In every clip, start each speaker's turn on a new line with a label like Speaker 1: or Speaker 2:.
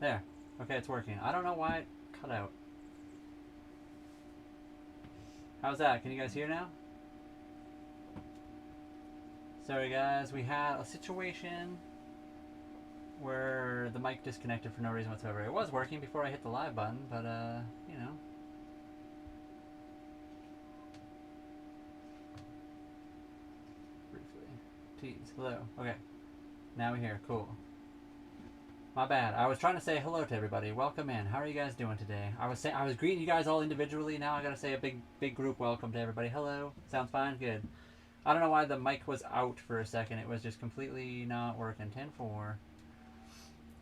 Speaker 1: There. Okay, it's working. I don't know why it cut out. How's that? Can you guys hear now? Sorry guys, we had a situation where the mic disconnected for no reason whatsoever. It was working before I hit the live button, but you know. Briefly. Tease. Hello. Okay. Now we're here. Cool. My bad. I was trying to say hello to everybody. Welcome in. How are you guys doing today? I was greeting you guys all individually. Now I gotta say a big group welcome to everybody. Hello. Sounds fine? Good. I don't know why the mic was out for a second. It was just completely not working. 10-4.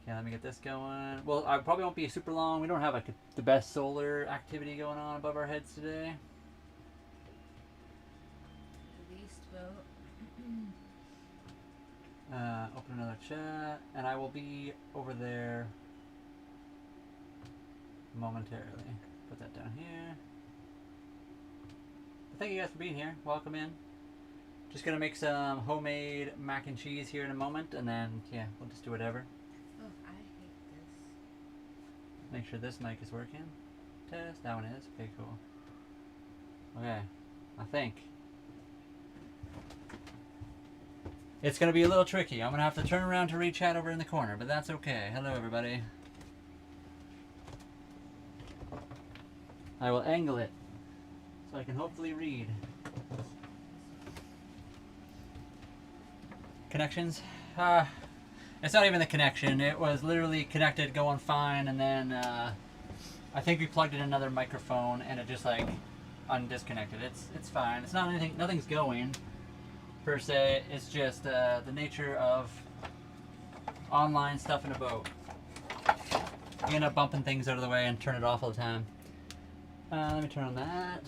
Speaker 1: Okay, let me get this going. Well, I probably won't be super long. We don't have the best solar activity going on above our heads today.
Speaker 2: Least vote.
Speaker 1: Open another chat, and I will be over there momentarily. Put that down here. But thank you guys for being here. Welcome in. Just gonna make some homemade mac and cheese here in a moment, and then yeah, we'll just do whatever.
Speaker 2: Oh, I hate this.
Speaker 1: Make sure this mic is working. Test. That one is. Okay, cool. Okay, I think it's gonna be a little tricky. I'm gonna have to turn around to read chat over in the corner, but that's okay. Hello, everybody. I will angle it so I can hopefully read. Connections? It's not even the connection. It was literally connected, going fine, and then I think we plugged in another microphone, and it just like undisconnected. It's fine. It's not anything. Nothing's going per se. It's just the nature of online stuff in a boat. You end up bumping things out of the way and turn it off all the time. Let me turn on that.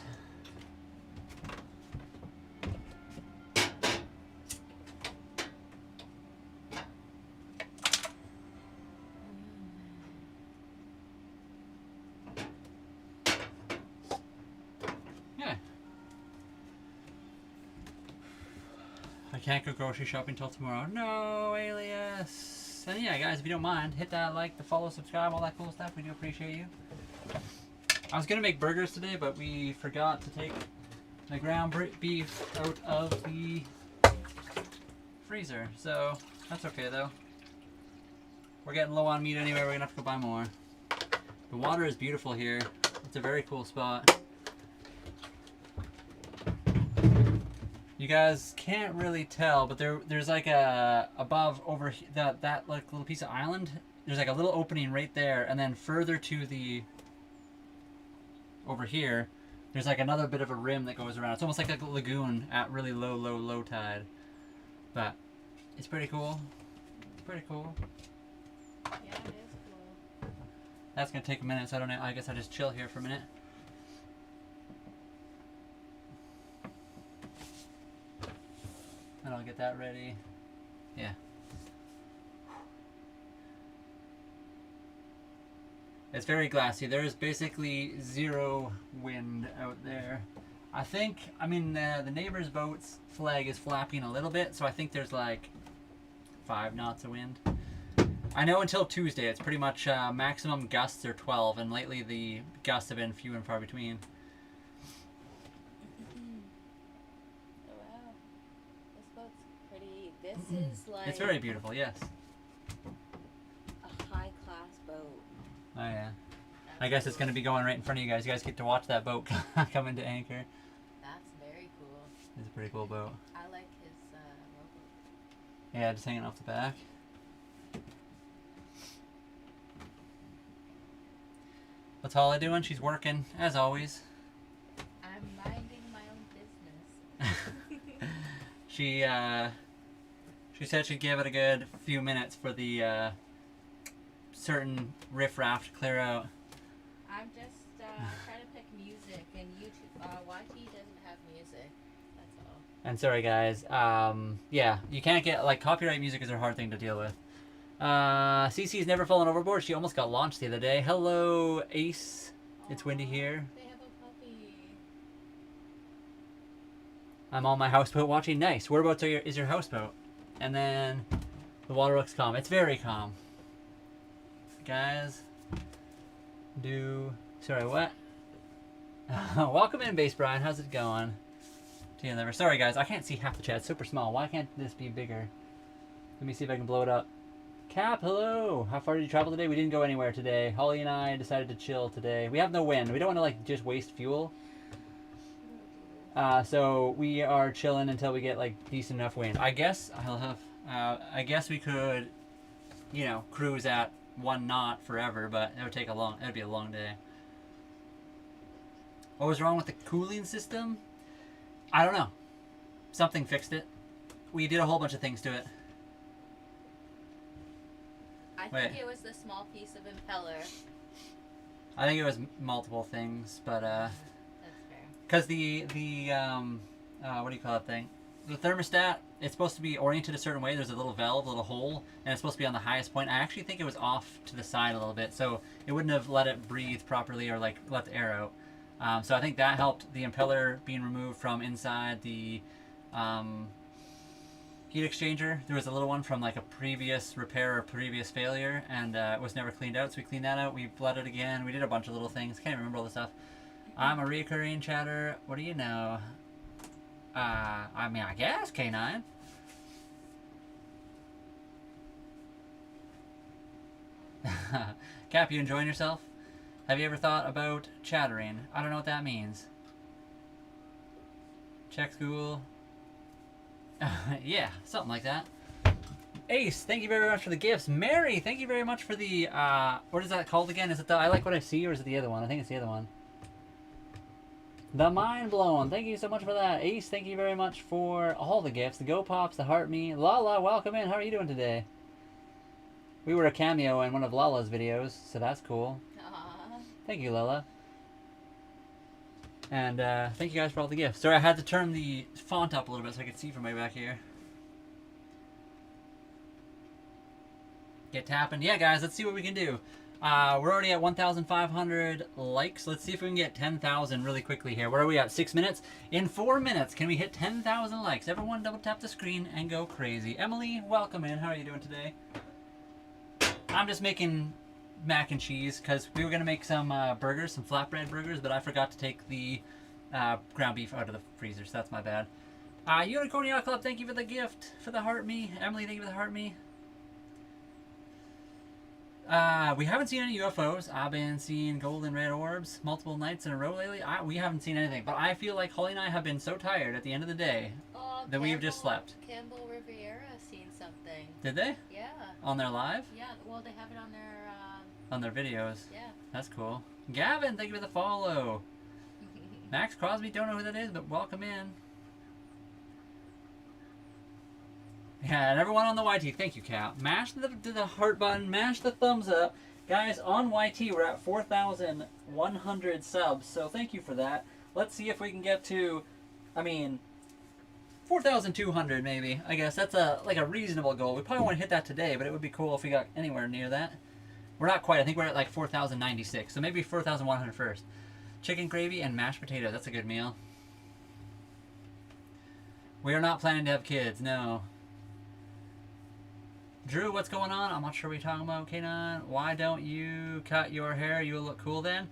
Speaker 1: Can't go grocery shopping till tomorrow. No, Alias. And yeah, guys, if you don't mind, hit that like, the follow, subscribe, all that cool stuff. We do appreciate you. I was gonna make burgers today, but we forgot to take the ground beef out of the freezer. So that's okay though. We're getting low on meat anyway. We're gonna have to go buy more. The water is beautiful here. It's a very cool spot. You guys can't really tell, but there's like a above over that like little piece of island. There's like a little opening right there, and then further to the over here, there's like another bit of a rim that goes around. It's almost like a lagoon at really low tide. But it's pretty cool. It's pretty cool.
Speaker 2: Yeah, it is cool.
Speaker 1: That's gonna take a minute, so I don't know. I guess I just chill here for a minute. And I'll get that ready. Yeah. It's very glassy. There is basically zero wind out there. I think, I mean, the neighbor's boat's flag is flapping a little bit, so I think there's like 5 knots of wind. I know until Tuesday it's pretty much maximum gusts are 12, and lately the gusts have been few and far between.
Speaker 2: This is like
Speaker 1: It's very beautiful, yes.
Speaker 2: a high-class boat.
Speaker 1: Oh yeah. I guess it's going to be going right in front of you guys. You guys get to watch that boat come into anchor.
Speaker 2: That's very cool.
Speaker 1: It's a pretty cool boat.
Speaker 2: I like his logo.
Speaker 1: Yeah, just hanging off the back. What's Holly doing? She's working, as always.
Speaker 2: I'm minding my own business.
Speaker 1: She said she'd give it a good few minutes for the certain riffraff to clear out.
Speaker 2: I'm just trying to pick music, and YouTube, YT doesn't have music. That's all.
Speaker 1: And sorry guys, yeah, you can't get, like, copyright music is a hard thing to deal with. Cece's never fallen overboard. She almost got launched the other day. Hello, Ace. It's windy here.
Speaker 2: They have a puppy.
Speaker 1: I'm on my houseboat watching. Nice. Whereabouts is your houseboat? And then the water looks calm. It's very calm. guys. Sorry, what? Welcome in, Base Brian. How's it going? Sorry, guys. I can't see half the chat. It's super small. Why can't this be bigger? Let me see if I can blow it up. Cap, hello. How far did you travel today? We didn't go anywhere today. Holly and I decided to chill today. We have no wind. We don't want to like just waste fuel. So we are chilling until we get like decent enough wind. I guess I'll have. I guess we could, you know, cruise at 1 knot forever, but it would take a long. It would be a long day. What was wrong with the cooling system? I don't know. Something fixed it. We did a whole bunch of things to it.
Speaker 2: I think it was the small piece of impeller.
Speaker 1: I think it was multiple things, but
Speaker 2: That's fair.
Speaker 1: because the what do you call that thing? The thermostat, it's supposed to be oriented a certain way. There's a little valve, a little hole, and it's supposed to be on the highest point. I actually think it was off to the side a little bit, so it wouldn't have let it breathe properly or like let the air out. So I think that helped the impeller being removed from inside the heat exchanger. There was a little one from like a previous repair or previous failure, and it was never cleaned out, so we cleaned that out. We bled it again. We did a bunch of little things. Can't remember all the stuff. I'm a recurring chatter. What do you know? I mean, I guess K9. Cap, you enjoying yourself? Have you ever thought about chattering? I don't know what that means. Check school. Yeah, something like that. Ace, thank you very much for the gifts. Mary, thank you very much for the, what is that called again? Is it the I Like What I See, or is it the other one? I think it's the other one. The Mind Blown, thank you so much for that. Ace, thank you very much for all the gifts. The Go Pops, the Heart Me. Lala, welcome in. How are you doing today? We were a cameo in one of Lala's videos, so that's cool.
Speaker 2: Aww.
Speaker 1: Thank you, Lala. And thank you guys for all the gifts. Sorry, I had to turn the font up a little bit so I could see from way back here. Get tapping. Yeah, guys, let's see what we can do. We're already at 1,500 likes. Let's see if we can get 10,000 really quickly here. Where are we at? 6 minutes? In 4 minutes, can we hit 10,000 likes? Everyone double tap the screen and go crazy. Emily, welcome in. How are you doing today? I'm just making mac and cheese because we were going to make some burgers, some flatbread burgers, but I forgot to take the ground beef out of the freezer, so that's my bad. Unicorn Yacht Club, thank you for the gift, for the heart me. Emily, thank you for the heart me. We haven't seen any UFOs. I've been seeing golden red orbs multiple nights in a row lately. We haven't seen anything, but I feel like Holly and I have been so tired at the end of the day that we have just slept.
Speaker 2: Campbell Riviera seen something.
Speaker 1: Did they?
Speaker 2: Yeah.
Speaker 1: On their live?
Speaker 2: Yeah, well, they have it on their...
Speaker 1: On their videos.
Speaker 2: Yeah.
Speaker 1: That's cool. Gavin, thank you for the follow. Max Crosby, don't know who that is, but welcome in. Yeah, and everyone on the YT, thank you, Cap. Mash the heart button, mash the thumbs up. Guys, on YT, we're at 4,100 subs, so thank you for that. Let's see if we can get to, 4,200 maybe. I guess that's like a reasonable goal. We probably won't hit that today, but it would be cool if we got anywhere near that. We're not quite. I think we're at like 4,096, so maybe 4,100 first. Chicken gravy and mashed potatoes. That's a good meal. We are not planning to have kids, no. Drew, what's going on? I'm not sure what you're talking about, K9. Why don't you cut your hair? You will look cool then.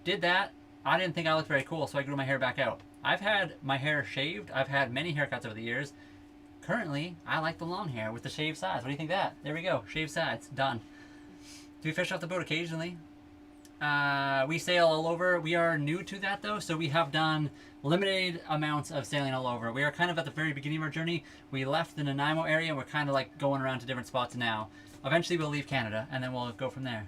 Speaker 1: Did that. I didn't think I looked very cool, so I grew my hair back out. I've had my hair shaved. I've had many haircuts over the years. Currently, I like the long hair with the shaved sides. What do you think of that? There we go. Shaved sides. Done. Do we fish off the boat occasionally? We sail all over. We are new to that though, so we have done limited amounts of sailing all over. We are kind of at the very beginning of our journey. We left the Nanaimo area and we're kind of like going around to different spots now. Eventually we'll leave Canada and then we'll go from there.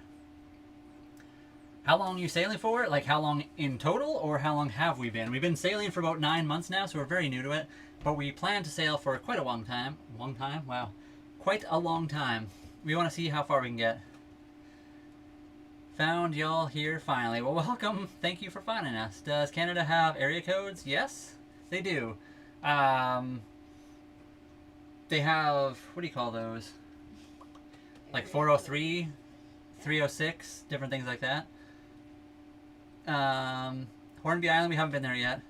Speaker 1: How long are you sailing for? Like how long in total, or how long have we been? We've been sailing for about 9 months now, so we're very new to it. But we plan to sail for quite a long time. Long time? Wow. Quite a long time. We want to see how far we can get. Found y'all here finally. Well, welcome. Thank you for finding us. Does Canada have area codes? Yes, they do. They have, what do you call those? Like 403, 306, different things like that. Hornby Island, we haven't been there yet.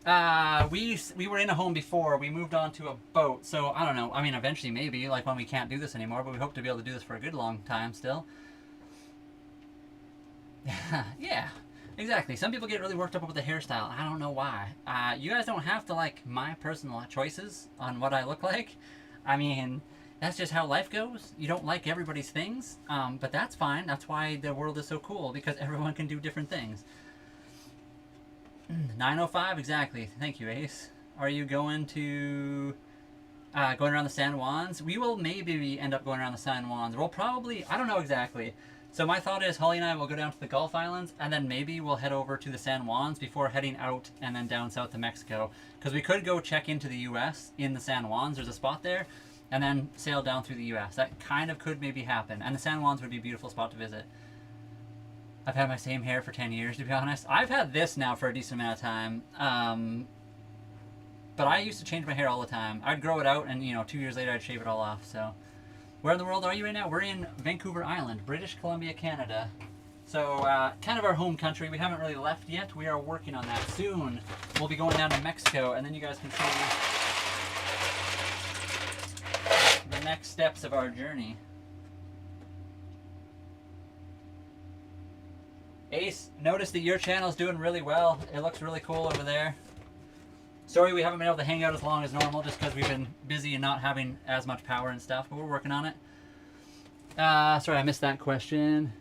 Speaker 1: We were in a home before. We moved on to a boat, so I don't know. I mean, eventually maybe, like when we can't do this anymore, but we hope to be able to do this for a good long time still. Yeah, exactly. Some people get really worked up over the hairstyle. I don't know why. You guys don't have to like my personal choices on what I look like. I mean, that's just how life goes. You don't like everybody's things, but that's fine. That's why the world is so cool, because everyone can do different things. 9:05 exactly. Thank you, Ace. Are you going to going around the San Juans? We will maybe end up going around the San Juans. We'll probably, I don't know exactly. So my thought is Holly and I will go down to the Gulf Islands, and then maybe we'll head over to the San Juans before heading out and then down south to Mexico. Because we could go check into the U.S. in the San Juans. There's a spot there. And then sail down through the U.S. That kind of could maybe happen. And the San Juans would be a beautiful spot to visit. I've had my same hair for 10 years, to be honest. I've had this now for a decent amount of time. But I used to change my hair all the time. I'd grow it out, and 2 years later I'd shave it all off. So, where in the world are you right now? We're in Vancouver Island, British Columbia, Canada. So, kind of our home country. We haven't really left yet. We are working on that. Soon, we'll be going down to Mexico, and then you guys can see the next steps of our journey. Ace, notice that your channel is doing really well. It looks really cool over there. Sorry we haven't been able to hang out as long as normal, just because we've been busy and not having as much power and stuff, but we're working on it. Sorry, I missed that question.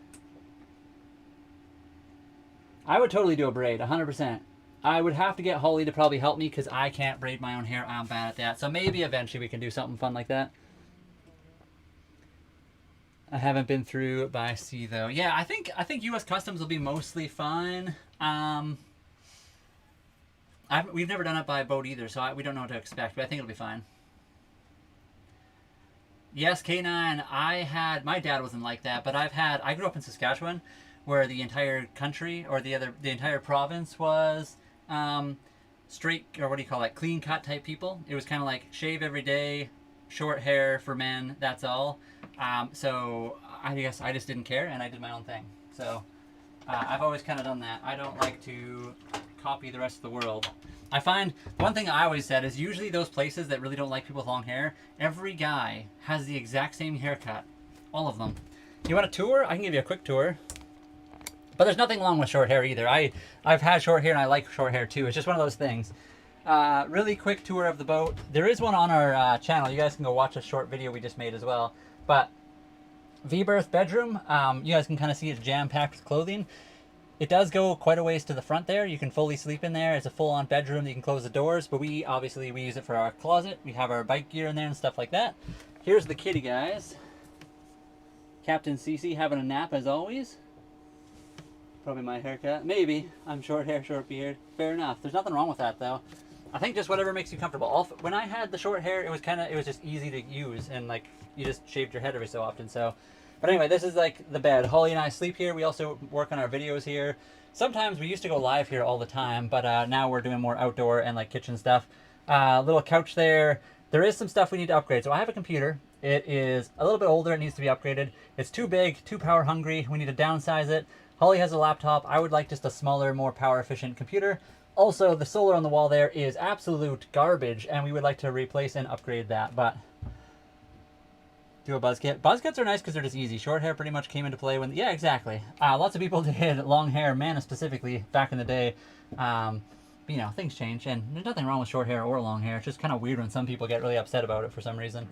Speaker 1: I would totally do a braid, 100%. I would have to get Holly to probably help me, because I can't braid my own hair. I'm bad at that. So maybe eventually we can do something fun like that. I haven't been through by sea though. Yeah, I think U.S. Customs will be mostly fine. We've never done it by boat either, so we don't know what to expect, but I think it'll be fine. Yes, K9. My dad wasn't like that, but I grew up in Saskatchewan, where the entire country or the entire province was straight, or what do you call it, clean cut type people. It was kind of like shave every day, short hair for men. That's all. So I guess I just didn't care, and I did my own thing. So I've always kind of done that. I don't like to copy the rest of the world. I find one thing I always said is usually those places that really don't like people with long hair, every guy has the exact same haircut. All of them. You want a tour? I can give you a quick tour. But there's nothing wrong with short hair either. I've had short hair and I like short hair too. It's just one of those things. Really quick tour of the boat. There is one on our channel. You guys can go watch a short video we just made as well. But V-berth bedroom, you guys can kind of see it's jam-packed with clothing. It does go quite a ways to the front there. You can fully sleep in there. It's a full-on bedroom that you can close the doors, but we use it for our closet. We have our bike gear in there and stuff like that. Here's the kitty, guys. Captain Cece having a nap as always. Probably my haircut. Maybe. I'm short hair, short beard. Fair enough. There's nothing wrong with that though. I think just whatever makes you comfortable. When I had the short hair, it was just easy to use, and like you just shaved your head every so often. So, but anyway, this is like the bed. Holly and I sleep here. We also work on our videos here. Sometimes we used to go live here all the time, but now we're doing more outdoor and like kitchen stuff. Little couch there. There is some stuff we need to upgrade. So I have a computer. It is a little bit older. It needs to be upgraded. It's too big, too power hungry. We need to downsize it. Holly has a laptop. I would like just a smaller, more power efficient computer. Also, the solar on the wall there is absolute garbage, and we would like to replace and upgrade that, but do a buzz cut. Buzz cuts are nice because they're just easy. Short hair pretty much came into play when, yeah, exactly. Lots of people did long hair, Mana specifically, back in the day. But, things change, and there's nothing wrong with short hair or long hair. It's just kind of weird when some people get really upset about it for some reason.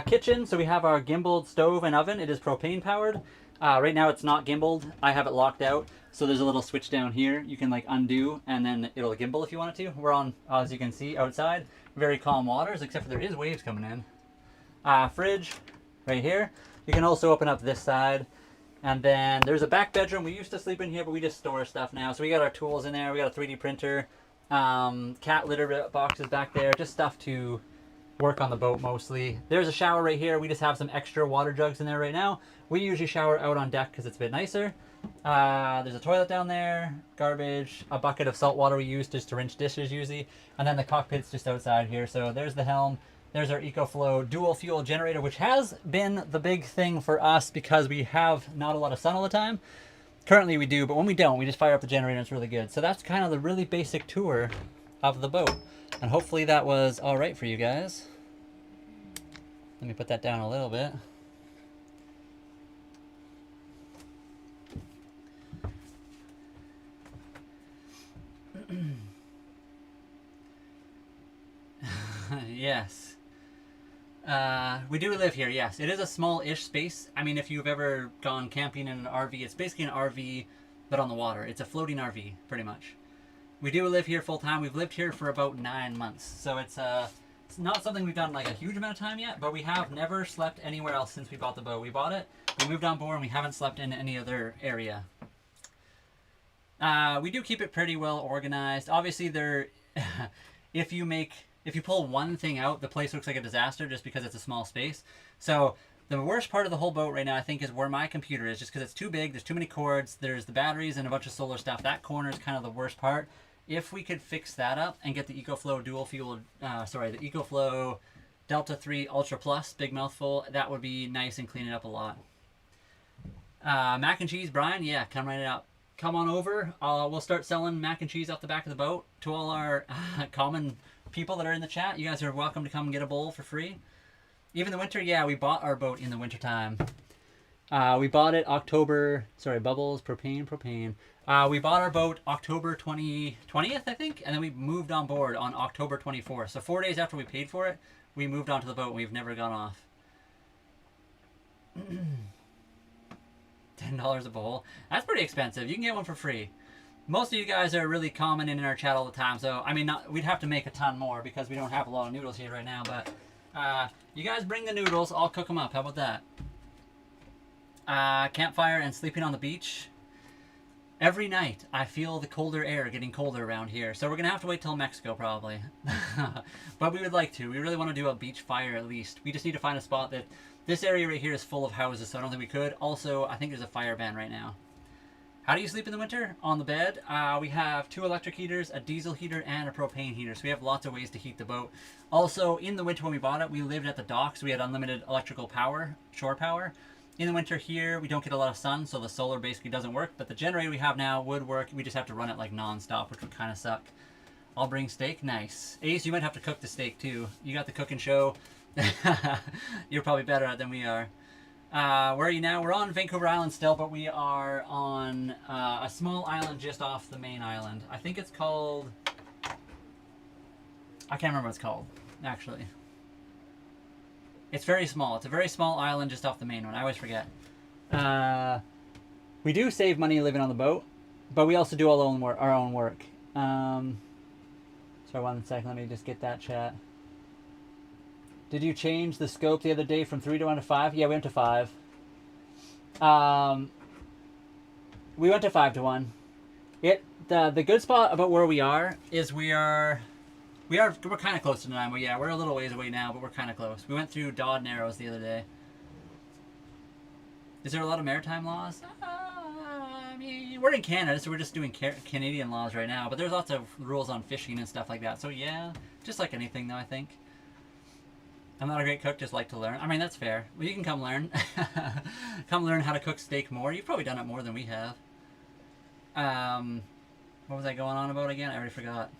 Speaker 1: Kitchen, so we have our gimbaled stove and oven. It is propane powered. Right now it's not gimbaled. I have it locked out. So there's a little switch down here. You can like undo and then it'll gimbal if you want it to. We're on, as you can see, outside. Very calm waters, except for there is waves coming in. Fridge right here. You can also open up this side. And then there's a back bedroom. We used to sleep in here, but we just store stuff now. So we got our tools in there. We got a 3D printer. Cat litter boxes back there. Just stuff to work on the boat mostly. There's a shower right here. We just have some extra water jugs in there right now. We usually shower out on deck because it's a bit nicer. There's a toilet down there, garbage, a bucket of salt water we use just to rinse dishes usually, and then the cockpit's just outside here. So there's the helm. There's our EcoFlow dual fuel generator, which has been the big thing for us because we have not a lot of sun all the time. Currently we do, but when we don't, we just fire up the generator and it's really good. So that's kind of the really basic tour of the boat. And hopefully that was all right for you guys. Let me put that down a little bit. Yes. We do live here, yes. It is a small-ish space. I mean, if you've ever gone camping in an RV, it's basically an RV, but on the water. It's a floating RV, pretty much. We do live here full-time. We've lived here for about 9 months. So it's not something we've done like a huge amount of time yet, but we have never slept anywhere else since we bought the boat. We bought it, we moved on board, and we haven't slept in any other area. We do keep it pretty well organized. Obviously, if you pull one thing out, the place looks like a disaster just because it's a small space. So the worst part of the whole boat right now, I think, is where my computer is, just because it's too big. There's too many cords. There's the batteries and a bunch of solar stuff. That corner is kind of the worst part. If we could fix that up and get the EcoFlow the EcoFlow Delta 3 Ultra Plus, big mouthful, that would be nice and clean it up a lot. Mac and cheese, Brian, yeah, come right up. Come on over. We'll start selling mac and cheese off the back of the boat to all our common people that are in the chat. You guys are welcome to come and get a bowl for free. Even the winter, yeah, we bought our boat in the wintertime. We bought it Bubbles, propane. We bought our boat October 20th, I think, and then we moved on board on October 24th. So 4 days after we paid for it, we moved onto the boat and we've never gone off. $10 a bowl. That's pretty expensive. You can get one for free. Most of you guys are really common in our chat all the time, so I mean, we'd have to make a ton more because we don't have a lot of noodles here right now, but you guys bring the noodles, I'll cook them up. How about that? Campfire and sleeping on the beach. Every night, I feel the colder air getting colder around here, so we're going to have to wait till Mexico, probably. But we would like to. We really want to do a beach fire at least. We just need to find a spot that... This area right here is full of houses, so I don't think we could. Also, I think there's a fire ban right now. How do you sleep in the winter? On the bed. We have 2 electric heaters, a diesel heater, and a propane heater, so we have lots of ways to heat the boat. Also, in the winter when we bought it, we lived at the dock, so we had unlimited electrical power, shore power. In the winter here, we don't get a lot of sun, so the solar basically doesn't work, but the generator we have now would work. We just have to run it like non-stop, which would kind of suck. I'll bring steak. Nice. Ace, you might have to cook the steak too. You got the cooking show. You're probably better at it than we are. Where are you now? We're on Vancouver Island still, but we are on a small island just off the main island. I think it's called... I can't remember what it's called, actually. It's very small. It's a very small island just off the main one. I always forget. We do save money living on the boat, but we also do our own work. Sorry, 1 second. Let me just get that chat. Did you change the scope the other day from 3 to 1 to 5? Yeah, we went to 5. We went to 5 to 1. The good spot about where we are is we're kind of close to 9. But yeah, we're a little ways away now, but we're kind of close. We went through Dodd Narrows the other day. Is there a lot of maritime laws? I mean, we're in Canada, so we're just doing Canadian laws right now. But there's lots of rules on fishing and stuff like that. So yeah, just like anything though, I think. I'm not a great cook, just like to learn. I mean, that's fair. Well, you can come learn. Come learn how to cook steak more. You've probably done it more than we have. What was I going on about again? I already forgot.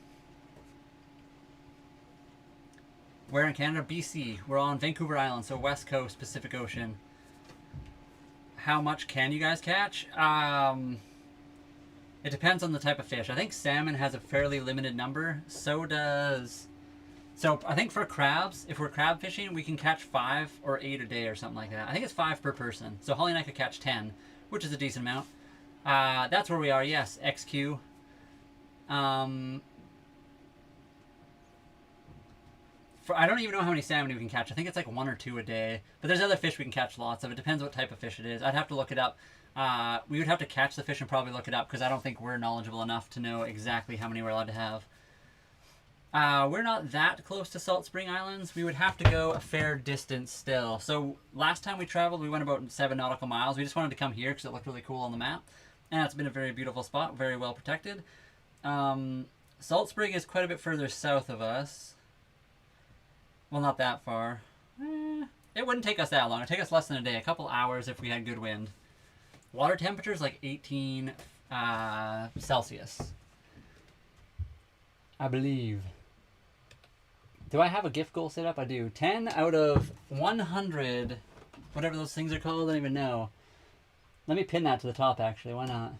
Speaker 1: We're in Canada, BC. We're on Vancouver Island, so West Coast, Pacific Ocean. How much can you guys catch? It depends on the type of fish. I think salmon has a fairly limited number. So does... So I think for crabs, if we're crab fishing, we can catch 5 or 8 a day or something like that. I think it's 5 per person. So Holly and I could catch 10, which is a decent amount. That's where we are, yes, XQ. I don't even know how many salmon we can catch. I think it's like 1 or 2 a day. But there's other fish we can catch lots of. It depends what type of fish it is. I'd have to look it up. We would have to catch the fish and probably look it up because I don't think we're knowledgeable enough to know exactly how many we're allowed to have. We're not that close to Salt Spring Islands. We would have to go a fair distance still. So last time we traveled, we went about 7 nautical miles. We just wanted to come here because it looked really cool on the map. And it's been a very beautiful spot, very well protected. Salt Spring is quite a bit further south of us. Well, not that far. It wouldn't take us that long. It'd take us less than a day, a couple hours if we had good wind. Water temperature is like 18 Celsius. I believe. Do I have a gift goal set up? I do. 10 out of 100, whatever those things are called, I don't even know. Let me pin that to the top, actually. Why not?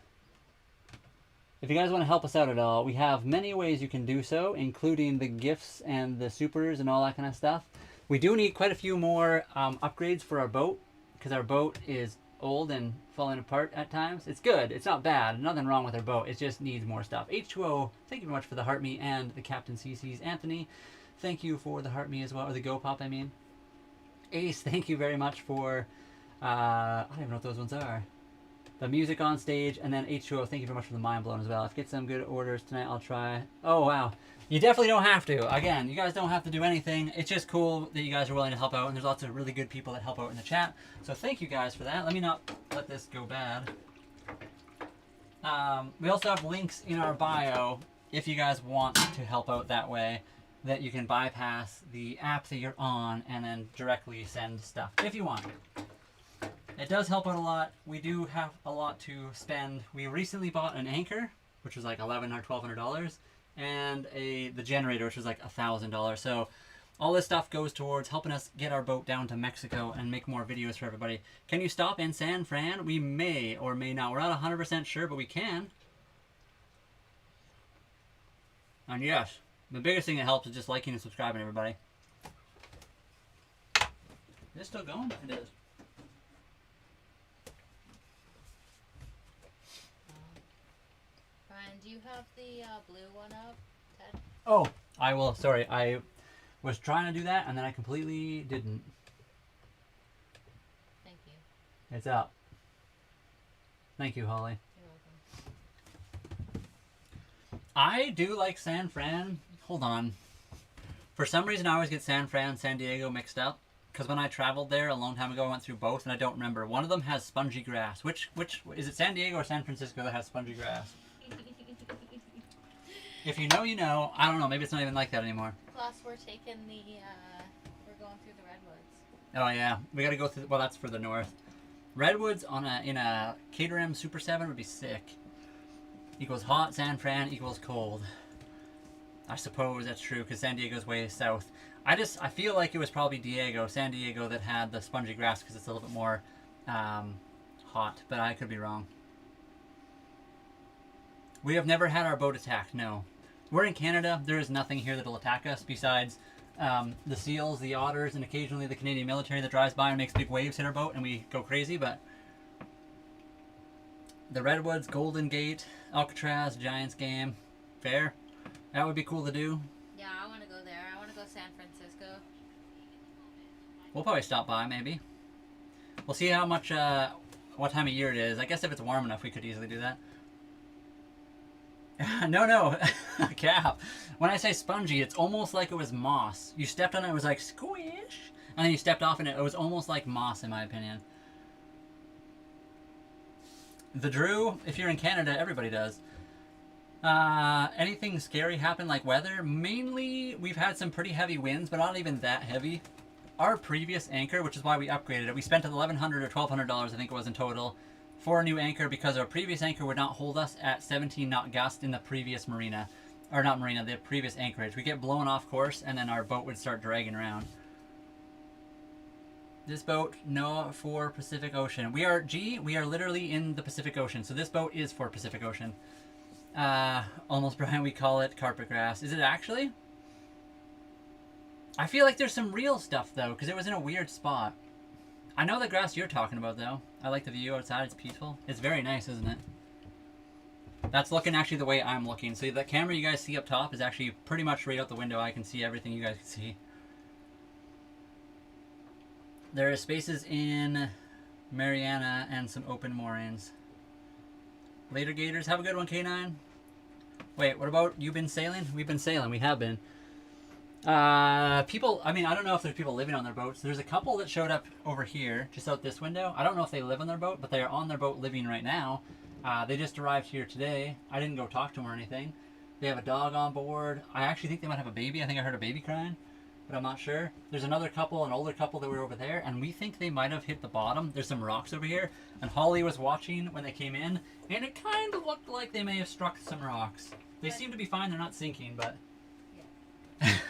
Speaker 1: If you guys want to help us out at all, we have many ways you can do so, including the gifts and the supers and all that kind of stuff. We do need quite a few more upgrades for our boat, because our boat is old and falling apart at times. It's good. It's not bad. Nothing wrong with our boat. It just needs more stuff. H2O, thank you very much for the heart me and the Captain CC's. Anthony, thank you for the heart me as well, or the Go Pop, I mean. Ace, thank you very much for, I don't even know what those ones are. The music on stage, and then H2O, thank you very much for the mind blown as well. If I get some good orders tonight, I'll try. Oh, wow. You definitely don't have to. Again, you guys don't have to do anything. It's just cool that you guys are willing to help out, and there's lots of really good people that help out in the chat. So thank you guys for that. Let me not let this go bad. We also have links in our bio if you guys want to help out that way, that you can bypass the app that you're on and then directly send stuff if you want. It does help out a lot. We do have a lot to spend. We recently bought an anchor, which was like $1,100 or $1,200, and the generator, which was like $1,000. So all this stuff goes towards helping us get our boat down to Mexico and make more videos for everybody. Can you stop in San Fran? We may or may not. We're not 100% sure, but we can. And yes, the biggest thing that helps is just liking and subscribing, everybody. Is it still going? It is.
Speaker 2: Ryan, do you have the blue one up, Ted?
Speaker 1: Oh, I will. Sorry, I was trying to do that and then I completely didn't.
Speaker 2: Thank you.
Speaker 1: It's up. Thank you, Holly.
Speaker 2: You're welcome.
Speaker 1: I do like San Fran. Hold on. For some reason, I always get San Fran and San Diego mixed up. Because when I traveled there a long time ago, I went through both, and I don't remember. One of them has spongy grass. Which is it? San Diego or San Francisco that has spongy grass? If you know, you know. I don't know. Maybe it's not even like that anymore.
Speaker 2: Plus, we're taking the, we're going through the redwoods.
Speaker 1: Oh yeah, we got to go through. Well, that's for the north. Redwoods in a Caterham Super 7 would be sick. Equals hot. San Fran equals cold. I suppose that's true because San Diego's way south. I feel like it was probably San Diego that had the spongy grass because it's a little bit more hot, but I could be wrong. We have never had our boat attacked, no. We're in Canada. There is nothing here that'll attack us besides the seals, the otters, and occasionally the Canadian military that drives by and makes big waves hit our boat and we go crazy, but the Redwoods, Golden Gate, Alcatraz, Giants Game, fair. That would be cool to do.
Speaker 2: Yeah, I want to go there. I want to go San Francisco.
Speaker 1: We'll probably stop by, maybe. We'll see how much, what time of year it is. I guess if it's warm enough, we could easily do that. No, Cap. When I say spongy, it's almost like it was moss. You stepped on it, it was like squish, and then you stepped off and it was almost like moss, in my opinion. The Drew, if you're in Canada, everybody does. Anything scary happen like weather? Mainly, we've had some pretty heavy winds, but not even that heavy. Our previous anchor, which is why we upgraded it, we spent $1,100 or $1,200, I think it was in total, for a new anchor because our previous anchor would not hold us at 17 knot gust in the previous marina. Or not marina, the previous anchorage. We get blown off course and then our boat would start dragging around. This boat, no, for Pacific Ocean. We are literally in the Pacific Ocean, so this boat is for Pacific Ocean. Almost Brian, we call it carpet grass. Is it actually? I feel like there's some real stuff though, because it was in a weird spot. I know the grass you're talking about though. I like the view outside, it's peaceful. It's very nice, isn't it? That's looking actually the way I'm looking. So the camera you guys see up top is actually pretty much right out the window. I can see everything you guys can see. There are spaces in Mariana and some open moorings. Later Gators, have a good one, K9. Wait, what about you been sailing? We've been sailing, we have been. People, I mean, I don't know if there's people living on their boats. There's a couple that showed up over here, just out this window. I don't know if they live on their boat, but they are on their boat living right now. They just arrived here today. I didn't go talk to them or anything. They have a dog on board. I actually think they might have a baby. I think I heard a baby crying, but I'm not sure. There's another couple, an older couple that were over there, and we think they might have hit the bottom. There's some rocks over here, and Holly was watching when they came in, and it kind of looked like they may have struck some rocks. They seem to be fine. They're not sinking, but...
Speaker 2: Yeah. It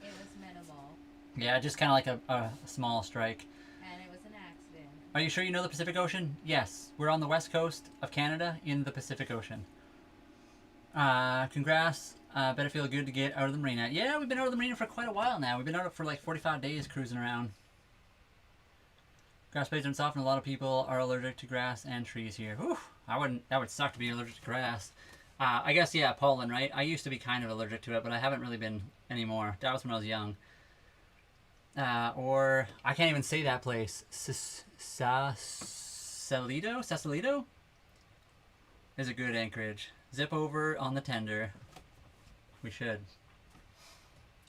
Speaker 2: was minimal.
Speaker 1: Yeah, just kind of like a small strike.
Speaker 2: And it was an accident.
Speaker 1: Are you sure you know the Pacific Ocean? Yes. We're on the west coast of Canada in the Pacific Ocean. Congrats. Better feel good to get out of the marina. Yeah, we've been out of the marina for quite a while now. We've been out for like 45 days cruising around. Grass blades aren't soft, and a lot of people are allergic to grass and trees here. Whew, that would suck to be allergic to grass. I guess, yeah, pollen, right? I used to be kind of allergic to it, but I haven't really been anymore. That was when I was young. Or, I can't even say that place. Sausalito is a good anchorage. Zip over on the tender. We should.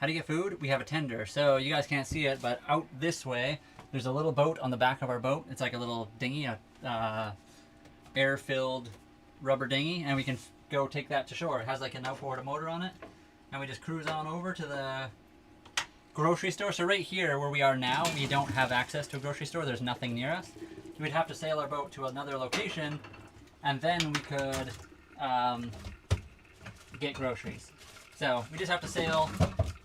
Speaker 1: How do you get food? We have a tender. So you guys can't see it, but out this way, there's a little boat on the back of our boat. It's like a little dinghy, a air-filled rubber dinghy, and we can go take that to shore. It has like an outboard motor on it, and we just cruise on over to the grocery store. So right here, where we are now, we don't have access to a grocery store. There's nothing near us. We'd have to sail our boat to another location, and then we could get groceries. So we just have to sail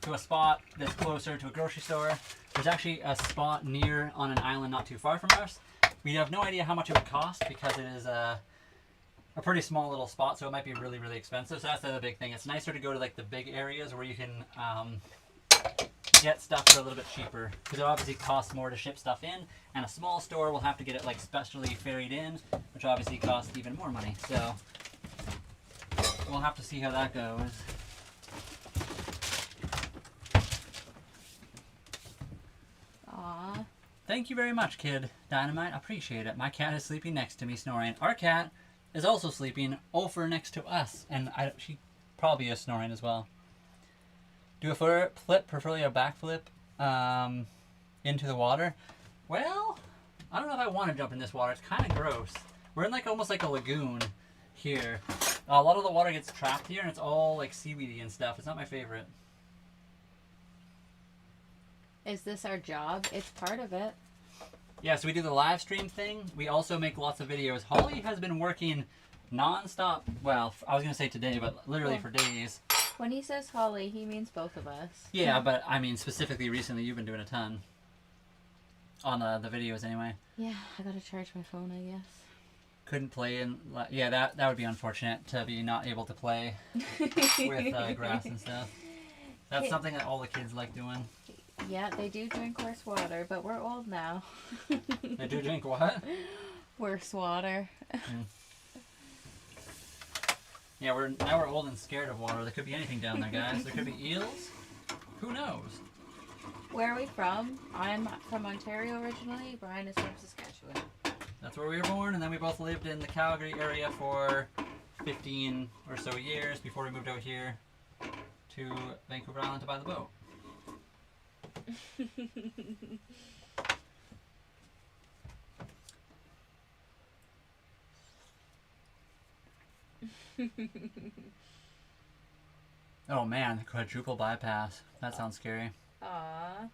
Speaker 1: to a spot that's closer to a grocery store. There's actually a spot near on an island not too far from us. We have no idea how much it would cost because it is a pretty small little spot, so it might be really, really expensive. So that's the other big thing. It's nicer to go to like the big areas where you can get stuff for a little bit cheaper, because it obviously costs more to ship stuff in, and a small store will have to get it like specially ferried in, which obviously costs even more money. So we'll have to see how that goes.
Speaker 2: Aww.
Speaker 1: Thank you very much, Kid Dynamite. I appreciate it. My cat is sleeping next to me, snoring. Our cat is also sleeping over next to us, and she probably is snoring as well. Do a flip, preferably a backflip, into the water. Well, I don't know if I want to jump in this water. It's kind of gross. We're in like almost like a lagoon here. A lot of the water gets trapped here, and it's all like seaweedy and stuff. It's not my favorite.
Speaker 2: Is this our job? It's part of it.
Speaker 1: Yeah, so we do the live stream thing. We also make lots of videos. Holly has been working non-stop. Well, I was going to say today, but literally for days.
Speaker 2: When he says Holly, he means both of us.
Speaker 1: Yeah, but I mean specifically recently you've been doing a ton. On the videos anyway.
Speaker 2: Yeah, I gotta charge my phone, I guess.
Speaker 1: Couldn't play in... Yeah, that would be unfortunate to be not able to play with grass and stuff. That's something that all the kids like doing.
Speaker 2: Yeah, they do drink worse water, but we're old now.
Speaker 1: They do drink what?
Speaker 2: Worse water.
Speaker 1: Yeah, now we're old and scared of water. There could be anything down there, guys. There could be eels. Who knows?
Speaker 2: Where are we from? I'm from Ontario originally. Brian is from Saskatchewan.
Speaker 1: That's where we were born, and then we both lived in the Calgary area for 15 or so years before we moved out here to Vancouver Island to buy the boat. Oh man, the quadruple bypass. That sounds scary.
Speaker 2: Aww.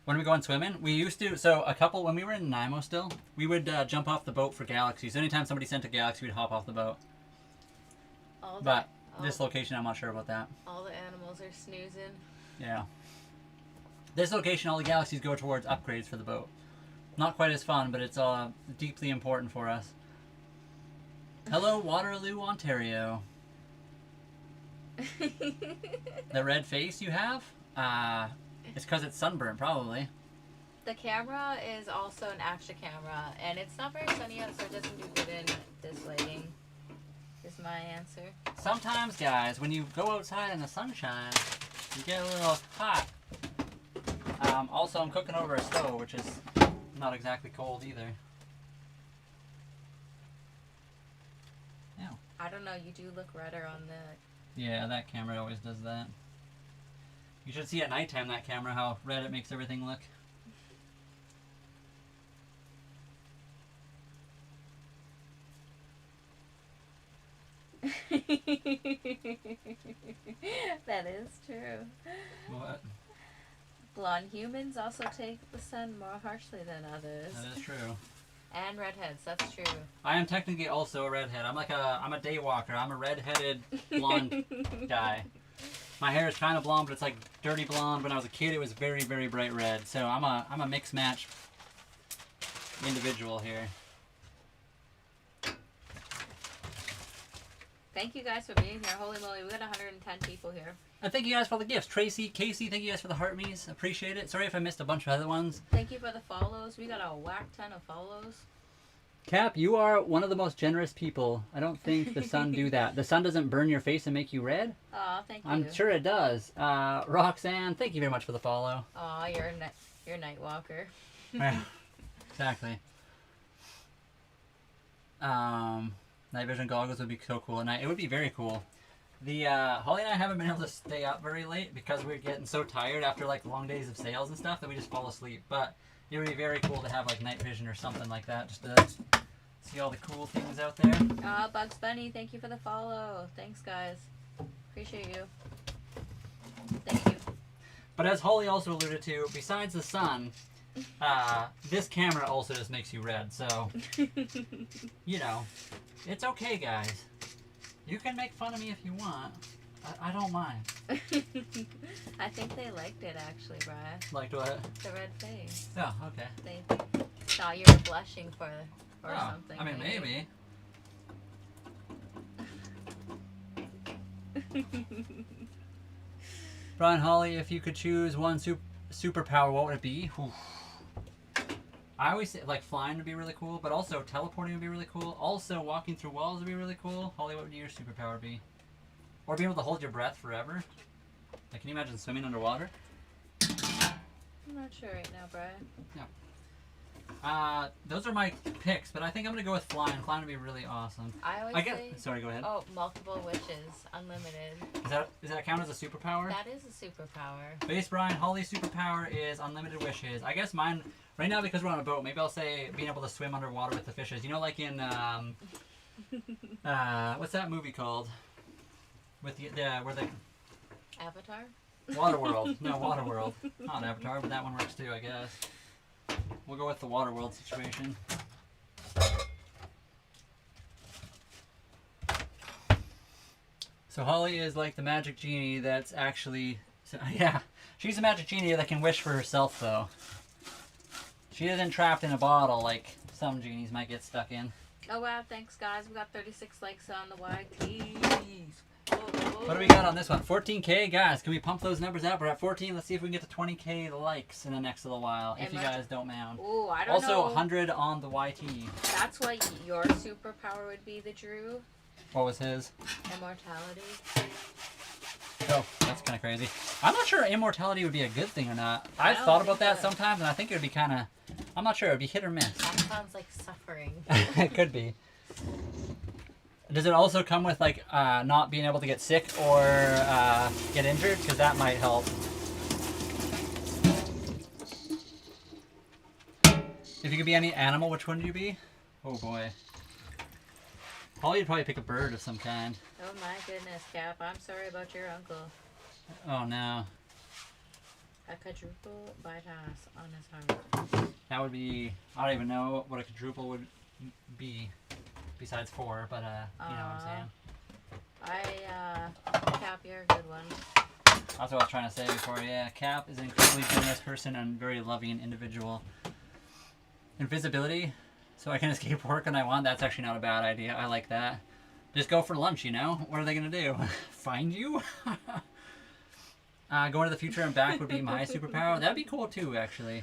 Speaker 1: When are we going swimming? We used to, so a couple, when we were in Nanaimo still, we would jump off the boat for galaxies. Anytime somebody sent a galaxy, we'd hop off the boat. But this location, I'm not sure about that.
Speaker 2: All the animals are snoozing.
Speaker 1: Yeah. This location, all the galaxies go towards upgrades for the boat. Not quite as fun, but it's deeply important for us. Hello, Waterloo, Ontario. The red face you have? It's because it's sunburned, probably.
Speaker 2: The camera is also an action camera, and it's not very sunny out, so it doesn't do good in this lighting, is my answer.
Speaker 1: Sometimes, guys, when you go outside in the sunshine, you get a little hot. Also, I'm cooking over a stove, which is not exactly cold either. Yeah.
Speaker 2: I don't know, you do look redder on the...
Speaker 1: Yeah, that camera always does that. You should see at nighttime that camera, how red it makes everything look.
Speaker 2: That is true.
Speaker 1: What?
Speaker 2: Blonde humans also take the sun more harshly than others.
Speaker 1: That is true.
Speaker 2: And redheads, that's true.
Speaker 1: I am technically also a redhead. I'm a day walker. I'm a redheaded blonde guy. My hair is kind of blonde, but it's like dirty blonde. When I was a kid, it was very, very bright red. So I'm a mixed match individual here.
Speaker 2: Thank you guys for being here. Holy moly, we got 110 people here.
Speaker 1: And thank you guys for all the gifts. Tracy, Casey, thank you guys for the heart me's. Appreciate it. Sorry if I missed a bunch of other ones.
Speaker 2: Thank you for the follows. We got a whack ton of follows.
Speaker 1: Cap, you are one of the most generous people. I don't think the sun do that. The sun doesn't burn your face and make you red?
Speaker 2: Aw, thank you.
Speaker 1: I'm sure it does. Roxanne, thank you very much for the follow.
Speaker 2: Aw, you're a night walker.
Speaker 1: Yeah, exactly. Night vision goggles would be so cool at night. It would be very cool. The Holly and I haven't been able to stay up very late because we're getting so tired after like long days of sales and stuff that we just fall asleep. But it would be very cool to have like night vision or something like that, just to see all the cool things out there.
Speaker 2: Bugs Bunny, thank you for the follow. Thanks, guys. Appreciate you. Thank you.
Speaker 1: But as Holly also alluded to, besides the sun, this camera also just makes you red. So, you know, it's okay, guys. You can make fun of me if you want. I don't mind.
Speaker 2: I think they liked it actually, Brian.
Speaker 1: Liked what?
Speaker 2: The red face.
Speaker 1: Oh, okay.
Speaker 2: They thought you were blushing or something.
Speaker 1: I mean, maybe. Brian, Holly, if you could choose one superpower, what would it be? Oof. I always say, like, flying would be really cool, but also teleporting would be really cool. Also, walking through walls would be really cool. Holly, what would your superpower be? Or being able to hold your breath forever? Like, can you imagine swimming underwater?
Speaker 2: I'm not sure right now, Brian.
Speaker 1: Yeah. Those are my picks, but I think I'm going to go with flying. Flying would be really awesome.
Speaker 2: I always say...
Speaker 1: Sorry, go ahead.
Speaker 2: Oh, multiple wishes. Unlimited.
Speaker 1: Does that count as a superpower?
Speaker 2: That is a superpower.
Speaker 1: Base Brian, Holly's superpower is unlimited wishes. I guess mine, right now because we're on a boat, maybe I'll say being able to swim underwater with the fishes. You know, like in, what's that movie called? With where the...
Speaker 2: Avatar?
Speaker 1: Waterworld. No, Waterworld. Not Avatar, but that one works too, I guess. We'll go with the Waterworld situation. So Holly is like the magic genie that's actually... So, yeah, she's a magic genie that can wish for herself, though. She isn't trapped in a bottle like some genies might get stuck in.
Speaker 2: Oh, wow. Thanks, guys. We got 36 likes on the YTs.
Speaker 1: What do we got on this one? 14K? Guys, can we pump those numbers out? We're at 14. Let's see if we can get to 20K likes in the next little while, if you guys don't mind.
Speaker 2: Ooh, I don't
Speaker 1: also,
Speaker 2: know.
Speaker 1: 100 on the YT.
Speaker 2: That's what your superpower would be, the Drew.
Speaker 1: What was his?
Speaker 2: Immortality.
Speaker 1: Oh, that's kind of crazy. I'm not sure immortality would be a good thing or not. I've thought about that sometimes, and I think it would be kind of... I'm not sure. It would be hit or miss.
Speaker 2: That sounds like suffering.
Speaker 1: It could be. Does it also come with, like, not being able to get sick or get injured? Because that might help. If you could be any animal, which one would you be? Oh, boy. Holly would probably pick a bird of some kind.
Speaker 2: Oh, my goodness, Cap. I'm sorry about your uncle.
Speaker 1: Oh, no.
Speaker 2: A quadruple bypass on his heart.
Speaker 1: That would be... I don't even know what a quadruple would be. Besides 4, but, you know what I'm saying.
Speaker 2: Cap, you're a good one.
Speaker 1: That's what I was trying to say before. Yeah, Cap is an incredibly generous person and very loving individual. Invisibility, so I can escape work when I want. That's actually not a bad idea. I like that. Just go for lunch, you know? What are they going to do? Find you? Going to the future and back would be my superpower. That'd be cool, too, actually.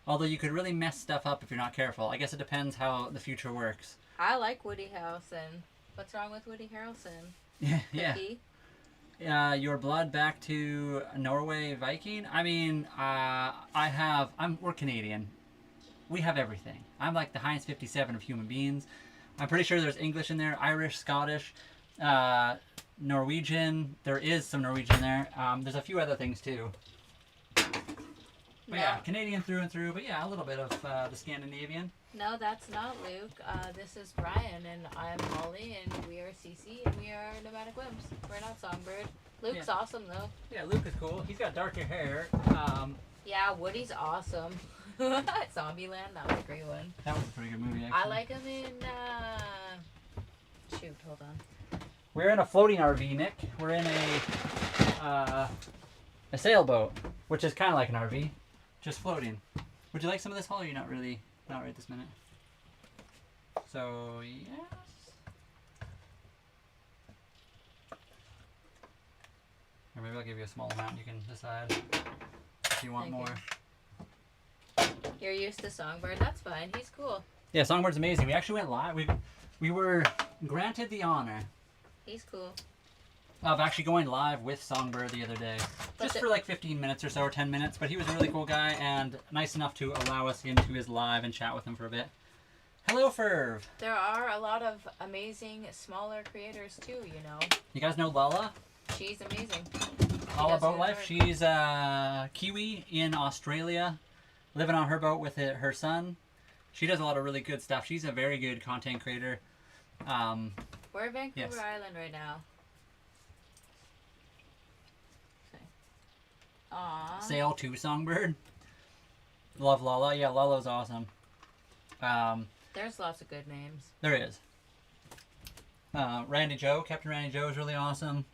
Speaker 1: Although you could really mess stuff up if you're not careful. I guess it depends how the future works.
Speaker 2: I like Woody Harrelson. What's wrong with Woody Harrelson?
Speaker 1: Yeah. Your blood back to Norway Viking? I mean, we're Canadian. We have everything. I'm like the Heinz 57 of human beings. I'm pretty sure there's English in there, Irish, Scottish, Norwegian. There is some Norwegian there. There's a few other things too. But yeah, Canadian through and through. But yeah, a little bit of the Scandinavian.
Speaker 2: No, that's not Luke. This is Brian, and I'm Holly, and we are Cece, and we are nomadicwhims. We're not Songbird. Luke's awesome, though.
Speaker 1: Yeah, Luke is cool. He's got darker hair.
Speaker 2: Yeah, Woody's awesome. Zombieland, that was a great one.
Speaker 1: That was a pretty good movie, actually.
Speaker 2: I like him in, shoot, hold on.
Speaker 1: We're in a floating RV, Nick. We're in a sailboat, which is kind of like an RV, just floating. Would you like some of this, Holly? Or you're not really, not right this minute. So, yes. Or maybe I'll give you a small amount. You can decide if you want
Speaker 2: Thank
Speaker 1: more.
Speaker 2: You're used to Songbird. That's fine. He's cool.
Speaker 1: Yeah, Songbird's amazing. We actually went live. We were granted the honor
Speaker 2: He's cool.
Speaker 1: of actually going live with Songbird the other day. Just for like 15 minutes or so, or 10 minutes. But he was a really cool guy and nice enough to allow us into his live and chat with him for a bit. Hello, Ferv.
Speaker 2: There are a lot of amazing smaller creators too, you know.
Speaker 1: You guys know Lala?
Speaker 2: She's amazing.
Speaker 1: Lala Boat Life. She's a Kiwi in Australia, living on her boat with her son. She does a lot of really good stuff. She's a very good content creator.
Speaker 2: We're in Vancouver
Speaker 1: Yes.
Speaker 2: Island right now. Okay. Aww.
Speaker 1: Sail to Songbird. Love Lala. Yeah, Lala's awesome.
Speaker 2: There's lots of good names.
Speaker 1: There is. Randy Joe. Captain Randy Joe is really awesome.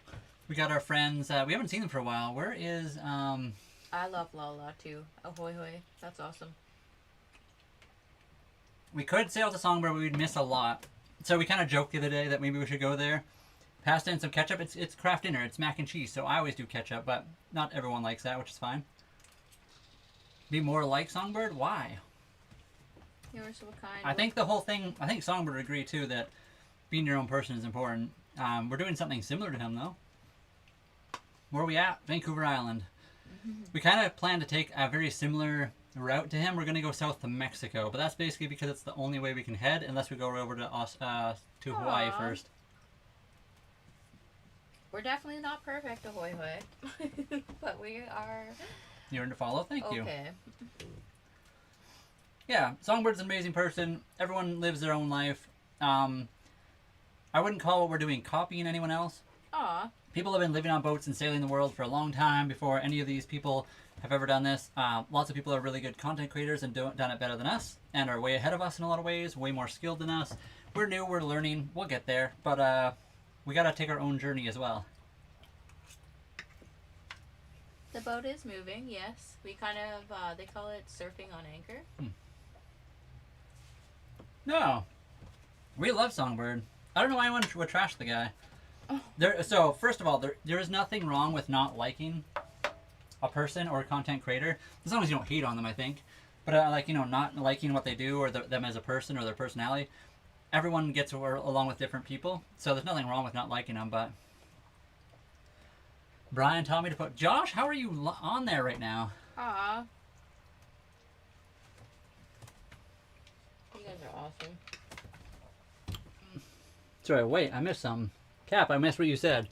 Speaker 1: We got our friends. We haven't seen them for a while. Where is...
Speaker 2: I love Lala too. Ahoy hoy. That's awesome.
Speaker 1: We could sail to Songbird, but we'd miss a lot. So we kind of joked the other day that maybe we should go there. Pasta and some ketchup. It's craft dinner. It's mac and cheese, so I always do ketchup, but not everyone likes that, which is fine. Be more like Songbird? Why?
Speaker 2: You're so kind.
Speaker 1: I think the whole thing... I think Songbird would agree, too, that being your own person is important. We're doing something similar to him, though. Where are we at? Vancouver Island. We kind of plan to take a very similar route to him. We're going to go south to Mexico, but that's basically because it's the only way we can head unless we go over to Hawaii
Speaker 2: Aw.
Speaker 1: first.
Speaker 2: We're definitely not perfect, ahoy hoy. But we are
Speaker 1: You're in to follow? Thank you.
Speaker 2: okay.
Speaker 1: Yeah, Songbird's an amazing person. Everyone lives their own life. I wouldn't call what we're doing copying anyone else.
Speaker 2: Aw.
Speaker 1: People have been living on boats and sailing the world for a long time before any of these people have ever done this. Lots of people are really good content creators and done it better than us and are way ahead of us in a lot of ways, way more skilled than us. We're new, we're learning, we'll get there, but we gotta take our own journey as well.
Speaker 2: The boat is moving, yes. We kind of, they call it surfing on anchor.
Speaker 1: No, we love Songbird. I don't know why anyone would trash the guy.
Speaker 2: Oh.
Speaker 1: So, first of all, there is nothing wrong with not liking a person or a content creator, as long as you don't hate on them, I think. But like, you know, not liking what they do or them as a person or their personality. Everyone gets along with different people, so there's nothing wrong with not liking them. But Brian taught me to put Josh. How are you on there right now?
Speaker 2: Aw. You guys are awesome.
Speaker 1: Sorry, wait, I missed something. Cap, I missed what you said.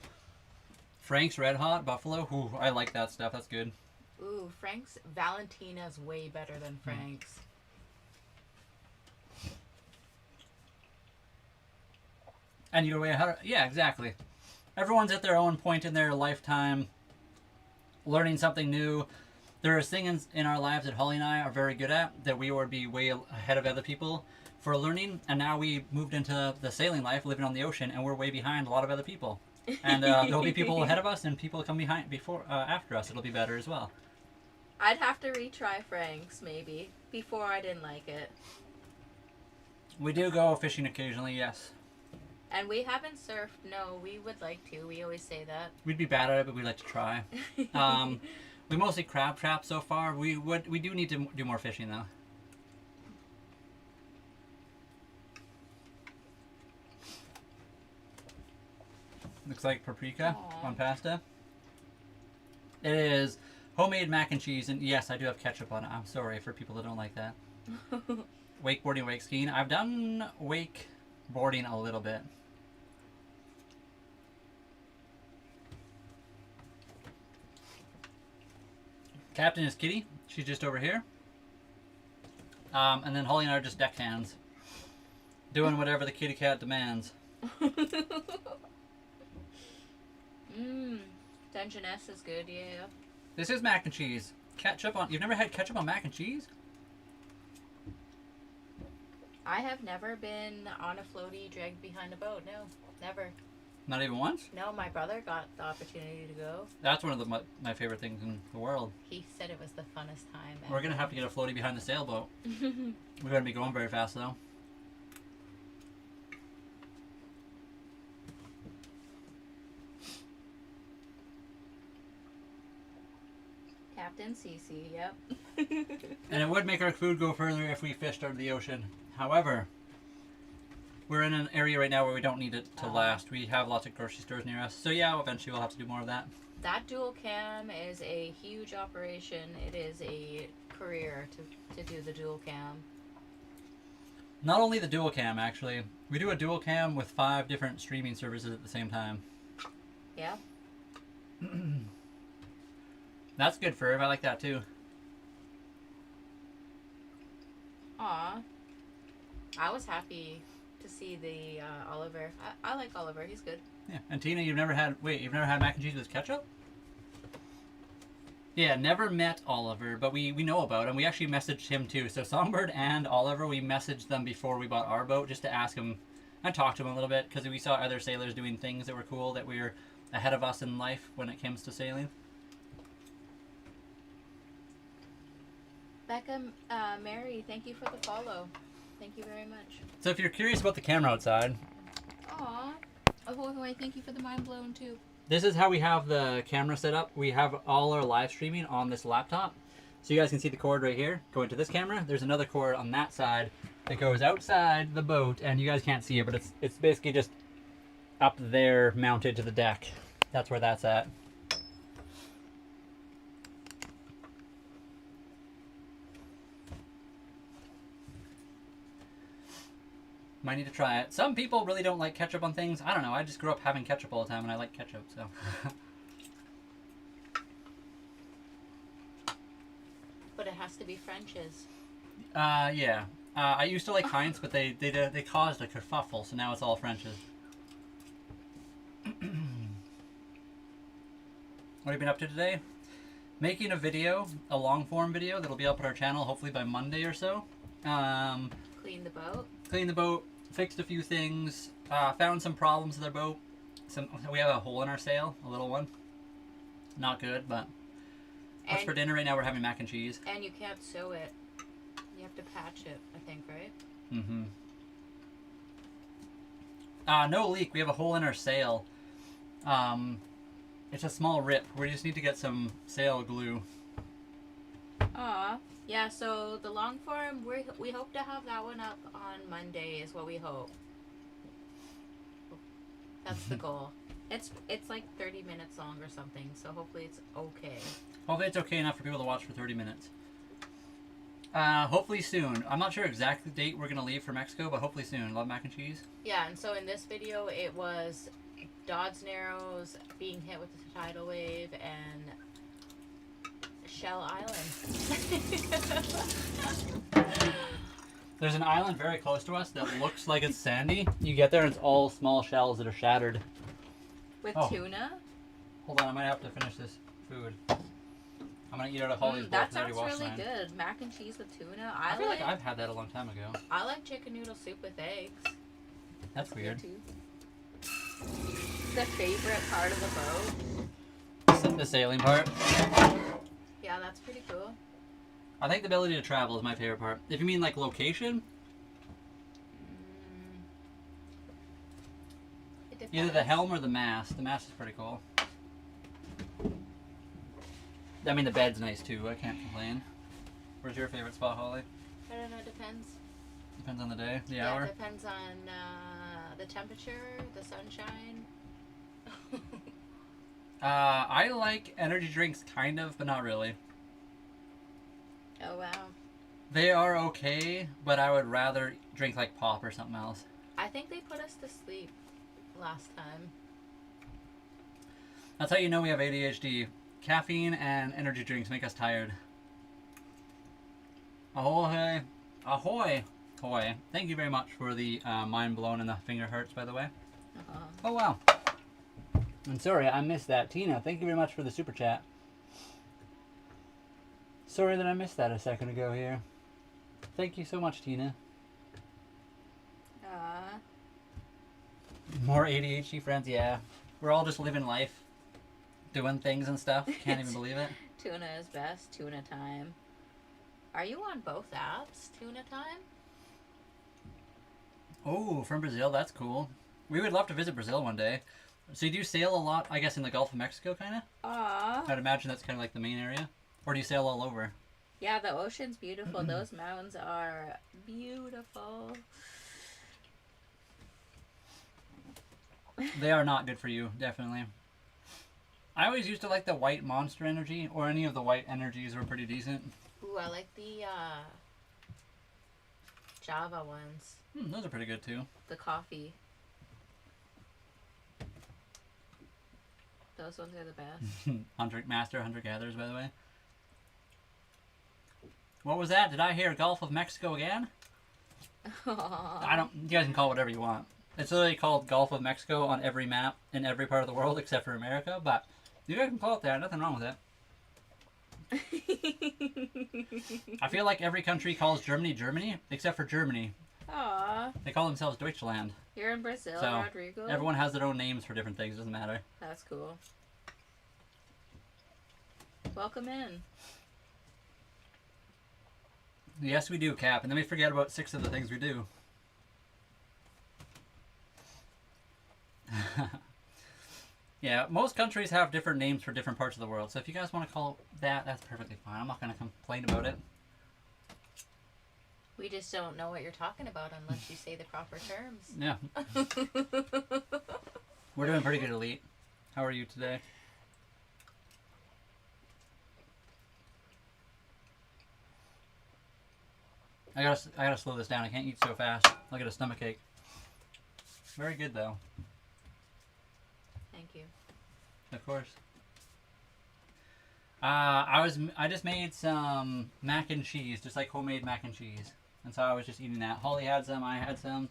Speaker 1: Frank's Red Hot Buffalo. Ooh, I like that stuff. That's good.
Speaker 2: Ooh, Frank's Valentina's way better than Frank's.
Speaker 1: And you're way ahead. Yeah, exactly. Everyone's at their own point in their lifetime, learning something new. There are things in our lives that Holly and I are very good at that we would be way ahead of other people for learning. And now we moved into the sailing life, living on the ocean, and we're way behind a lot of other people. And there'll be people ahead of us and people come behind after us. It'll be better as well.
Speaker 2: I'd have to retry Frank's, maybe. Before I didn't like it.
Speaker 1: We do go fishing occasionally, yes.
Speaker 2: And we haven't surfed. No, we would like to. We always say that.
Speaker 1: We'd be bad at it, but we'd like to try. We mostly crab trap so far. We do need to do more fishing though. Looks like paprika
Speaker 2: Aww.
Speaker 1: on pasta. It is homemade mac and cheese, and yes, I do have ketchup on it. I'm sorry for people that don't like that. Wakeboarding, wake skiing. I've done wakeboarding a little bit. Captain is Kitty. She's just over here. And then Holly and I are just deck hands. Doing whatever the kitty cat demands.
Speaker 2: Dungeness is good, yeah.
Speaker 1: This is mac and cheese. Ketchup on... You've never had ketchup on mac and cheese?
Speaker 2: I have never been on a floaty dragged behind a boat. No, never.
Speaker 1: Not even once?
Speaker 2: No, my brother got the opportunity to go.
Speaker 1: That's one of my favorite things in the world.
Speaker 2: He said it was the funnest time ever.
Speaker 1: We're going to have to get a floaty behind the sailboat. We're going to be going very fast, though.
Speaker 2: Captain Cece, yep.
Speaker 1: And it would make our food go further if we fished out of the ocean. However, we're in an area right now where we don't need it to last. We have lots of grocery stores near us. So yeah, eventually we'll have to do more of that.
Speaker 2: That dual cam is a huge operation. It is a career to do the dual cam.
Speaker 1: Not only the dual cam, actually. We do a dual cam with 5 different streaming services at the same time.
Speaker 2: Yeah.
Speaker 1: That's good for her. I like that too.
Speaker 2: Aw. I was happy to see the Oliver. I like Oliver. He's good.
Speaker 1: Yeah. And Tina, you've never had mac and cheese with ketchup? Yeah, never met Oliver, but we know about him. We actually messaged him too. So Songbird and Oliver, we messaged them before we bought our boat just to ask him and talk to him a little bit because we saw other sailors doing things that were cool, that we were ahead of us in life when it comes to sailing.
Speaker 2: Becca, Mary, thank you for the follow. Thank you very much.
Speaker 1: So if you're curious about the camera outside,
Speaker 2: Aw. Oh, thank you for the mind blown too.
Speaker 1: this is how we have the camera set up. We have all our live streaming on this laptop. So you guys can see the cord right here going to this camera. There's another cord on that side that goes outside the boat, and you guys can't see it, but it's basically just up there mounted to the deck. That's where that's at. Might need to try it. Some people really don't like ketchup on things. I don't know. I just grew up having ketchup all the time, and I like ketchup, so.
Speaker 2: But it has to be French's.
Speaker 1: Yeah. I used to like Heinz, but they caused a kerfuffle, so now it's all French's. What have you been up to today? Making a video, a long form video that'll be up on our channel hopefully by Monday or so.
Speaker 2: Clean the boat.
Speaker 1: Cleaned the boat, fixed a few things, found some problems with our boat. We have a hole in our sail, a little one. Not good, but what's for dinner right now? We're having mac and cheese.
Speaker 2: And you can't sew it. You have to patch it, I think, right?
Speaker 1: Mm-hmm. No leak. We have a hole in our sail. It's a small rip. We just need to get some sail glue.
Speaker 2: Aw. Yeah, so the long form, we hope to have that one up on Monday is what we hope. That's the goal. It's like 30 minutes long or something, so hopefully it's okay.
Speaker 1: Hopefully it's okay enough for people to watch for 30 minutes. Hopefully soon. I'm not sure exact date we're going to leave for Mexico, but hopefully soon. Love mac and cheese. Yeah,
Speaker 2: and so in this video, it was Dodds Narrows being hit with the tidal wave and Shell Island.
Speaker 1: There's an island very close to us that looks like it's sandy. You get there and it's all small shells that are shattered.
Speaker 2: With tuna?
Speaker 1: Hold on, I might have to finish this food. I'm going to eat out of Holly's bowl.
Speaker 2: That sounds really good. Mac and cheese with tuna.
Speaker 1: I feel like I've had that a long time ago.
Speaker 2: I like chicken noodle soup with eggs.
Speaker 1: That's weird.
Speaker 2: The favorite part of the boat.
Speaker 1: The sailing part.
Speaker 2: Yeah, that's pretty cool.
Speaker 1: I think the ability to travel is my favorite part. If you mean like location, either the helm or the mast. The mast is pretty cool. I mean, the bed's nice too. I can't complain. Where's your favorite spot, Holly?
Speaker 2: I don't know. Depends.
Speaker 1: Depends on the day, the hour?
Speaker 2: Yeah, depends on the temperature, the sunshine.
Speaker 1: I like energy drinks, kind of, but not really.
Speaker 2: Oh, wow.
Speaker 1: They are okay, but I would rather drink like pop or something else.
Speaker 2: I think they put us to sleep last time.
Speaker 1: That's how you know we have ADHD. Caffeine and energy drinks make us tired. Ahoy. Ahoy. Ahoy. Thank you very much for the mind blown and the finger hurts, by the way. Oh, wow. I'm sorry, I missed that. Tina, thank you very much for the super chat. Sorry that I missed that a second ago here. Thank you so much, Tina. More ADHD friends, yeah. We're all just living life, doing things and stuff. Can't even believe it.
Speaker 2: Tuna is best. Tuna time. Are you on both apps? Tuna time?
Speaker 1: Oh, from Brazil, that's cool. We would love to visit Brazil one day. So you do sail a lot, I guess, in the Gulf of Mexico, kind of? I'd imagine that's kind of like the main area. Or do you sail all over?
Speaker 2: Yeah, the ocean's beautiful. Those mountains are beautiful.
Speaker 1: They are not good for you, definitely. I always used to like the white Monster Energy, or any of the white energies were pretty decent.
Speaker 2: Ooh, I like the Java ones.
Speaker 1: Those are pretty good too.
Speaker 2: The coffee. Those ones are the best.
Speaker 1: Master Hunter Gatherers, by the way. What was that? Did I hear Gulf of Mexico again? I don't. You guys can call it whatever you want. It's literally called Gulf of Mexico on every map in every part of the world except for America. But you guys can call it that. Nothing wrong with it. I feel like every country calls Germany Germany except for Germany.
Speaker 2: Aww.
Speaker 1: They call themselves Deutschland.
Speaker 2: You're in Brazil,
Speaker 1: So
Speaker 2: Rodrigo?
Speaker 1: everyone has their own names for different things. It doesn't matter.
Speaker 2: That's cool. Welcome in.
Speaker 1: Yes, we do, Cap. And then we forget about 6 of the things we do. Yeah, most countries have different names for different parts of the world. So if you guys want to call it that, that's perfectly fine. I'm not going to complain about it.
Speaker 2: We just don't know what you're talking about unless you say the proper terms.
Speaker 1: Yeah. We're doing pretty good, Elite. How are you today? I gotta slow this down. I can't eat so fast. I'll get a stomachache. Very good though.
Speaker 2: Thank you.
Speaker 1: Of course. I just made some mac and cheese, just like homemade mac and cheese, and so I was just eating that. Holly had some. I had some.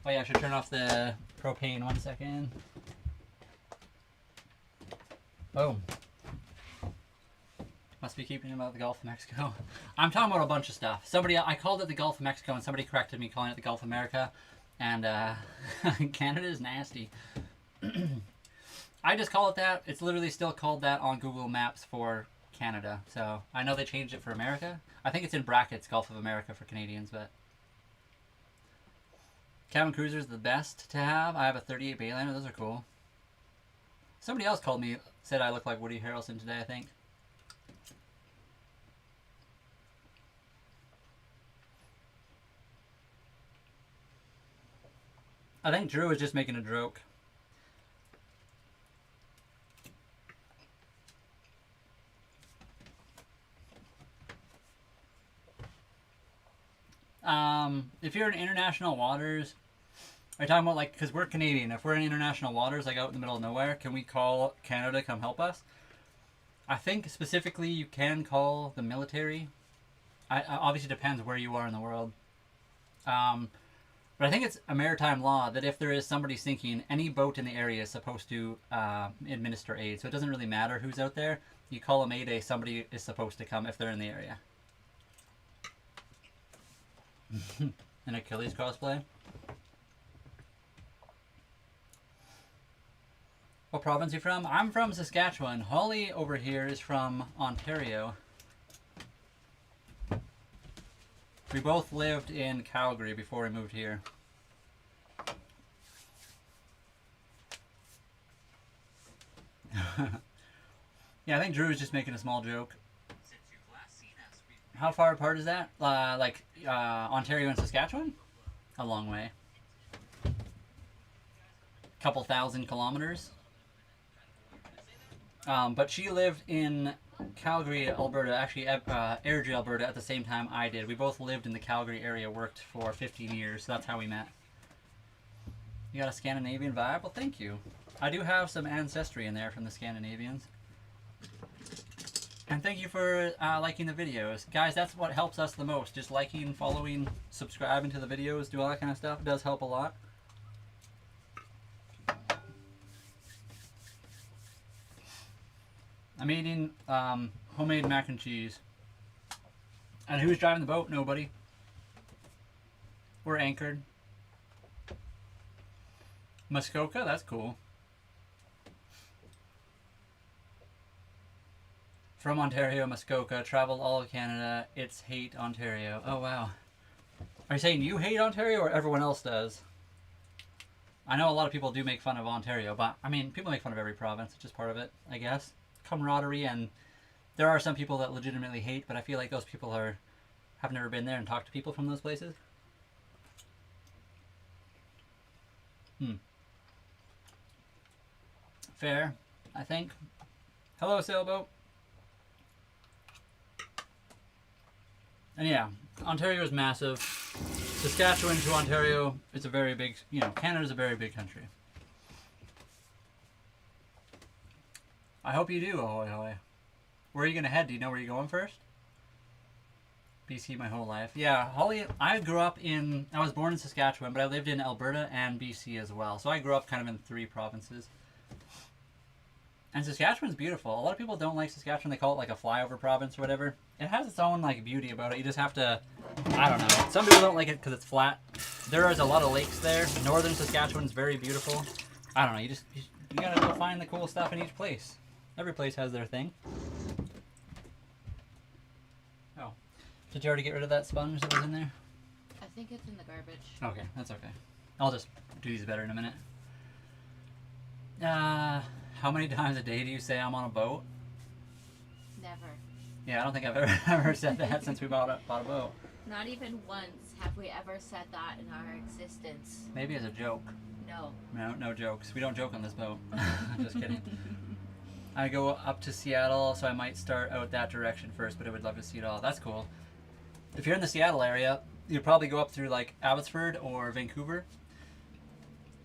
Speaker 1: Oh yeah, I should turn off the propane 1 second. Boom. Must be keeping about the Gulf of Mexico. I'm talking about a bunch of stuff. I called it the Gulf of Mexico, and somebody corrected me calling it the Gulf of America. And Canada is nasty. I just call it that. It's literally still called that on Google Maps for Canada. So I know they changed it for America. I think it's in brackets, Gulf of America for Canadians, but cabin cruiser is the best to have. I have a 38 Bayliner. Those are cool. Somebody else said I look like Woody Harrelson today, I think. I think Drew was just making a joke. If you're in international waters, are you talking about like, because we're Canadian, if we're in international waters, like out in the middle of nowhere, can we call Canada to come help us? I think specifically you can call the military. Obviously depends where you are in the world. But I think it's a maritime law that if there is somebody sinking, any boat in the area is supposed to administer aid. So it doesn't really matter who's out there. You call a mayday, somebody is supposed to come if they're in the area. An Achilles cosplay. What province are you from? I'm from Saskatchewan. Holly over here is from Ontario. We both lived in Calgary before we moved here. Yeah, I think Drew was just making a small joke. How far apart is that? Ontario and Saskatchewan? A long way. Couple thousand kilometers. But she lived in Calgary, Alberta, actually Airdrie, Alberta at the same time I did. We both lived in the Calgary area, worked for 15 years, so that's how we met. You got a Scandinavian vibe? Well, thank you. I do have some ancestry in there from the Scandinavians. And thank you for liking the videos. Guys, that's what helps us the most. Just liking, following, subscribing to the videos, do all that kind of stuff. It does help a lot. I'm eating homemade mac and cheese. And who's driving the boat? Nobody. We're anchored. Muskoka, that's cool. From Ontario, Muskoka, traveled all of Canada. It's hate Ontario. Oh, wow. Are you saying you hate Ontario or everyone else does? I know a lot of people do make fun of Ontario, but I mean, people make fun of every province. It's just part of it, I guess. Camaraderie, and there are some people that legitimately hate, but I feel like those people have never been there and talked to people from those places. Fair, I think. Hello, sailboat. And yeah, Ontario is massive. Saskatchewan to Ontario is a very big, Canada's a very big country. I hope you do, ahoy hoy. Where are you going to head? Do you know where you're going first? BC my whole life. Yeah, Holly, I was born in Saskatchewan, but I lived in Alberta and BC as well. So I grew up kind of in 3 provinces. And Saskatchewan's beautiful. A lot of people don't like Saskatchewan. They call it like a flyover province or whatever. It has its own like beauty about it. You just have to, I don't know. Some people don't like it because it's flat. There is a lot of lakes there. Northern Saskatchewan's very beautiful. I don't know. You gotta go find the cool stuff in each place. Every place has their thing. Oh, did you already get rid of that sponge that was in there?
Speaker 2: I think it's in the garbage.
Speaker 1: Okay, that's okay. I'll just do these better in a minute. How many times a day do you say I'm on a boat?
Speaker 2: Never.
Speaker 1: Yeah, I don't think I've ever said that since we bought a boat.
Speaker 2: Not even once have we ever said that in our existence.
Speaker 1: Maybe as a joke.
Speaker 2: No.
Speaker 1: No jokes. We don't joke on this boat. Just kidding. I go up to Seattle, so I might start out that direction first, but I would love to see it all. That's cool. If you're in the Seattle area, you'd probably go up through like Abbotsford or Vancouver.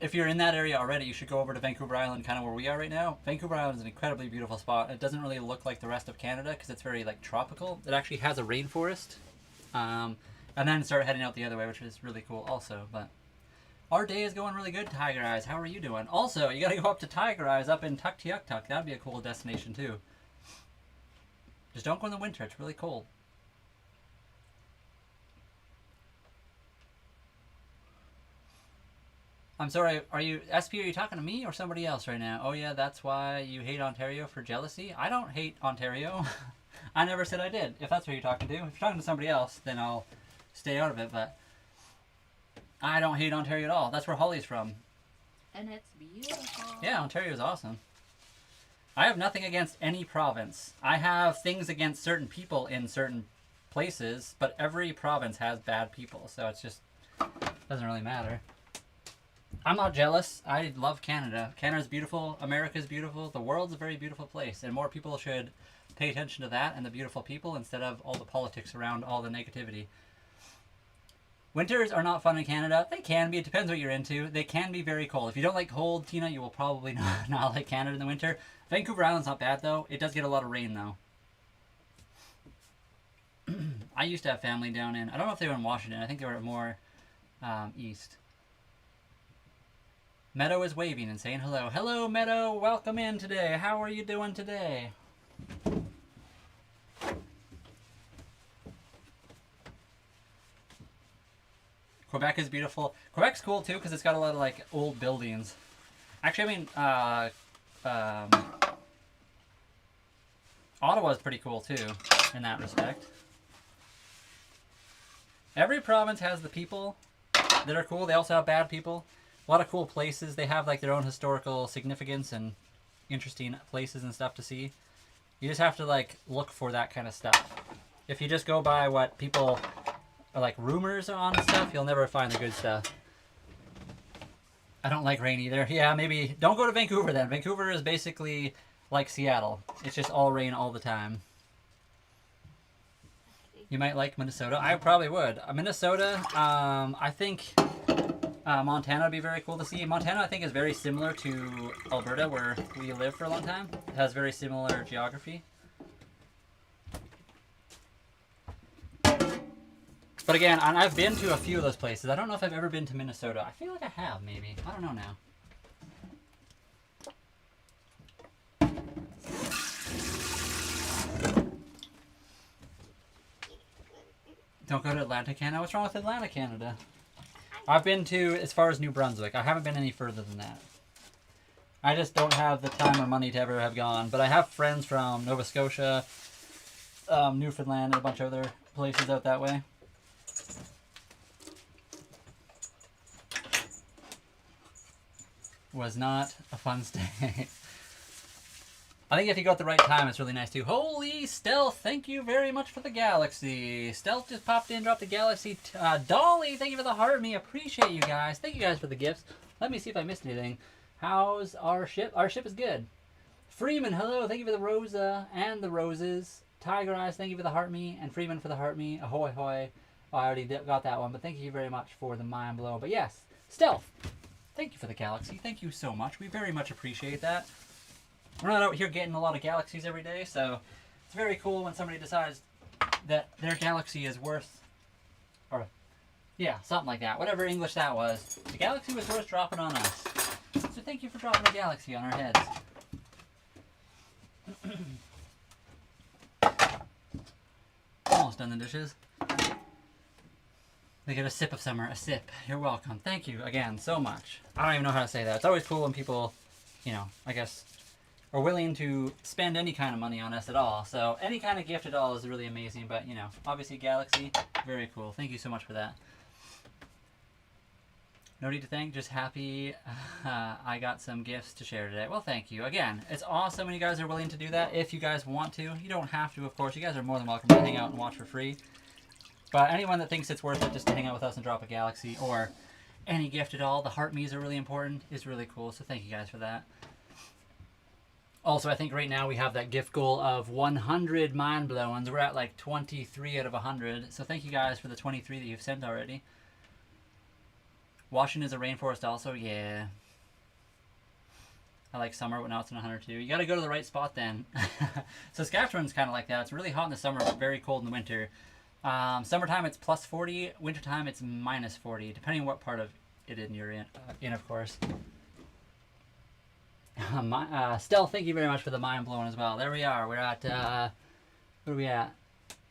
Speaker 1: If you're in that area already, you should go over to Vancouver Island, kind of where we are right now. Vancouver Island is an incredibly beautiful spot. It doesn't really look like the rest of Canada because it's very like tropical. It actually has a rainforest. And then start heading out the other way, which is really cool also. But our day is going really good, Tiger Eyes. How are you doing? Also, you got to go up to Tiger Eyes up in Tuktoyaktuk. That'd be a cool destination too. Just don't go in the winter. It's really cold. I'm sorry, are you talking to me or somebody else right now? Oh yeah, that's why you hate Ontario for jealousy? I don't hate Ontario. I never said I did, if that's what you're talking to. If you're talking to somebody else, then I'll stay out of it, but I don't hate Ontario at all. That's where Holly's from.
Speaker 2: And it's beautiful.
Speaker 1: Yeah, Ontario's awesome. I have nothing against any province. I have things against certain people in certain places, but every province has bad people, so it's just doesn't really matter. I'm not jealous. I love Canada. Canada's beautiful. America's beautiful. The world's a very beautiful place, and more people should pay attention to that and the beautiful people instead of all the politics around all the negativity. Winters are not fun in Canada. They can be. It depends what you're into. They can be very cold. If you don't like cold, Tina, you will probably not like Canada in the winter. Vancouver Island's not bad, though. It does get a lot of rain, though. I used to have family down in... I don't know if they were in Washington. I think they were more east. Meadow is waving and saying hello. Hello, Meadow. Welcome in today. How are you doing today? Quebec is beautiful. Quebec's cool, too, because it's got a lot of, like, old buildings. Actually, I mean, Ottawa's pretty cool, too, in that respect. Every province has the people that are cool. They also have bad people. A lot of cool places. They have like their own historical significance and interesting places and stuff to see. You just have to like look for that kind of stuff. If you just go by what people are like rumors on and stuff, you'll never find the good stuff. I don't like rain either. Yeah, maybe don't go to Vancouver then. Vancouver is basically like Seattle. It's just all rain all the time. You might like Minnesota. I probably would. Minnesota, I think Montana would be very cool to see. Montana, I think, is very similar to Alberta, where we lived for a long time. It has very similar geography. But again, I've been to a few of those places. I don't know if I've ever been to Minnesota. I feel like I have, maybe. I don't know now. Don't go to Atlantic Canada. What's wrong with Atlantic Canada?
Speaker 2: I
Speaker 1: I've been to as far as New Brunswick. I haven't been any further than that. I just don't have the time or money to ever have gone. But I have friends from Nova Scotia, Newfoundland, and a bunch of other places out that way. Was not a fun stay. I think if you go at the right time, it's really nice too. Holy Stealth, thank you very much for the Galaxy. Stealth just popped in, dropped the Galaxy. Dolly, thank you for the heart. Me appreciate you guys. Thank you guys for the gifts. Let me see if I missed anything. How's our ship? Our ship is good. Freeman, hello. Thank you for the Rosa and the roses. Tiger Eyes, thank you for the heart me. And Freeman for the heart me. Ahoy, hoy. Oh, I already got that one, but thank you very much for the mind blow. But yes, Stealth, thank you for the Galaxy. Thank you so much. We very much appreciate that. We're not out here getting a lot of Galaxies every day, so it's very cool when somebody decides that their Galaxy is worth, or yeah, something like that. Whatever English that was. The Galaxy was worth dropping on us. So thank you for dropping a Galaxy on our heads. Almost done the dishes. They get a sip of summer, a sip. You're welcome. Thank you again so much. I don't even know how to say that. It's always cool when people, you know, I guess, are willing to spend any kind of money on us at all. So any kind of gift at all is really amazing. But, you know, obviously Galaxy, very cool. Thank you so much for that. No need to thank, just happy I got some gifts to share today. Well, thank you. Again, it's awesome when you guys are willing to do that. If you guys want to. You don't have to, of course. You guys are more than welcome to hang out and watch for free. But anyone that thinks it's worth it just to hang out with us and drop a Galaxy or any gift at all, the heart me's are really important, is really cool. So thank you guys for that. Also, I think right now we have that gift goal of 100 mind blowings. We're at like 23 out of 100. So thank you guys for the 23 that you've sent already. Washington is a rainforest also? Yeah. I like summer, but now it's in 102. You got to go to the right spot then. Saskatchewan's kind of like that. It's really hot in the summer, but very cold in the winter. Summertime it's plus 40. Wintertime it's minus 40, depending on what part of it you're in, of course. Stealth, thank you very much for the mind blowing as well. There we are. We're at, what are we at?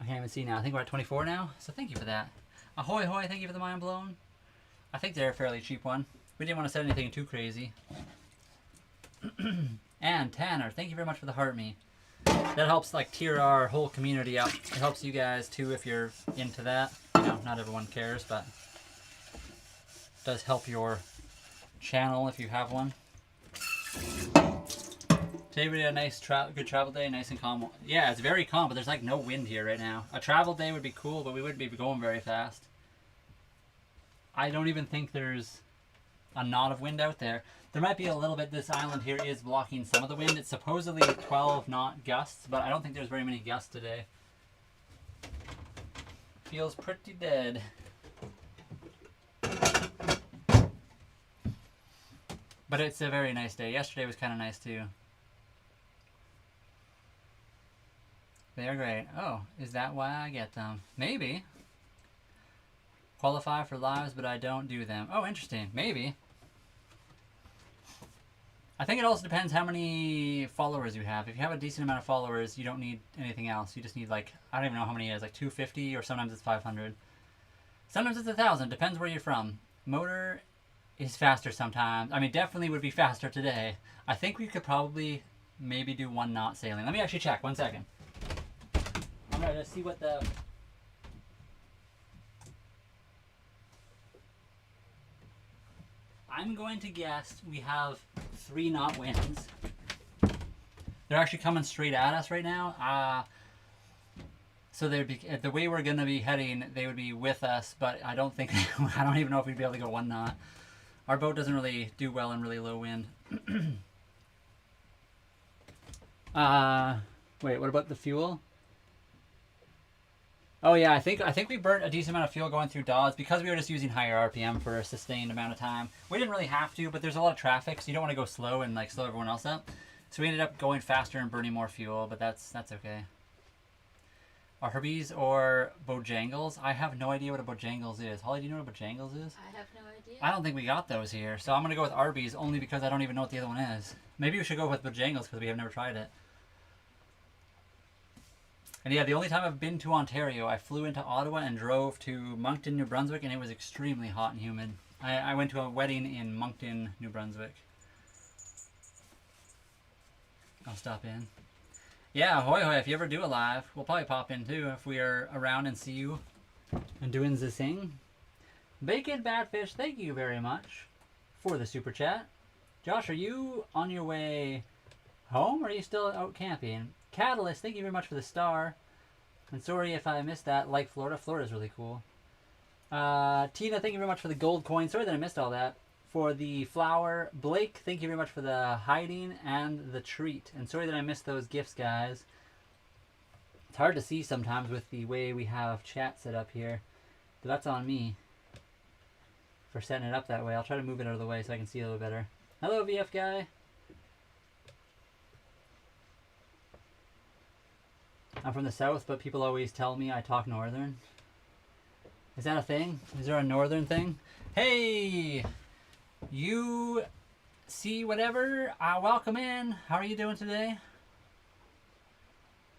Speaker 1: I can't even see now. I think we're at 24 now. So thank you for that. Ahoy, hoy, thank you for the mind blown. I think they're a fairly cheap one. We didn't want to set anything too crazy. And Tanner, thank you very much for the heart me. That helps like tier our whole community up. It helps you guys too if you're into that. You know, not everyone cares, but it does help your channel if you have one. Today we had a nice good travel day, nice and calm. Yeah, it's very calm, but there's like no wind here right now. A travel day would be cool, but we wouldn't be going very fast. I don't even think there's a knot of wind out there. There might be a little bit. This island here is blocking some of the wind. It's supposedly 12 knot gusts, but I don't think there's very many gusts today. Feels pretty dead. But it's a very nice day. Yesterday was kind of nice too. They are great. Oh, is that why I get them? Maybe. Qualify for lives, but I don't do them. Oh, interesting. Maybe. I think it also depends how many followers you have. If you have a decent amount of followers, you don't need anything else. You just need like, I don't even know how many it is, like 250 or sometimes it's 500. Sometimes it's 1,000. Depends where you're from. Motor is faster sometimes. I mean, definitely would be faster today. I think we could probably maybe do 1 knot sailing. Let me actually check. 1 second. I'm going to see what the... I'm going to guess we have 3 knot winds. They're actually coming straight at us right now. So they'd be, the way we're going to be heading, they would be with us, but I don't think, I don't even know if we'd be able to go 1 knot. Our boat doesn't really do well in really low wind. Wait, what about the fuel? Oh yeah, I think we burnt a decent amount of fuel going through Dawes because we were just using higher RPM for a sustained amount of time. We didn't really have to, but there's a lot of traffic, so you don't want to go slow and like slow everyone else up. So we ended up going faster and burning more fuel, but that's okay. Arby's or Bojangles? I have no idea what a Bojangles is. Holly, do you know what a Bojangles is?
Speaker 2: I have no idea.
Speaker 1: I don't think we got those here, so I'm gonna go with Arby's only because I don't even know what the other one is. Maybe we should go with Bojangles because we have never tried it. And yeah, the only time I've been to Ontario, I flew into Ottawa and drove to Moncton, New Brunswick, and it was extremely hot and humid. I went to a wedding in Moncton, New Brunswick. I'll stop in. Yeah, hoy hoy, if you ever do a live, we'll probably pop in too if we are around and see you and doing the thing. Bacon Badfish, thank you very much for the super chat. Josh, are you on your way home or are you still out camping? Catalyst, thank you very much for the star. And sorry if I missed that. Like Florida. Florida's really cool. Tina, thank you very much for the gold coin. Sorry that I missed all that. For the flower. Blake, thank you very much for the hiding and the treat. And sorry that I missed those gifts, guys. It's hard to see sometimes with the way we have chat set up here. But that's on me for setting it up that way. I'll try to move it out of the way so I can see a little better. Hello, VF guy. I'm from the south, but people always tell me I talk northern. Is that a thing? Is there a northern thing? Hey! You see whatever? Welcome in. How are you doing today?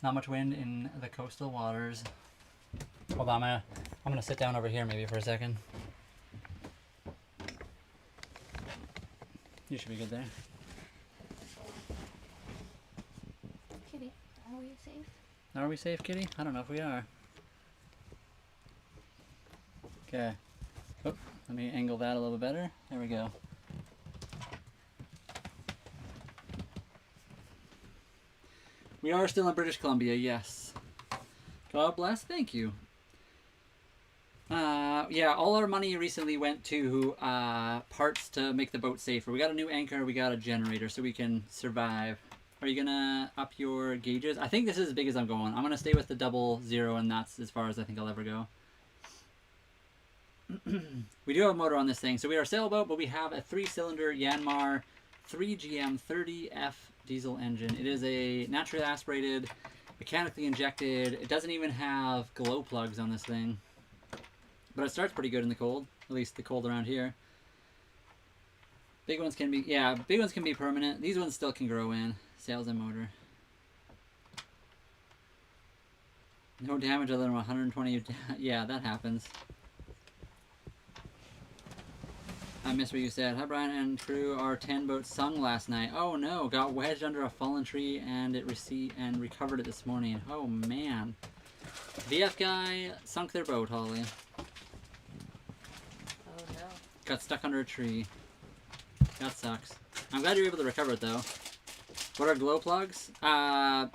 Speaker 1: Not much wind in the coastal waters. Hold on, I'm gonna sit down over here maybe for a second. You should be good there.
Speaker 2: Kitty, are we safe?
Speaker 1: Are we safe, Kitty? I don't know if we are. Okay. Oh, let me angle that a little bit better. There we go. We are still in British Columbia, yes. God bless, thank you. Yeah, all our money recently went to parts to make the boat safer. We got a new anchor, we got a generator so we can survive. Are you gonna up your gauges? I think this is as big as I'm going. I'm gonna stay with the 00 and that's as far as I think I'll ever go. We do have a motor on this thing. So we are a sailboat, but we have a 3-cylinder Yanmar 3GM 30F diesel engine. It is a naturally aspirated, mechanically injected. It doesn't even have glow plugs on this thing. But it starts pretty good in the cold. At least the cold around here. Big ones can be, yeah, big ones can be permanent. These ones still can grow in. Sails and motor. No damage other than 120. Yeah, that happens. I missed what you said. Hi, Brian and crew. Our 10 boat sunk last night. Oh no, got wedged under a fallen tree and it recovered it this morning. Oh man. VF guy sunk their boat, Holly.
Speaker 2: Oh no.
Speaker 1: Got stuck under a tree. That sucks. I'm glad you're able to recover it though. What are glow plugs?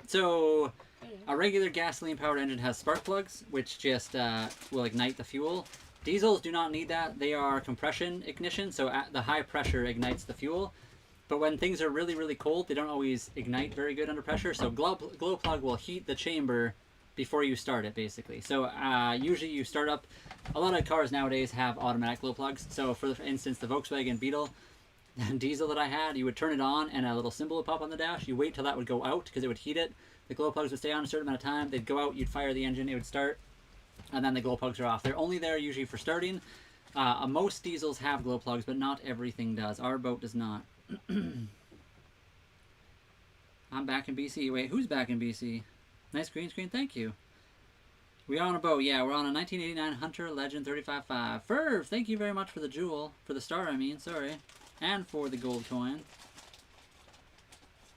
Speaker 1: So a regular gasoline powered engine has spark plugs, which just will ignite the fuel. Diesels do not need that. They are compression ignition, so at the high pressure ignites the fuel. But when things are really, really cold, they don't always ignite very good under pressure. So glow plug will heat the chamber before you start it, basically. So usually you start up, a lot of cars nowadays have automatic glow plugs. So for instance, the Volkswagen Beetle diesel that I had, you would turn it on and a little symbol would pop on the dash. You wait till that would go out because it would heat it. The glow plugs would stay on a certain amount of time. They'd go out, you'd fire the engine, it would start, and then the glow plugs are off. They're only there usually for starting. Most diesels have glow plugs, but not everything does. Our boat does not. I'm back in BC. Wait, who's back in BC? Nice green screen, thank you. We are on a boat, yeah, we're on a 1989 Hunter Legend 35.5. Ferv, thank you very much for the jewel. For the star, I mean, sorry. And for the gold coin.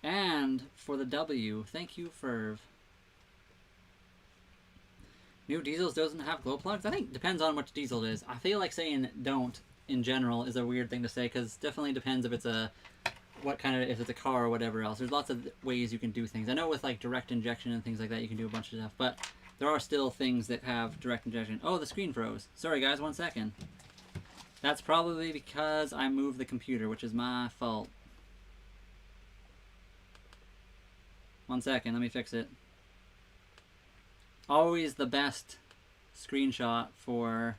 Speaker 1: And for the W. Thank you, Ferv. New diesels doesn't have glow plugs? I think it depends on which diesel it is. I feel like saying don't in general is a weird thing to say because definitely depends if it's a if it's a car or whatever else. There's lots of ways you can do things. I know with like direct injection and things like that you can do a bunch of stuff, but there are still things that have direct injection. Oh, the screen froze. Sorry guys, 1 second. That's probably because I moved the computer, which is my fault. 1 second, let me fix it. Always the best screenshot for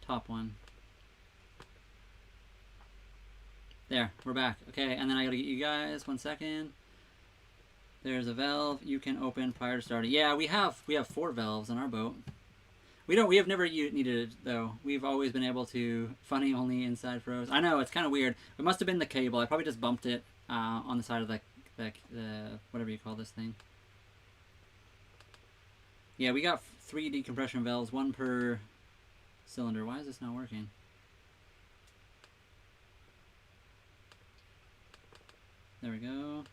Speaker 1: top one. There, we're back. Okay, and then I gotta get you guys 1 second. There's a valve you can open prior to starting. Yeah, we have 4 valves on our boat. We have never needed it though. We've always been able to. Funny, only inside froze. I know, it's kind of weird. It must have been the cable. I probably just bumped it on the side of the whatever you call this thing. Yeah, we got 3 decompression valves, 1 per cylinder. Why is this not working? There we go.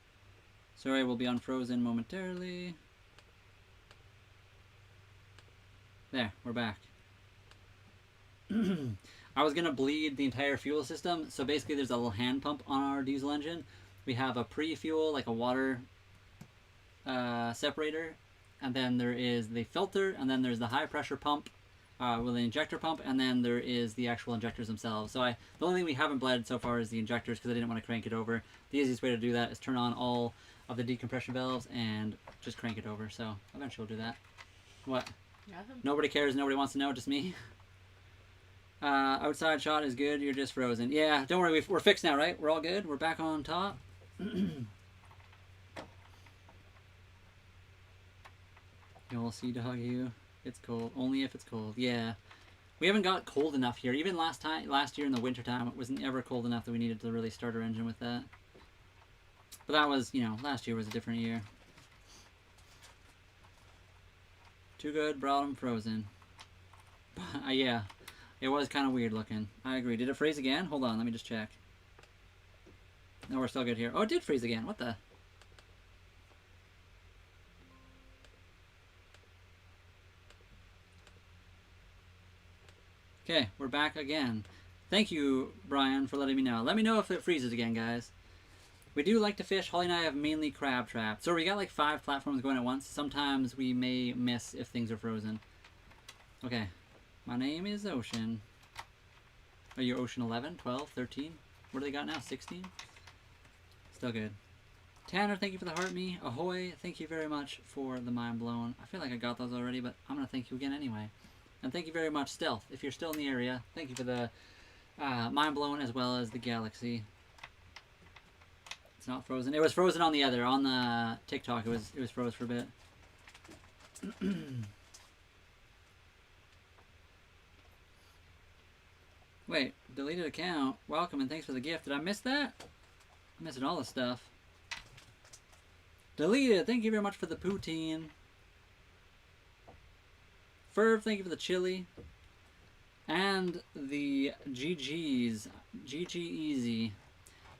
Speaker 1: Sorry, we'll be unfrozen momentarily. There, we're back. I was going to bleed the entire fuel system. So basically there's a little hand pump on our diesel engine. We have a pre-fuel, like a water separator. And then there is the filter. And then there's the high pressure pump with the injector pump. And then there is the actual injectors themselves. So the only thing we haven't bled so far is the injectors because I didn't want to crank it over. The easiest way to do that is turn on all of the decompression valves and just crank it over. So eventually we'll do that. What?
Speaker 2: Nothing.
Speaker 1: Nobody cares. Nobody wants to know. Just me. Outside shot is good. You're just frozen. Yeah, don't worry. We're fixed now, right? We're all good. We're back on top. You'll see, dog. You. It's cold. Only if it's cold. Yeah. We haven't got cold enough here. Even last year in the winter time, it wasn't ever cold enough that we needed to really start our engine with that. But that was, last year was a different year. Too good. Brought them frozen. Yeah. It was kind of weird looking. I agree. Did it freeze again? Hold on, let me just check. No, we're still good here. Oh, it did freeze again. What the? Okay, we're back again. Thank you, Brian, for letting me know. Let me know if it freezes again, guys. We do like to fish. Holly and I have mainly crab traps. So we got like 5 platforms going at once. Sometimes we may miss if things are frozen. Okay. My name is Ocean. Are you Ocean 11, 12, 13? What do they got now? 16? Still good. Tanner, thank you for the heart me. Ahoy, thank you very much for the mind blown. I feel like I got those already, but I'm going to thank you again anyway. And thank you very much, Stealth. If you're still in the area, thank you for the mind blown as well as the galaxy. It's not frozen. It was frozen on the other. On the TikTok, it was froze for a bit. Wait, deleted account. Welcome and thanks for the gift. Did I miss that? I'm missing all the stuff. Deleted. Thank you very much for the poutine. Ferv, thank you for the chili. And the GG's. GG Easy.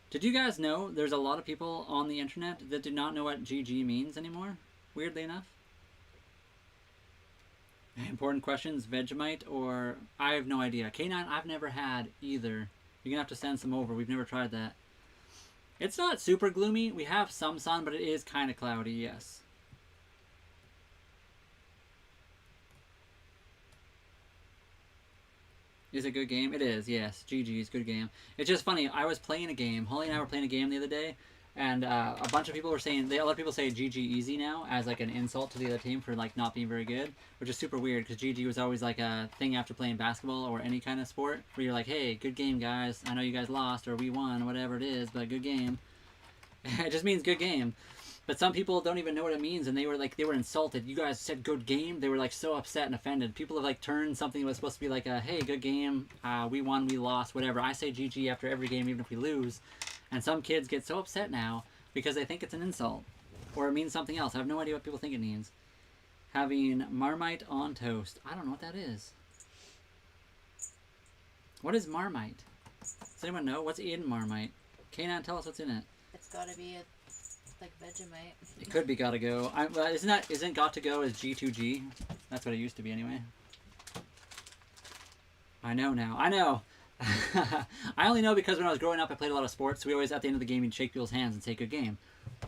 Speaker 1: Did you guys know there's a lot of people on the internet that do not know what GG means anymore? Weirdly enough. Important questions, Vegemite or... I have no idea. K9, I've never had either. You're going to have to send some over. We've never tried that. It's not super gloomy. We have some sun, but it is kind of cloudy, yes. Is it a good game? It is, yes. GG's, good game. It's just funny. I was playing a game. Holly and I were playing a game the other day. And a bunch of people were saying, a lot of people say GG easy now as like an insult to the other team for like not being very good, which is super weird because GG was always like a thing after playing basketball or any kind of sport where you're like, hey, good game, guys. I know you guys lost or we won, whatever it is, but good game. It just means good game. But some people don't even know what it means, and they were insulted. You guys said good game. They were like so upset and offended. People have like turned something that was supposed to be like a hey, good game, we won, we lost, whatever. I say GG after every game, even if we lose. And some kids get so upset now because they think it's an insult or it means something else. I have no idea what people think it means. Having Marmite on toast. I don't know what that is. What is Marmite? Does anyone know? What's in Marmite? K9, tell us what's in it.
Speaker 2: It's gotta be like Vegemite.
Speaker 1: It could be Gotta Go. Isn't Got to Go is G2G? That's what it used to be anyway. I know now. I know. I only know because when I was growing up, I played a lot of sports. So we always, at the end of the game, you'd shake people's hands and say good game.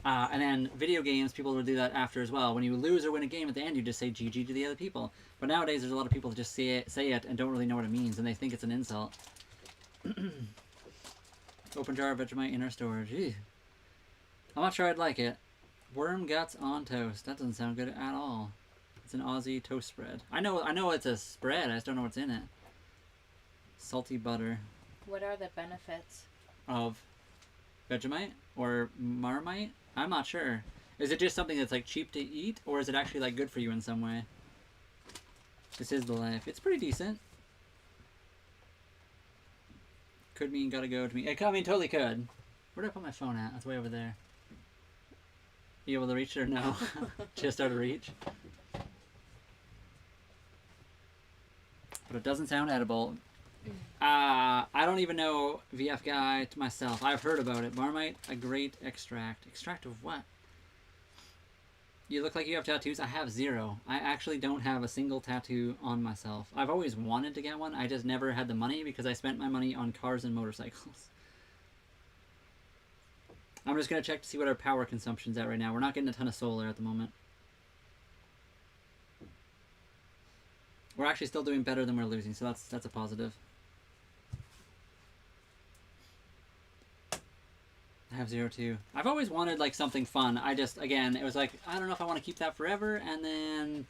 Speaker 1: And then video games, people would do that after as well. When you lose or win a game at the end, you just say GG to the other people. But nowadays, there's a lot of people that just say it and don't really know what it means, and they think it's an insult. Open jar of Vegemite in our storage. Ew. I'm not sure I'd like it. Worm guts on toast. That doesn't sound good at all. It's an Aussie toast spread. I know it's a spread. I just don't know what's in it. Salty butter.
Speaker 2: What are the benefits
Speaker 1: of Vegemite or Marmite? I'm not sure. Is it just something that's like cheap to eat, or is it actually like good for you in some way? This is the life. It's pretty decent. Could mean Gotta Go to me. I mean, totally could. Where did I put my phone at? It's way over there. You able to reach it or no? Just out of reach. but it doesn't sound edible. I don't even know VF Guy to myself. I've heard about it. Marmite, a great extract. Extract of what? You look like you have tattoos. I have 0. I actually don't have a single tattoo on myself. I've always wanted to get one. I just never had the money because I spent my money on cars and motorcycles. I'm just going to check to see what our power consumption's at right now. We're not getting a ton of solar at the moment. We're actually still doing better than we're losing, so that's a positive. I have 0 too. I've always wanted like something fun. I just, again, it was like, I don't know if I want to keep that forever, and then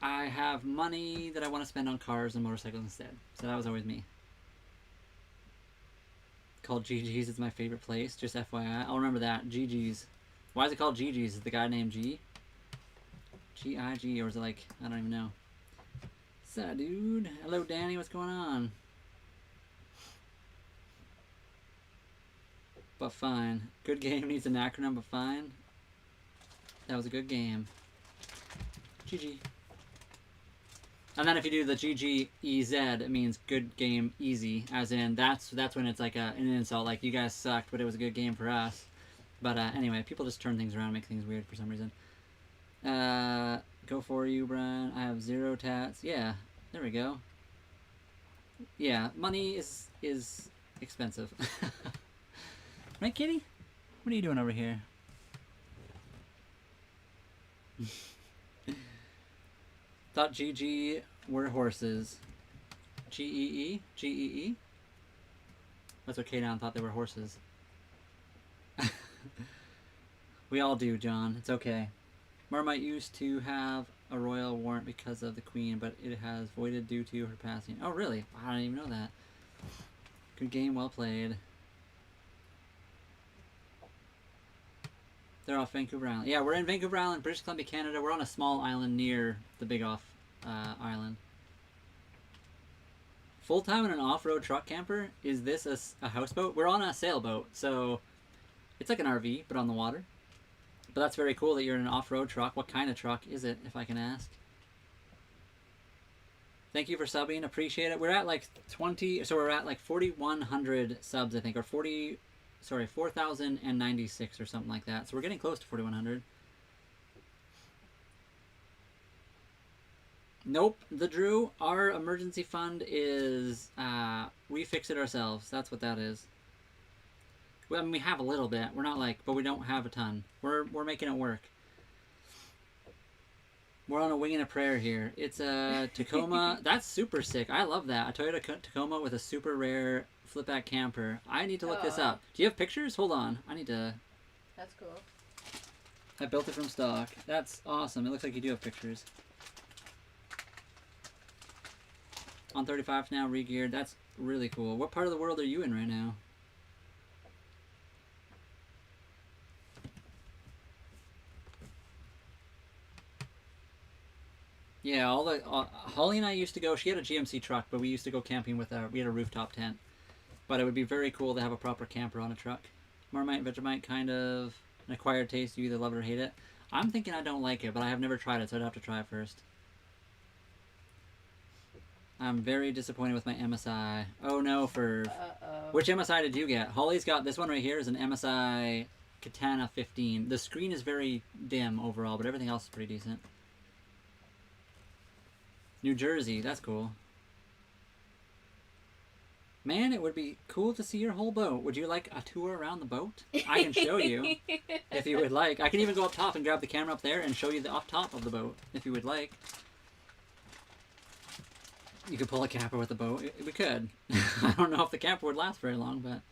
Speaker 1: I have money that I want to spend on cars and motorcycles instead. So that was always me. Called GG's is my favorite place, just FYI. I'll remember that. GG's. Why is it called GG's? Is the guy named G? G-I-G, or is it like, I don't even know. What's up, dude? Hello, Danny. What's going on? But fine. Good game needs an acronym, but fine. That was a good game. GG. And then if you do the GGEZ, it means good game easy. As in, that's when it's like an insult. Like, you guys sucked, but it was a good game for us. But anyway, people just turn things around and make things weird for some reason. Go for you, Brian. I have 0 tats. Yeah, there we go. Yeah, money is expensive. Right, kitty? What are you doing over here? Thought GG were horses. G-E-E? G-E-E? That's what K-Down thought they were horses. We all do, John. It's okay. Marmite used to have a royal warrant because of the queen, but it has voided due to her passing. Oh, really? I didn't even know that. Good game, well played. They're off Vancouver Island. Yeah, we're in Vancouver Island, British Columbia, Canada. We're on a small island near the Big Off Island. Full-time in an off-road truck camper? Is this a houseboat? We're on a sailboat, so it's like an RV, but on the water. But that's very cool that you're in an off-road truck. What kind of truck is it, if I can ask? Thank you for subbing. Appreciate it. We're at like 20, so we're at like 4,100 subs, I think, or 4,096 or something like that. So we're getting close to 4,100. Nope, the Drew, our emergency fund is, we fix it ourselves. That's what that is. Well, I mean, we have a little bit. We're not like, but we don't have a ton. We're making it work. We're on a wing and a prayer here. It's a Tacoma. That's super sick. I love that. A Toyota Tacoma with a super rare flipback camper. I need to look this up. Do you have pictures? Hold on. I need to.
Speaker 2: That's cool.
Speaker 1: I built it from stock. That's awesome. It looks like you do have pictures. On 35 now, re-geared. That's really cool. What part of the world are you in right now? Yeah, Holly and I used to go. She had a GMC truck, but we used to go camping with we had a rooftop tent. But it would be very cool to have a proper camper on a truck. Marmite, Vegemite, kind of an acquired taste. You either love it or hate it. I'm thinking I don't like it, but I have never tried it, so I'd have to try it first. I'm very disappointed with my MSI. Oh no, for which MSI did you get? Holly's got this one right here. Is an MSI Katana 15. The screen is very dim overall, but everything else is pretty decent. New Jersey, that's cool. Man, it would be cool to see your whole boat. Would you like a tour around the boat? I can show you if you would like. I can even go up top and grab the camera up there and show you the up top of the boat if you would like. You could pull a camper with the boat. We could. I don't know if the camper would last very long, but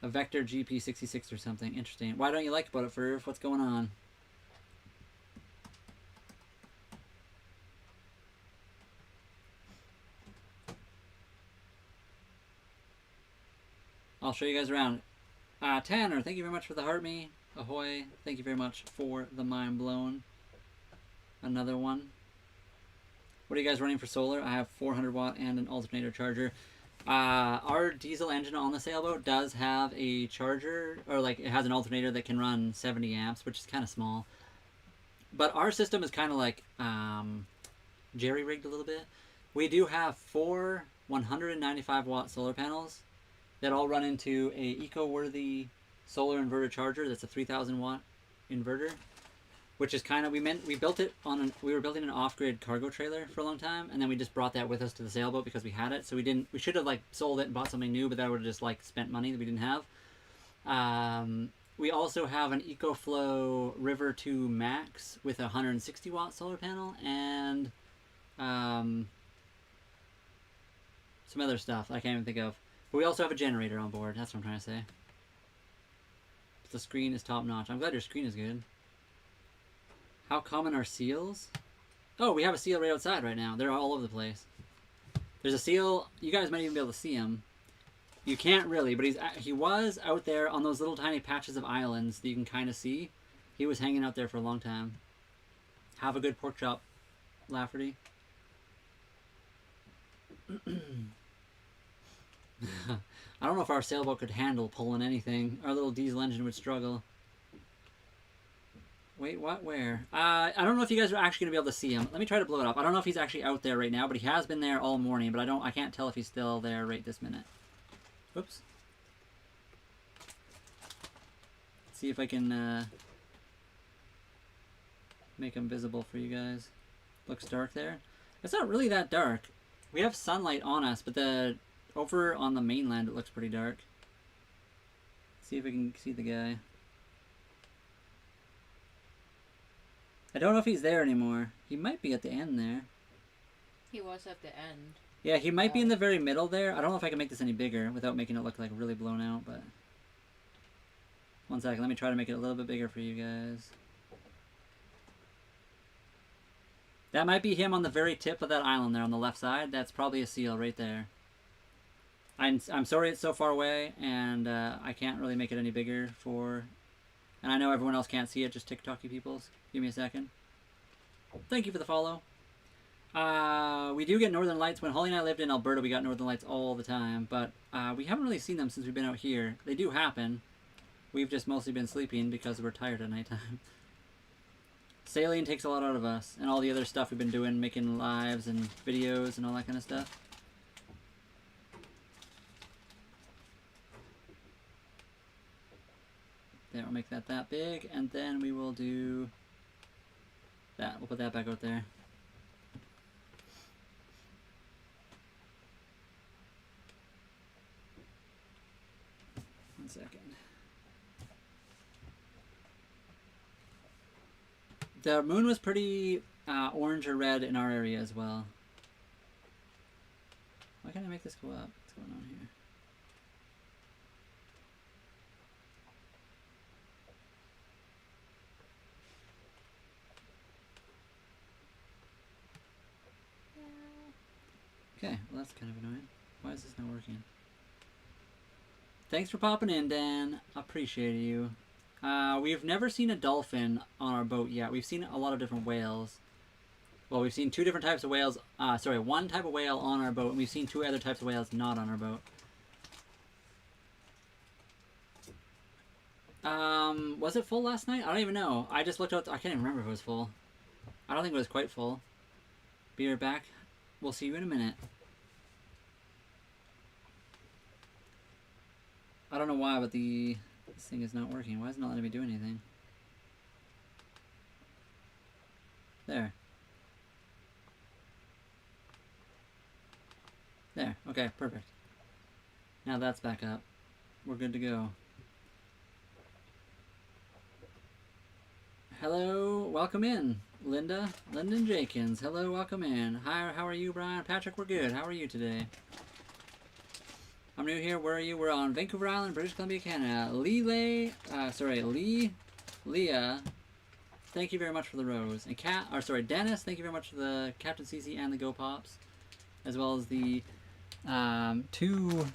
Speaker 1: a Vector GP66 or something. Interesting. Why don't you like about it, Ferv? What's going on? I'll show you guys around. Tanner, thank you very much for the heart me. Ahoy. Thank you very much for the mind blown. Another one. What are you guys running for solar? I have 400 watt and an alternator charger. Our diesel engine on the sailboat does have a charger, or like it has an alternator that can run 70 amps, which is kind of small. But our system is kind of like jerry-rigged a little bit, We do have 4 195-watt solar panels that all run into a eco-worthy solar inverter charger. That's a 3,000-watt inverter, which is kind of we built it on we were building an off-grid cargo trailer for a long time, and then we just brought that with us to the sailboat because we had it. So we should have like sold it and bought something new, but that would have just like spent money that we didn't have. We also have an EcoFlow River 2 Max with a 160-watt solar panel and some other stuff I can't even think of. But we also have a generator on board. That's what I'm trying to say. But the screen is top notch. I'm glad your screen is good. How common are seals? Oh, we have a seal right outside right now. They're all over the place. There's a seal. You guys might even be able to see him. You can't really, but he was out there on those little tiny patches of islands that you can kind of see. He was hanging out there for a long time. Have a good pork chop, Lafferty. I don't know if our sailboat could handle pulling anything. Our little diesel engine would struggle. Wait, what? Where? I don't know if you guys are actually going to be able to see him. Let me try to blow it up. I don't know if he's actually out there right now, but he has been there all morning, but I can't tell if he's still there right this minute. Oops. Let's see if I can make him visible for you guys. Looks dark there. It's not really that dark. We have sunlight on us, but over on the mainland it looks pretty dark. Let's see if we can see the guy. I don't know if he's there anymore. He might be at the end there.
Speaker 2: He was at the end.
Speaker 1: Yeah, he might be in the very middle there. I don't know if I can make this any bigger without making it look like really blown out, but... One second, let me try to make it a little bit bigger for you guys. That might be him on the very tip of that island there on the left side. That's probably a seal right there. I'm sorry it's so far away, and I can't really make it any bigger for... And I know everyone else can't see it, just TikToky peoples. Give me a second. Thank you for the follow. We do get northern lights. When Holly and I lived in Alberta, we got northern lights all the time, but we haven't really seen them since we've been out here. They do happen. We've just mostly been sleeping because we're tired at nighttime. Sailing takes a lot out of us, and all the other stuff we've been doing, making lives and videos and all that kind of stuff. There, we'll make that big, and then we will do that. We'll put that back out there. One second. The moon was pretty orange or red in our area as well. Why can't I make this go up? What's going on here? Okay, well that's kind of annoying. Why is this not working? Thanks for popping in, Dan. Appreciate you. We've never seen a dolphin on our boat yet. We've seen a lot of different whales. Well, we've seen 2 different types of whales. Sorry, 1 type of whale on our boat, and we've seen 2 other types of whales not on our boat. Was it full last night? I don't even know. I just looked out. I can't even remember if it was full. I don't think it was quite full. Be right back. We'll see you in a minute. I don't know why, but this thing is not working. Why is it not letting me do anything? There. There. Okay, perfect. Now that's back up. We're good to go. Hello, welcome in. Linda, Lyndon Jenkins. Hello, welcome in. Hi, how are you, Brian? Patrick, we're good. How are you today? I'm new here. Where are you? We're on Vancouver Island, British Columbia, Canada. Leah, thank you very much for the rose. And Dennis, thank you very much for the Captain CC and the Go Pops, as well as the 2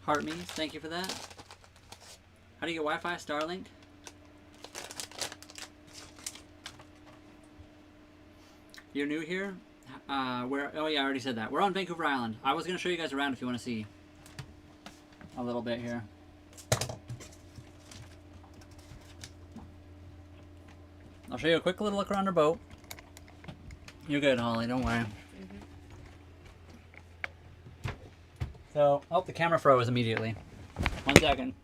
Speaker 1: heart me's. Thank you for that. How do you get Wi-Fi? Starlink. You're new here? Oh yeah, I already said that. We're on Vancouver Island. I was going to show you guys around if you want to see a little bit here. I'll show you a quick little look around our boat. You're good, Holly, don't worry. So, oh, the camera froze immediately. 1 second.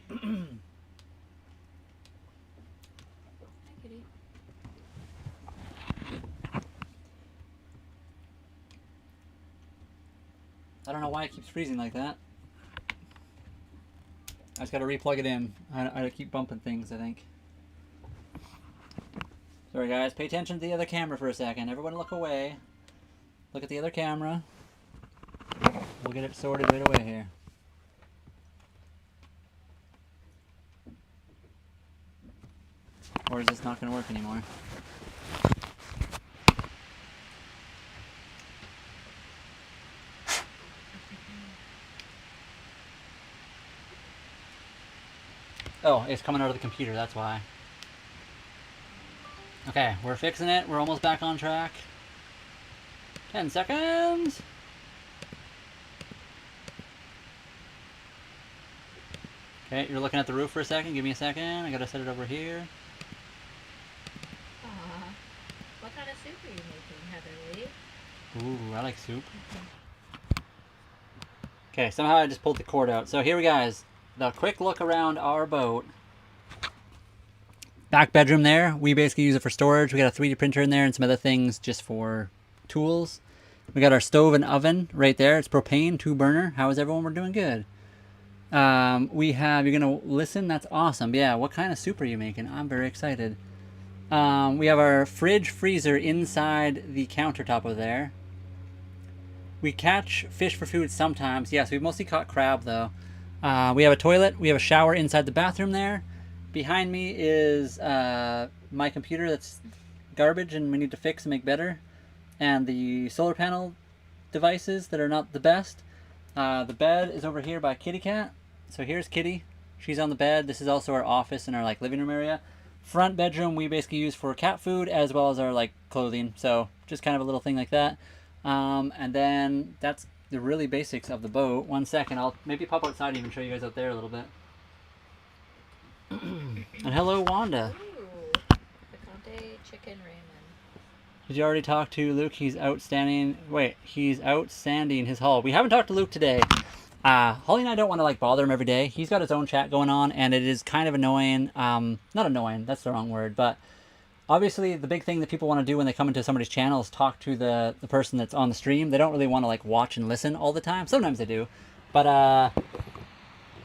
Speaker 2: Hi, kitty.
Speaker 1: I don't know why it keeps freezing like that. I just gotta replug it in. I keep bumping things, I think. Sorry guys, pay attention to the other camera for a second. Everyone look away. Look at the other camera. We'll get it sorted right away here. Or is this not gonna work anymore? Oh, it's coming out of the computer, that's why. Okay, we're fixing it. We're almost back on track. 10 seconds. Okay, you're looking at the roof for a second. Give me a second. I gotta set it over here.
Speaker 2: What kind of soup are you making, Heatherly?
Speaker 1: Ooh, I like soup. Okay, somehow I just pulled the cord out. So here we guys. The quick look around our boat. Back bedroom there. We basically use it for storage. We got a 3D printer in there and some other things just for tools. We got our stove and oven right there. It's propane, 2-burner. How is everyone? We're doing good. We have, you're gonna listen? That's awesome. Yeah, what kind of soup are you making? I'm very excited. We have our fridge freezer inside the countertop over there. We catch fish for food sometimes. Yes, we've mostly caught crab though. We have a toilet. We have a shower inside the bathroom there. Behind me is my computer that's garbage and we need to fix and make better. And the solar panel devices that are not the best. The bed is over here by Kitty Cat. So here's Kitty. She's on the bed. This is also our office and our like living room area. Front bedroom we basically use for cat food as well as our like clothing. So just kind of a little thing like that. And then that's the really basics of the boat. 1 second, I'll maybe pop outside and even show you guys out there a little bit. And hello, Wanda.
Speaker 2: Ooh, picante chicken ramen.
Speaker 1: Did you already talk to Luke? He's outstanding. Wait, he's outstanding his haul. We haven't talked to Luke today. Holly and I don't want to like bother him every day. He's got his own chat going on, and it is kind of annoying. Not annoying, that's the wrong word, but obviously the big thing that people want to do when they come into somebody's channel is talk to the person that's on the stream. They don't really want to like watch and listen all the time. Sometimes they do, but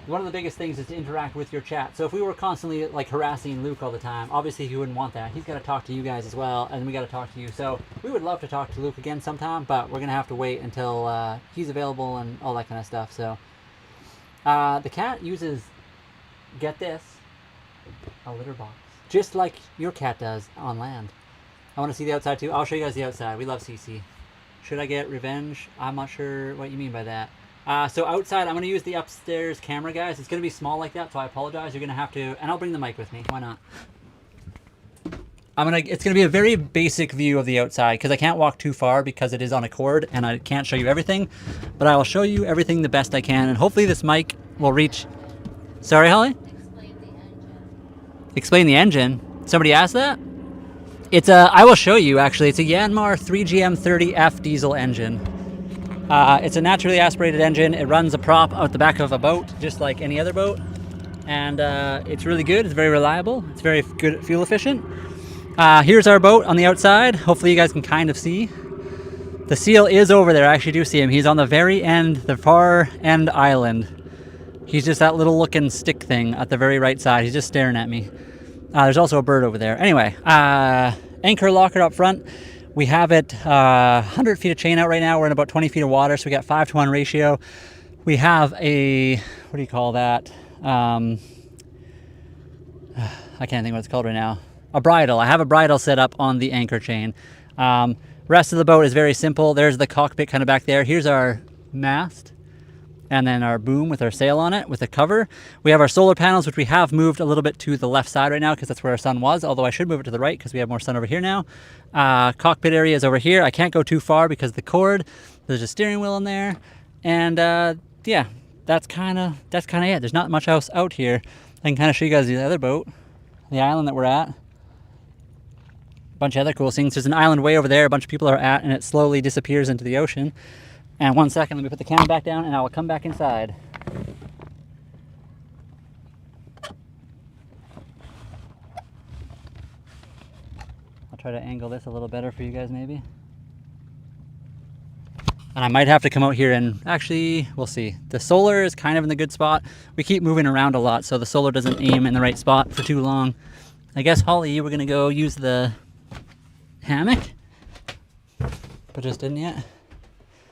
Speaker 1: one of the biggest things is to interact with your chat. So if we were constantly like harassing Luke all the time, obviously he wouldn't want that. He's got to talk to you guys as well, and we got to talk to you. So we would love to talk to Luke again sometime, but we're gonna have to wait until he's available and all that kind of stuff. So the cat uses, get this, a litter box, just like your cat does on land. I want to see the outside too. I'll show you guys the outside. We love CC. Should I get revenge? I'm not sure what you mean by that. So outside, I'm going to use the upstairs camera, guys. It's going to be small like that, so I apologize. You're going to have to, and I'll bring the mic with me. Why not? It's going to be a very basic view of the outside because I can't walk too far because it is on a cord and I can't show you everything. But I will show you everything the best I can, and hopefully this mic will reach. Sorry, Holly?
Speaker 2: Explain the engine.
Speaker 1: Explain the engine? Somebody asked that? It's a, I will show you actually. It's a Yanmar 3GM30F diesel engine. It's a naturally aspirated engine. It runs a prop out the back of a boat, just like any other boat. And it's really good. It's very reliable. It's very good fuel efficient. Here's our boat on the outside. Hopefully you guys can kind of see. The seal is over there. I actually do see him. He's on the very end, the far end island. He's just that little looking stick thing at the very right side. He's just staring at me. There's also a bird over there. Anyway, anchor locker up front. We have it 100 feet of chain out right now. We're in about 20 feet of water, so we got 5-to-1 ratio. We have a, what do you call that? I can't think what it's called right now. A bridle. I have a bridle set up on the anchor chain. Rest of the boat is very simple. There's the cockpit kind of back there. Here's our mast. And then our boom with our sail on it with a cover. We have our solar panels, which we have moved a little bit to the left side right now because that's where our sun was, although I should move it to the right because we have more sun over here now. Cockpit area is over here. I can't go too far because of the cord. There's a steering wheel in there. And yeah, that's kind of it. There's not much else out here. I can kind of show you guys the other boat, the island that we're at. bunch of other cool things. There's an island way over there a bunch of people are at, and it slowly disappears into the ocean. And 1 second, let me put the camera back down and I will come back inside. I'll try to angle this a little better for you guys maybe. And I might have to come out here and actually, we'll see. The solar is kind of in the good spot. We keep moving around a lot, so the solar doesn't aim in the right spot for too long. I guess, Holly, you were gonna go use the hammock, but just didn't yet.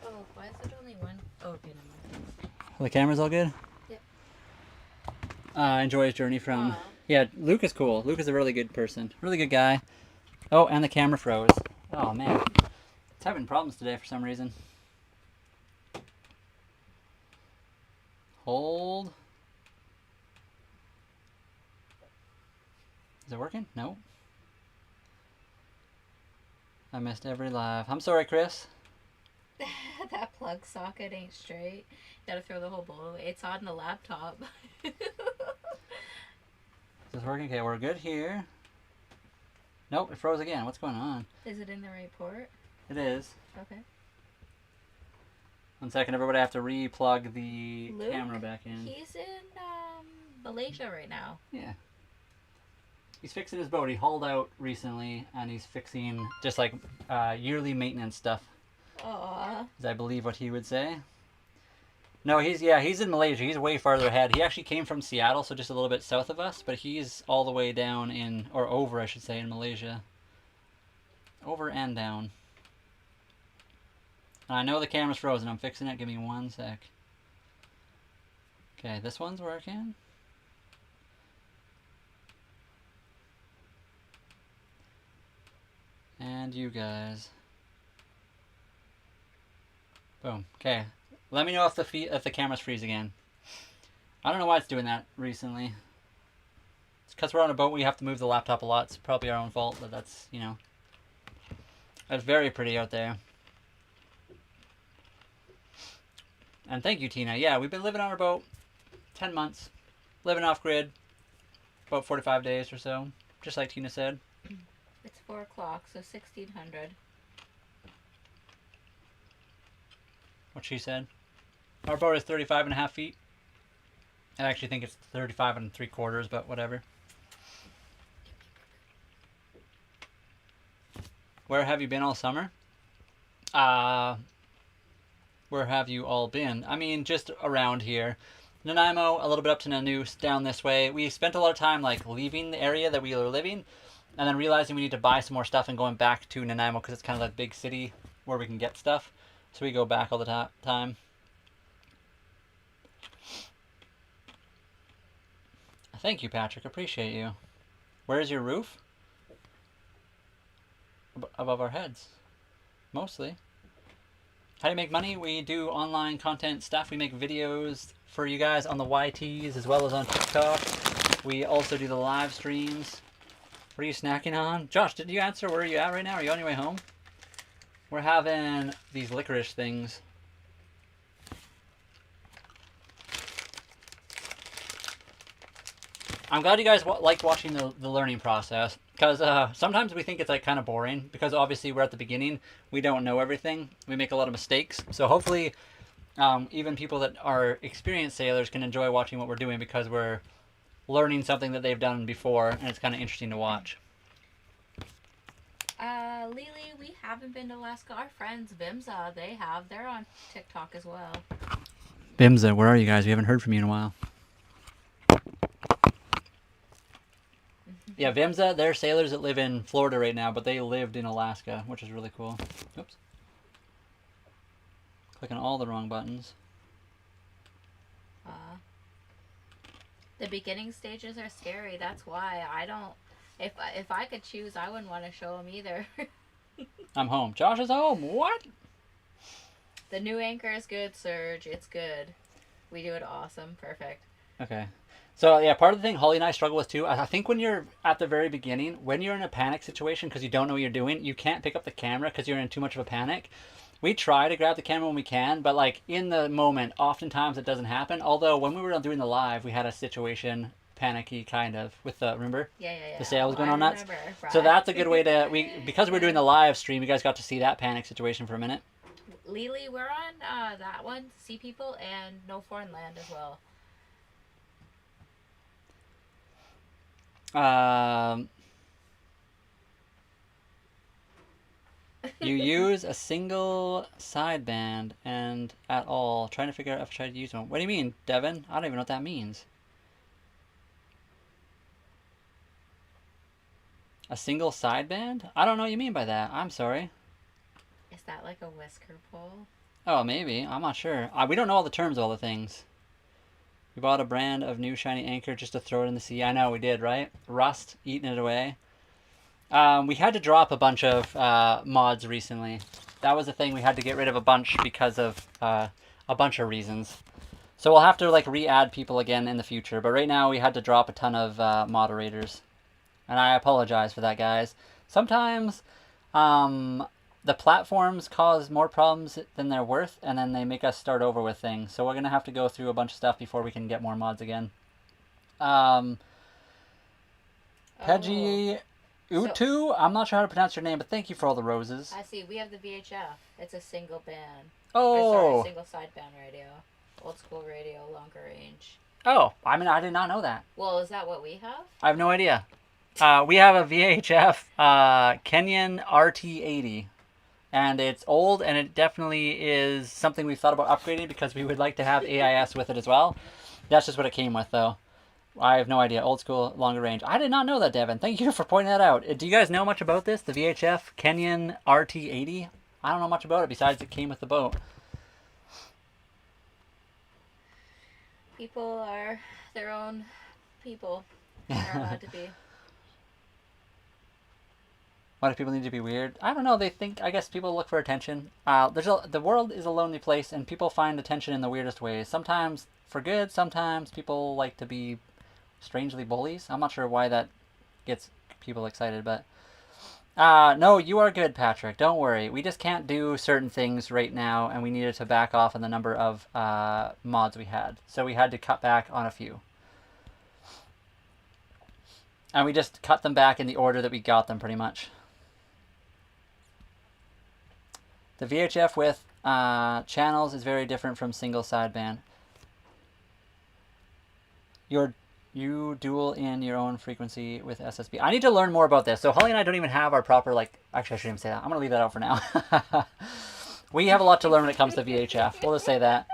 Speaker 2: Oh, why is it only one? Oh, okay, never mind.
Speaker 1: The camera's all good?
Speaker 2: Yep.
Speaker 1: Enjoy his journey from...
Speaker 2: Aw.
Speaker 1: Yeah, Luke is cool. Luke is a really good person. Really good guy. Oh, and the camera froze. Oh, man. It's having problems today for some reason. Hold. Is it working? No. I missed every live. I'm sorry, Chris.
Speaker 2: That plug socket ain't straight. Gotta throw the whole bowl away. It's on the laptop.
Speaker 1: Is this working? Okay, we're good here. Nope, it froze again. What's going on?
Speaker 2: Is it in the right port?
Speaker 1: It is.
Speaker 2: Okay.
Speaker 1: 1 second, everybody. I have to re-plug the
Speaker 2: Luke,
Speaker 1: camera back in.
Speaker 2: He's in Malaysia right now.
Speaker 1: Yeah. He's fixing his boat. He hauled out recently, and he's fixing just like yearly maintenance stuff.
Speaker 2: Aww.
Speaker 1: Is I believe what he would say. No, he's in Malaysia. He's way farther ahead. He actually came from Seattle, so just a little bit south of us, but he's all the way down in, or over, I should say, in Malaysia. Over and down. And I know the camera's frozen. I'm fixing it. Give me 1 sec. Okay, this one's working. And you guys. Boom. Okay. Let me know if the camera's freeze again. I don't know why it's doing that recently. It's because we're on a boat. We have to move the laptop a lot. It's probably our own fault, but that's, you know. It's very pretty out there. And thank you, Tina. Yeah, we've been living on our boat 10 months. Living off grid. About 45 days or so. Just like Tina said.
Speaker 2: It's 4 o'clock, so 1600.
Speaker 1: What she said. Our boat is 35.5 feet. I actually think it's 35 3/4, but whatever. Where have you been all summer? Where have you all been? I mean, just around here. Nanaimo, a little bit up to Nanoose, down this way. We spent a lot of time like leaving the area that we were living, and then realizing we need to buy some more stuff and going back to Nanaimo because it's kind of that big city where we can get stuff. So we go back all the time. Thank you, Patrick. Appreciate you. Where's your roof? Above our heads. Mostly. How do you make money? We do online content stuff. We make videos for you guys on the YTs as well as on TikTok. We also do the live streams. What are you snacking on? Josh, did you answer? Where are you at right now? Are you on your way home? We're having these licorice things. I'm glad you guys like watching the learning process, because sometimes we think it's like kind of boring, because obviously we're at the beginning, we don't know everything, we make a lot of mistakes. So hopefully even people that are experienced sailors can enjoy watching what we're doing, because we're learning something that they've done before, and it's kind of interesting to watch.
Speaker 2: Lily, we haven't been to Alaska. Our friends, Vimsa, they're on TikTok as well.
Speaker 1: Bimza, where are you guys? We haven't heard from you in a while. Yeah, Vimza, they're sailors that live in Florida right now, but they lived in Alaska, which is really cool. Oops. Clicking all the wrong buttons.
Speaker 2: The beginning stages are scary. That's why I don't... If I could choose, I wouldn't want to show them either.
Speaker 1: I'm home. Josh is home. What?
Speaker 2: The new anchor is good, Serge. It's good. We do it awesome. Perfect.
Speaker 1: Okay. So, yeah, part of the thing Holly and I struggle with, too, I think when you're at the very beginning, when you're in a panic situation because you don't know what you're doing, you can't pick up the camera because you're in too much of a panic. We try to grab the camera when we can, but, like, in the moment, oftentimes it doesn't happen. Although, when we were doing the live, we had a situation panicky kind of with the remember
Speaker 2: Yeah.
Speaker 1: the sale was going
Speaker 2: I
Speaker 1: on nuts.
Speaker 2: remember,
Speaker 1: So
Speaker 2: right.
Speaker 1: that's a good way to because we're doing the live stream. You guys got to see that panic situation for a minute.
Speaker 2: Lily, we're on that one, Sea People, and No Foreign Land as well.
Speaker 1: You use a single sideband and at all. Trying to figure out if I tried to use one. What do you mean, Devin? I don't even know what that means. A single sideband? I don't know what you mean by that. I'm sorry.
Speaker 2: Is that like a whisker pole?
Speaker 1: Oh, maybe. I'm not sure. We don't know all the terms of all the things. We bought a brand of new shiny anchor just to throw it in the sea. I know we did, right? Rust, eating it away. We had to drop a bunch of mods recently. That was the thing. We had to get rid of a bunch because of a bunch of reasons. So we'll have to like re-add people again in the future. But right now we had to drop a ton of moderators. And I apologize for that, guys. Sometimes the platforms cause more problems than they're worth, and then they make us start over with things. So we're going to have to go through a bunch of stuff before we can get more mods again. Peggy Utu, I'm not sure how to pronounce your name, but thank you for all the roses.
Speaker 2: I see. We have the VHF. It's a single band.
Speaker 1: Oh.
Speaker 2: Single sideband radio. Old school radio, longer range.
Speaker 1: Oh, I mean, I did not know that.
Speaker 2: Well, is that what we have?
Speaker 1: I have no idea. We have a VHF Kenyan RT80. And it's old, and it definitely is something we've thought about upgrading because we would like to have AIS with it as well. That's just what it came with, though. I have no idea. Old school, longer range. I did not know that, Devin. Thank you for pointing that out. Do you guys know much about this? The VHF Kenyan RT80? I don't know much about it besides it came with the boat.
Speaker 2: People are their own people. They're allowed to be.
Speaker 1: Why do people need to be weird? I don't know. They think, I guess people look for attention. The world is a lonely place, and people find attention in the weirdest ways. Sometimes for good, sometimes people like to be strangely bullies. I'm not sure why that gets people excited, but no, you are good, Patrick. Don't worry. We just can't do certain things right now, and we needed to back off on the number of mods we had. So we had to cut back on a few. And we just cut them back in the order that we got them, pretty much. The VHF with channels is very different from single sideband. You dual in your own frequency with SSB. I need to learn more about this. So Holly and I don't even have our proper, like, actually I shouldn't even say that. I'm going to leave that out for now. We have a lot to learn when it comes to VHF. We'll just say that.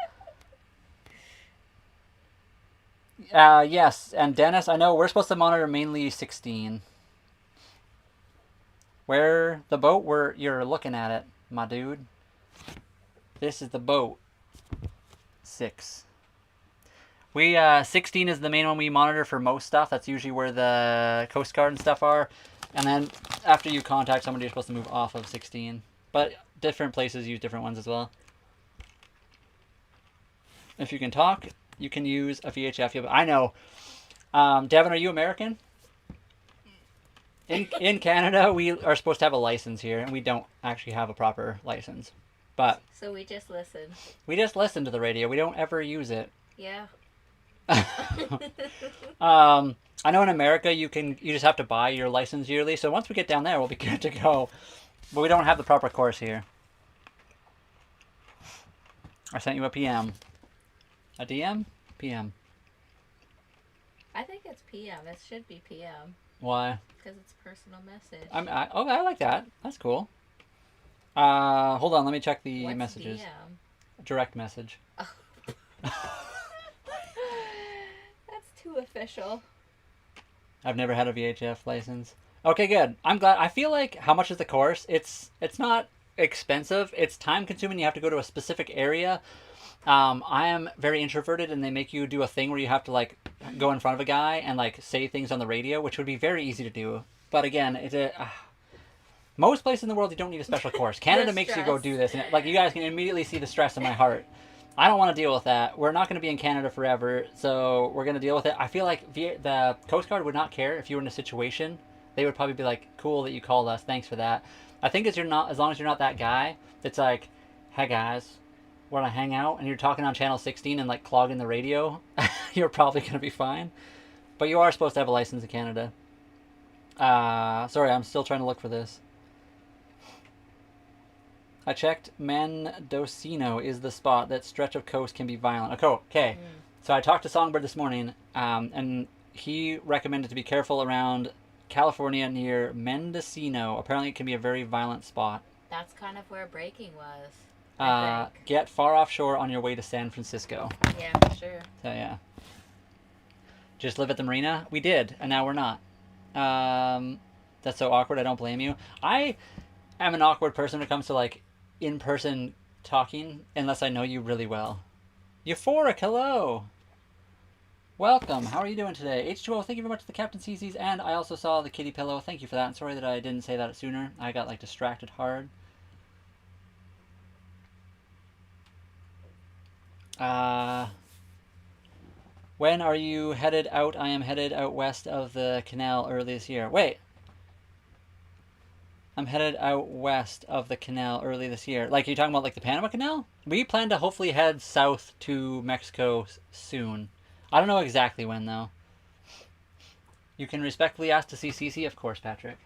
Speaker 1: Yes, and Dennis, I know we're supposed to monitor mainly 16. Where the boat, where you're looking at it, my dude. This is the boat. 6. 16 is the main one we monitor for most stuff. That's usually where the Coast Guard and stuff are. And then after you contact somebody, you're supposed to move off of 16. But different places use different ones as well. If you can talk, you can use a VHF. I know. Devin, are you American? In Canada, we are supposed to have a license here, and we don't actually have a proper license. But
Speaker 2: so we just listen.
Speaker 1: We just listen to the radio. We don't ever use it.
Speaker 2: Yeah.
Speaker 1: I know in America you just have to buy your license yearly. So once we get down there, we'll be good to go. But we don't have the proper course here. I sent you a PM. A DM? PM.
Speaker 2: I think it's PM. It should be PM.
Speaker 1: Why?
Speaker 2: Because it's a personal message.
Speaker 1: I like that. That's cool. Hold on. Let me check the
Speaker 2: What's
Speaker 1: messages.
Speaker 2: DM?
Speaker 1: Direct message.
Speaker 2: Oh. That's too official.
Speaker 1: I've never had a VHF license. Okay, good. I'm glad. I feel like how much is the course? It's not expensive. It's time consuming. You have to go to a specific area. I am very introverted, and they make you do a thing where you have to like go in front of a guy and like say things on the radio, which would be very easy to do. But again, most places in the world you don't need a special course. Canada makes you go do this, and like you guys can immediately see the stress in my heart. I don't want to deal with that. We're not going to be in Canada forever, so we're going to deal with it. I feel like the Coast Guard would not care if you were in a situation. They would probably be like, "Cool that you called us. Thanks for that." I think as long as you're not that guy that's like, "Hey guys, want to hang out?" and you're talking on channel 16 and like clogging the radio, you're probably going to be fine. But you are supposed to have a license in Canada. Sorry, I'm still trying to look for this. I checked. Mendocino is the spot. That stretch of coast can be violent. Okay. So I talked to Songbird this morning, and he recommended to be careful around California near Mendocino. Apparently, it can be a very violent spot.
Speaker 2: That's kind of where breaking was. I think.
Speaker 1: Get far offshore on your way to San Francisco.
Speaker 2: Yeah, for sure.
Speaker 1: So yeah. Just live at the marina? We did, and now we're not. That's so awkward. I don't blame you. I am an awkward person when it comes to like in-person talking, unless I know you really well. Euphoric, hello. Welcome. How are you doing today? H2O, thank you very much to the Captain CC's, and I also saw the kitty pillow. Thank you for that. Sorry that I didn't say that sooner. I got like distracted hard. When are you headed out? I am headed out west of the canal early this year. Wait. I'm headed out west of the canal early this year. Like, you're talking about, like, the Panama Canal? We plan to hopefully head south to Mexico soon. I don't know exactly when, though. You can respectfully ask to see Cece? Of course, Patrick.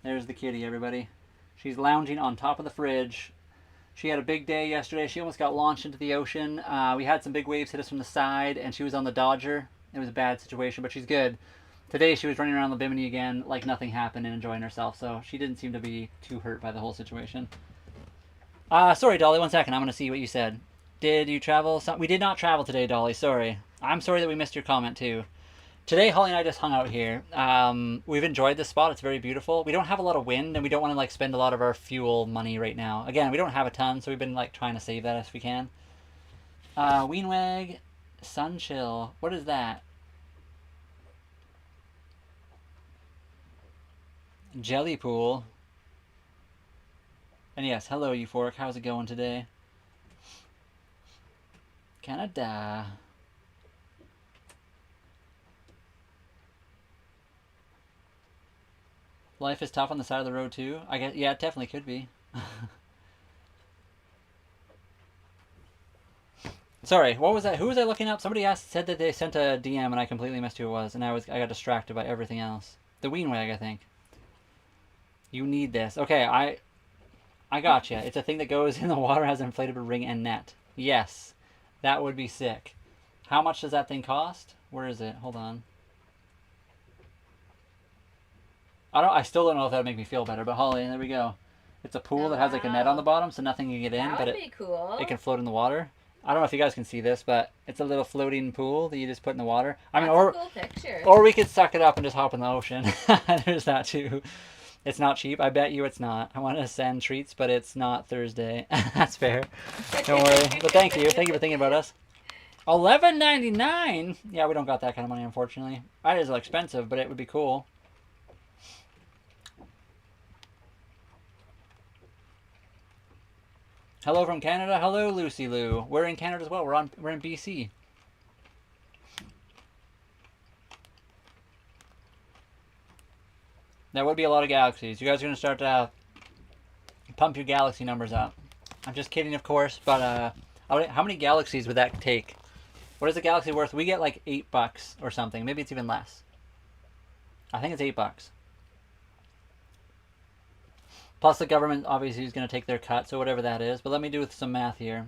Speaker 1: There's the kitty, everybody. She's lounging on top of the fridge. She had a big day yesterday. She almost got launched into the ocean. We had some big waves hit us from the side, and she was on the Dodger. It was a bad situation, but she's good. Today she was running around the Bimini again like nothing happened and enjoying herself, so she didn't seem to be too hurt by the whole situation. Sorry, Dolly, 1 second. I'm going to see what you said. Did you travel? We did not travel today, Dolly. Sorry. I'm sorry that we missed your comment, too. Today, Holly and I just hung out here. We've enjoyed this spot. It's very beautiful. We don't have a lot of wind, and we don't want to like spend a lot of our fuel money right now. Again, we don't have a ton, so we've been like trying to save that if we can. Weenwag, Sunchill. What is that? Jelly Pool. And yes, hello, Euphoric. How's it going today? Canada. Life is tough on the side of the road too. I guess, yeah, it definitely could be. Sorry, what was that? Who was I looking up? Somebody said that they sent a DM and I completely missed who it was, and I got distracted by everything else. The Weenwag, I think. You need this. Okay, I gotcha. It's a thing that goes in the water, has an inflatable ring and net. Yes, that would be sick. How much does that thing cost? Where is it? Hold on. I still don't know if that would make me feel better, but Holly, there we go. It's a pool that has like a net on the bottom, so nothing can get in, but it can float in the water. I don't know if you guys can see this, but it's a little floating pool that you just put in the water. I mean,
Speaker 2: That's a cool picture.
Speaker 1: Or we could suck it up and just hop in the ocean. There's that too. It's not cheap. I bet you it's not. I want to send treats, but it's not Thursday. That's fair. Don't worry. But thank you. Thank you for thinking about us. $11.99. Yeah, we don't got that kind of money, unfortunately. That is expensive, but it would be cool. Hello from Canada. Hello, Lucy Lou. We're in Canada as well. We're in BC. That would be a lot of galaxies. You guys are going to start to pump your galaxy numbers up. I'm just kidding, of course, but how many galaxies would that take? What is a galaxy worth? We get like $8 or something. Maybe it's even less. I think it's $8. Plus the government obviously is going to take their cut, so whatever that is. But let me do some math here.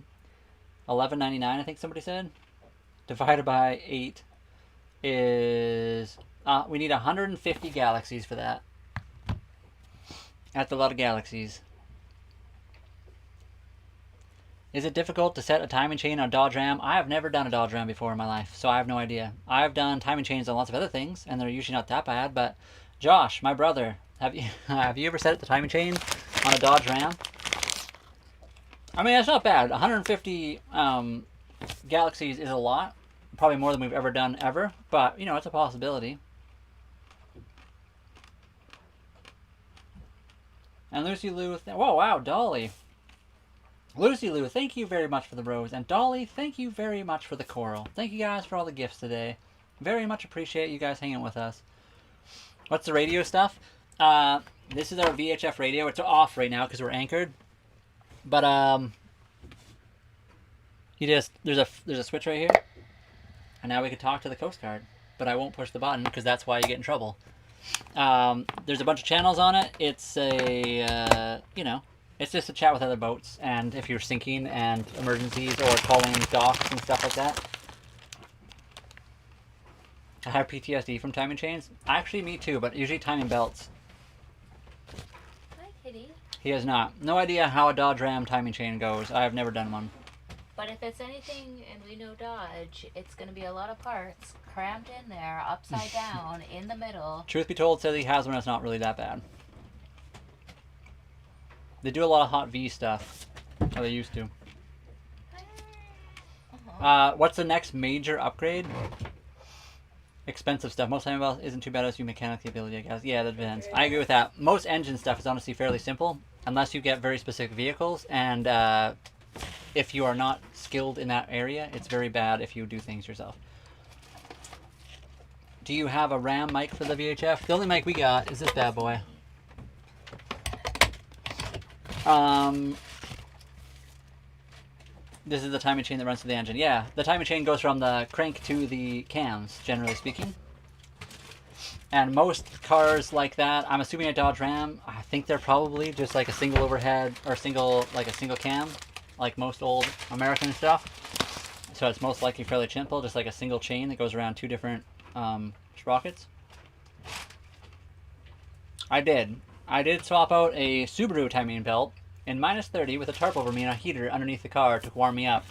Speaker 1: $11.99, I think somebody said. Divided by 8 is... we need 150 galaxies for that. That's a lot of galaxies. Is it difficult to set a timing chain on a Dodge Ram? I have never done a Dodge Ram before in my life, so I have no idea. I've done timing chains on lots of other things, and they're usually not that bad, but Josh, my brother, have you ever set the timing chain on a Dodge Ram? I mean, it's not bad. 150 galaxies is a lot. Probably more than we've ever done ever, but, you know, it's a possibility. And Lucy Lou, whoa, wow, Dolly. Lucy Lou, thank you very much for the rose. And Dolly, thank you very much for the coral. Thank you guys for all the gifts today. Very much appreciate you guys hanging with us. What's the radio stuff? This is our VHF radio. It's off right now because we're anchored. But, there's a switch right here, and now we can talk to the Coast Guard. But I won't push the button because that's why you get in trouble. There's a bunch of channels on it. It's a it's just a chat with other boats, and if you're sinking and emergencies or calling docks and stuff like that. I have PTSD from timing chains. Actually, me too, but usually timing belts.
Speaker 2: Hi, Kitty.
Speaker 1: He has not. No idea how a Dodge Ram timing chain goes. I have never done one.
Speaker 2: But if it's anything, and we know Dodge, it's going to be a lot of parts crammed in there, upside down, in the middle.
Speaker 1: Truth be told, says he has one that's not really that bad. They do a lot of hot V stuff. Or they used to. What's the next major upgrade? Expensive stuff. Most time isn't too bad as you mechanically ability, I guess. Yeah, that depends. I agree with that. Most engine stuff is honestly fairly simple, unless you get very specific vehicles, and if you are not skilled in that area, it's very bad if you do things yourself. Do you have a RAM mic for the VHF? The only mic we got is this bad boy. This is the timing chain that runs through the engine. Yeah, the timing chain goes from the crank to the cams, generally speaking. And most cars like that, I'm assuming a Dodge Ram, I think they're probably just like a single overhead or a single cam, like most old American stuff. So it's most likely fairly simple, just like a single chain that goes around two different sprockets. I did swap out a Subaru timing belt in -30 with a tarp over me and a heater underneath the car to warm me up.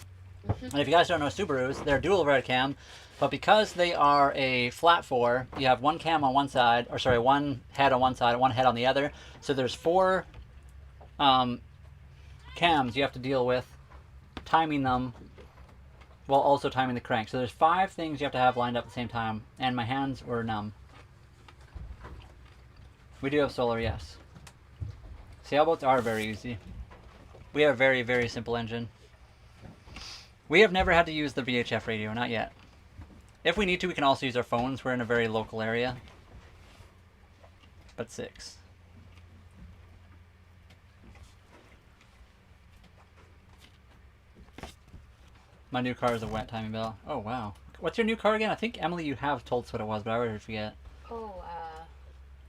Speaker 1: And if you guys don't know Subarus, they're dual overhead cam, but because they are a flat four, you have one cam on one side, or sorry, one head on one side and one head on the other. So there's 4 cams you have to deal with, timing them while also timing the crank. So there's 5 things you have to have lined up at the same time, and my hands were numb. We do have solar, yes. Sailboats are very easy. We have a very, very simple engine. We have never had to use the VHF radio, not yet. If we need to, we can also use our phones. We're in a very local area. But 6. My new car is a wet timing belt. Oh, wow. What's your new car again? I think, Emily, you have told us what it was, but I already forget.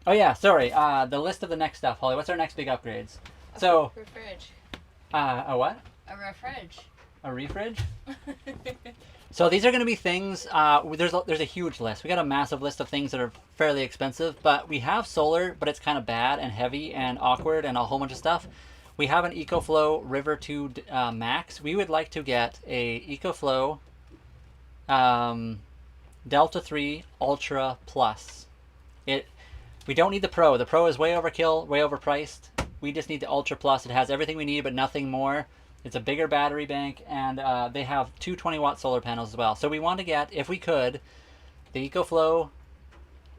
Speaker 1: Oh yeah, sorry. The list of the next stuff, Holly. What's our next big upgrades? So.
Speaker 2: Refridge.
Speaker 1: A what?
Speaker 2: A refridge.
Speaker 1: A refridge? So these are going to be things. There's a huge list. We got a massive list of things that are fairly expensive, but we have solar, but it's kind of bad and heavy and awkward and a whole bunch of stuff. We have an EcoFlow River 2 Max. We would like to get a EcoFlow Delta 3 Ultra Plus. We don't need the Pro. The Pro is way overkill, way overpriced. We just need the Ultra Plus. It has everything we need, but nothing more. It's a bigger battery bank, and they have 2 20-watt solar panels as well. So we want to get, if we could, the EcoFlow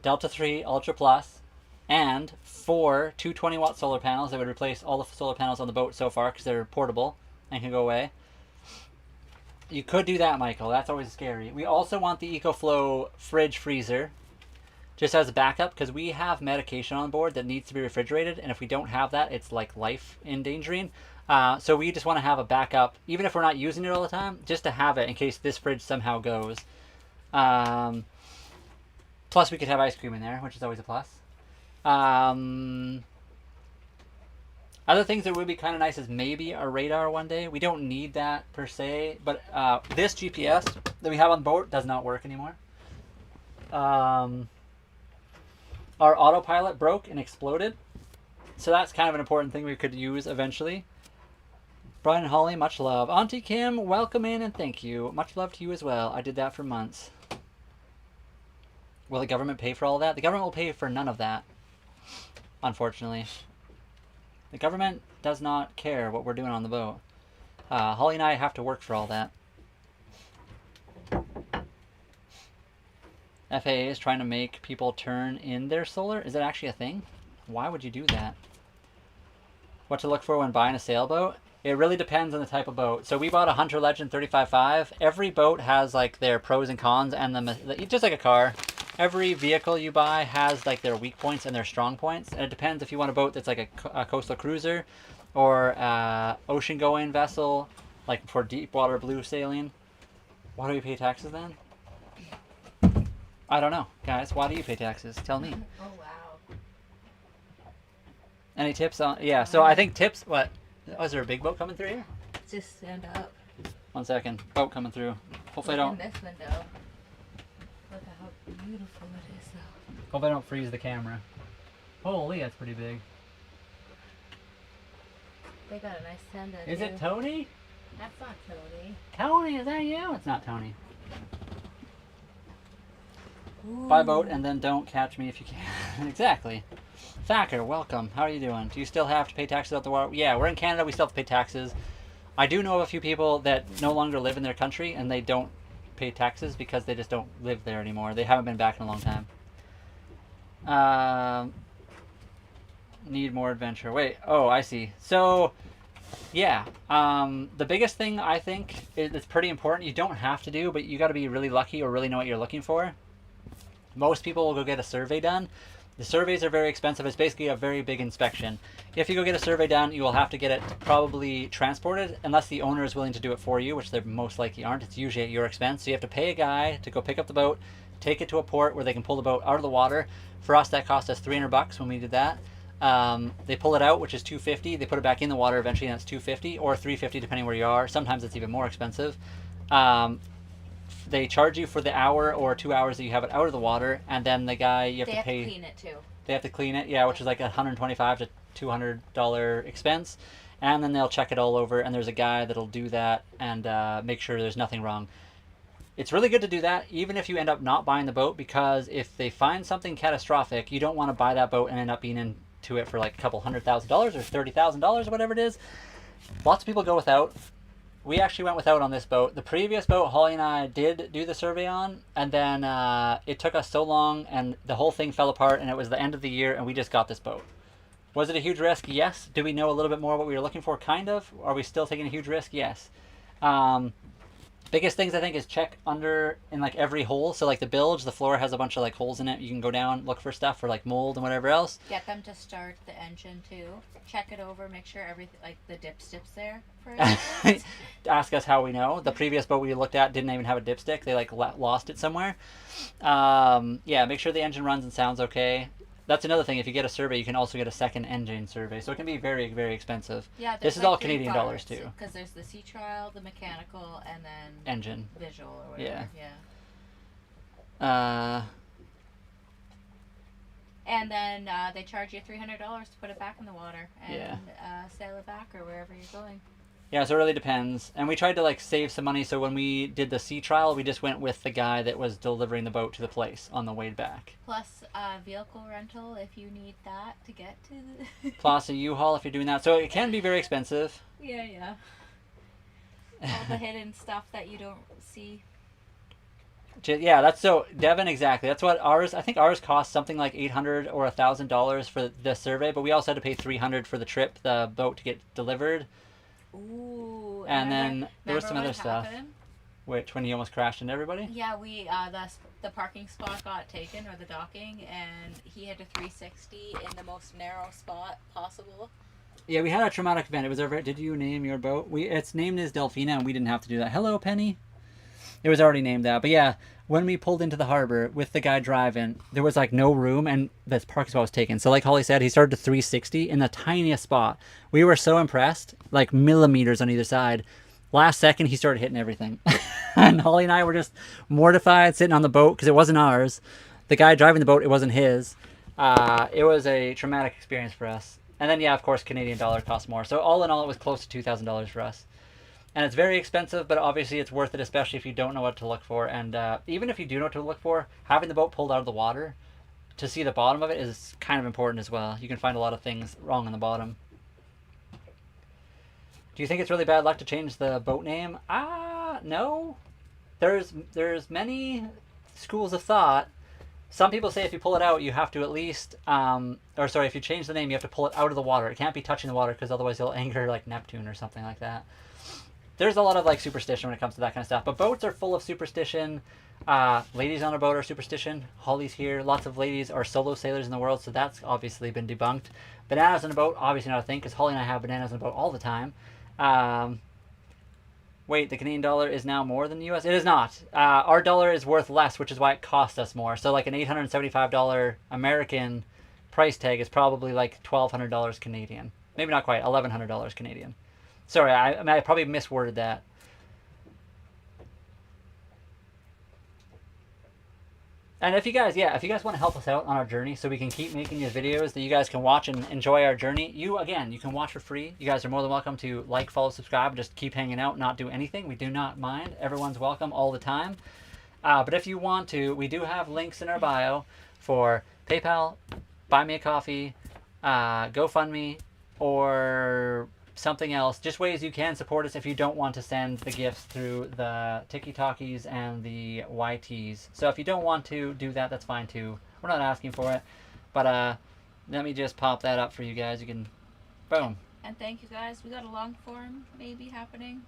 Speaker 1: Delta 3 Ultra Plus and 4 2 20-watt solar panels that would replace all the solar panels on the boat so far because they're portable and can go away. You could do that, Michael. That's always scary. We also want the EcoFlow fridge freezer, just as a backup, because we have medication on board that needs to be refrigerated, and if we don't have that, it's like life endangering. So we just want to have a backup, even if we're not using it all the time, just to have it in case this fridge somehow goes. Plus, we could have ice cream in there, which is always a plus. Other things that would be kind of nice is maybe a radar one day. We don't need that per se, but this GPS that we have on board does not work anymore. Our autopilot broke and exploded, so that's kind of an important thing we could use eventually. Brian and Holly, much love. Auntie Kim, welcome in and thank you. Much love to you as well. I did that for months. Will the government pay for all of that? The government will pay for none of that, unfortunately. The government does not care what we're doing on the boat. Holly and I have to work for all that. FAA is trying to make people turn in their solar. Is that actually a thing? Why would you do that? What to look for when buying a sailboat? It really depends on the type of boat. So we bought a Hunter Legend 35.5. Every boat has like their pros and cons, and just like a car. Every vehicle you buy has like their weak points and their strong points, and it depends if you want a boat that's like a coastal cruiser or ocean-going vessel like for deep water blue sailing. Why do we pay taxes then? I don't know, guys. Why do you pay taxes? Tell me.
Speaker 2: Oh wow.
Speaker 1: Any tips on? Yeah. So I think tips. What? Oh, is there a big boat coming through here?
Speaker 2: Just stand up.
Speaker 1: 1 second. Boat coming through. Hopefully I don't.
Speaker 2: In this window. Look at how beautiful it is, though.
Speaker 1: Hope I don't freeze the camera. Holy, that's pretty big.
Speaker 2: They got a nice tender.
Speaker 1: Is it Tony?
Speaker 2: That's not Tony.
Speaker 1: Tony, is that you? It's not Tony.
Speaker 2: Ooh.
Speaker 1: Buy boat and then don't catch me if you can. Exactly. Thacker, welcome. How are you doing? Do you still have to pay taxes out the water? Yeah, we're in Canada. We still have to pay taxes. I do know of a few people that no longer live in their country and they don't pay taxes because they just don't live there anymore. They haven't been back in a long time. Need more adventure. Wait. Oh, I see. So, yeah. The biggest thing I think is pretty important. You don't have to do, but you got to be really lucky or really know what you're looking for. Most people will go get a survey done. The surveys are very expensive. It's basically a very big inspection. If you go get a survey done, you will have to get it probably transported unless the owner is willing to do it for you, which they most likely aren't. It's usually at your expense. So you have to pay a guy to go pick up the boat, take it to a port where they can pull the boat out of the water. For us, that cost us $300 when we did that. They pull it out, which is $250. They put it back in the water eventually, and that's $250 or $350 depending where you are. Sometimes it's even more expensive. They charge you for the hour or 2 hours that you have it out of the water, and then the guy you have to pay.
Speaker 2: They have to clean it too.
Speaker 1: They have to clean it, yeah, which is like $125 to $200 expense, and then they'll check it all over, and there's a guy that'll do that and make sure there's nothing wrong. It's really good to do that, even if you end up not buying the boat, because if they find something catastrophic, you don't want to buy that boat and end up being into it for like a couple $100,000 or $30,000, whatever it is. Lots of people go without. We actually went without on this boat. The previous boat, Holly and I did do the survey on, and then it took us so long, and the whole thing fell apart, and it was the end of the year, and we just got this boat. Was it a huge risk? Yes. Do we know a little bit more what we were looking for? Kind of. Are we still taking a huge risk? Yes. Biggest things I think is check under in like every hole. So like the bilge, the floor has a bunch of like holes in it. You can go down, look for stuff for like mold and whatever else.
Speaker 2: Get them to start the engine too. Check it over, make sure everything like the dipstick's there first.
Speaker 1: Ask us how we know. The previous boat we looked at didn't even have a dipstick. They like lost it somewhere. Yeah, make sure the engine runs and sounds okay. That's another thing. If you get a survey, you can also get a second engine survey. So it can be very, very expensive.
Speaker 2: Yeah,
Speaker 1: this is
Speaker 2: like
Speaker 1: all Canadian dollars too.
Speaker 2: Because there's the sea trial, the mechanical, and then
Speaker 1: engine,
Speaker 2: visual or whatever.
Speaker 1: Yeah.
Speaker 2: And then they charge you $300 to put it back in the water and sail it back or wherever you're going.
Speaker 1: Yeah, so it really depends. And we tried to like save some money, so when we did the sea trial, we just went with the guy that was delivering the boat to the place on the way back.
Speaker 2: Plus vehicle rental if you need that to get to the...
Speaker 1: Plus a U-Haul if you're doing that. So it can be very expensive.
Speaker 2: Yeah. All the hidden stuff that you don't see.
Speaker 1: Yeah, that's so... Devin, exactly. That's what ours... I think ours cost something like $800 or $1,000 for the survey, but we also had to pay $300 for the trip, the boat to get delivered.
Speaker 2: Ooh.
Speaker 1: And then there was some other stuff.
Speaker 2: Happened?
Speaker 1: Which, when he almost crashed into everybody?
Speaker 2: Yeah, we the parking spot got taken, or the docking, and he had a 360 in the most narrow spot possible.
Speaker 1: Yeah, we had a traumatic event. It was over. Did you name your boat? It's named as Delphina, and we didn't have to do that. Hello, Penny. It was already named that. But yeah, when we pulled into the harbor with the guy driving, there was like no room, and this parking spot was taken. So like Holly said, he started to 360 in the tiniest spot. We were so impressed, like millimeters on either side. Last second, he started hitting everything. And Holly and I were just mortified sitting on the boat because it wasn't ours. The guy driving the boat, it wasn't his. It was a traumatic experience for us. And then, yeah, of course, Canadian dollar costs more. So all in all, it was close to $2,000 for us. And it's very expensive, but obviously it's worth it, especially if you don't know what to look for. And even if you do know what to look for, having the boat pulled out of the water to see the bottom of it is kind of important as well. You can find a lot of things wrong on the bottom. Do you think it's really bad luck to change the boat name? No. There's many schools of thought. Some people say if you pull it out, you have to at least, if you change the name, you have to pull it out of the water. It can't be touching the water because otherwise you'll anger like Neptune or something like that. There's a lot of like superstition when it comes to that kind of stuff. But boats are full of superstition. Ladies on a boat are superstition. Holly's here. Lots of ladies are solo sailors in the world, so that's obviously been debunked. Bananas on a boat, obviously not a thing, because Holly and I have bananas on a boat all the time. Wait, the Canadian dollar is now more than the US? It is not. Our dollar is worth less, which is why it cost us more. So like an $875 American price tag is probably like $1,200 Canadian. Maybe not quite, $1,100 Canadian. Sorry, I probably misworded that. And if you guys want to help us out on our journey so we can keep making these videos that you guys can watch and enjoy our journey, you can watch for free. You guys are more than welcome to like, follow, subscribe, and just keep hanging out, not do anything. We do not mind. Everyone's welcome all the time. But if you want to, we do have links in our bio for PayPal, Buy Me a Coffee, GoFundMe, or something else. Just ways you can support us if you don't want to send the gifts through the Tiki-Talkies and the YTs. So if you don't want to do that, that's fine too. We're not asking for it. But let me just pop that up for you guys. You can, boom.
Speaker 2: And thank you guys. We got a long form maybe happening.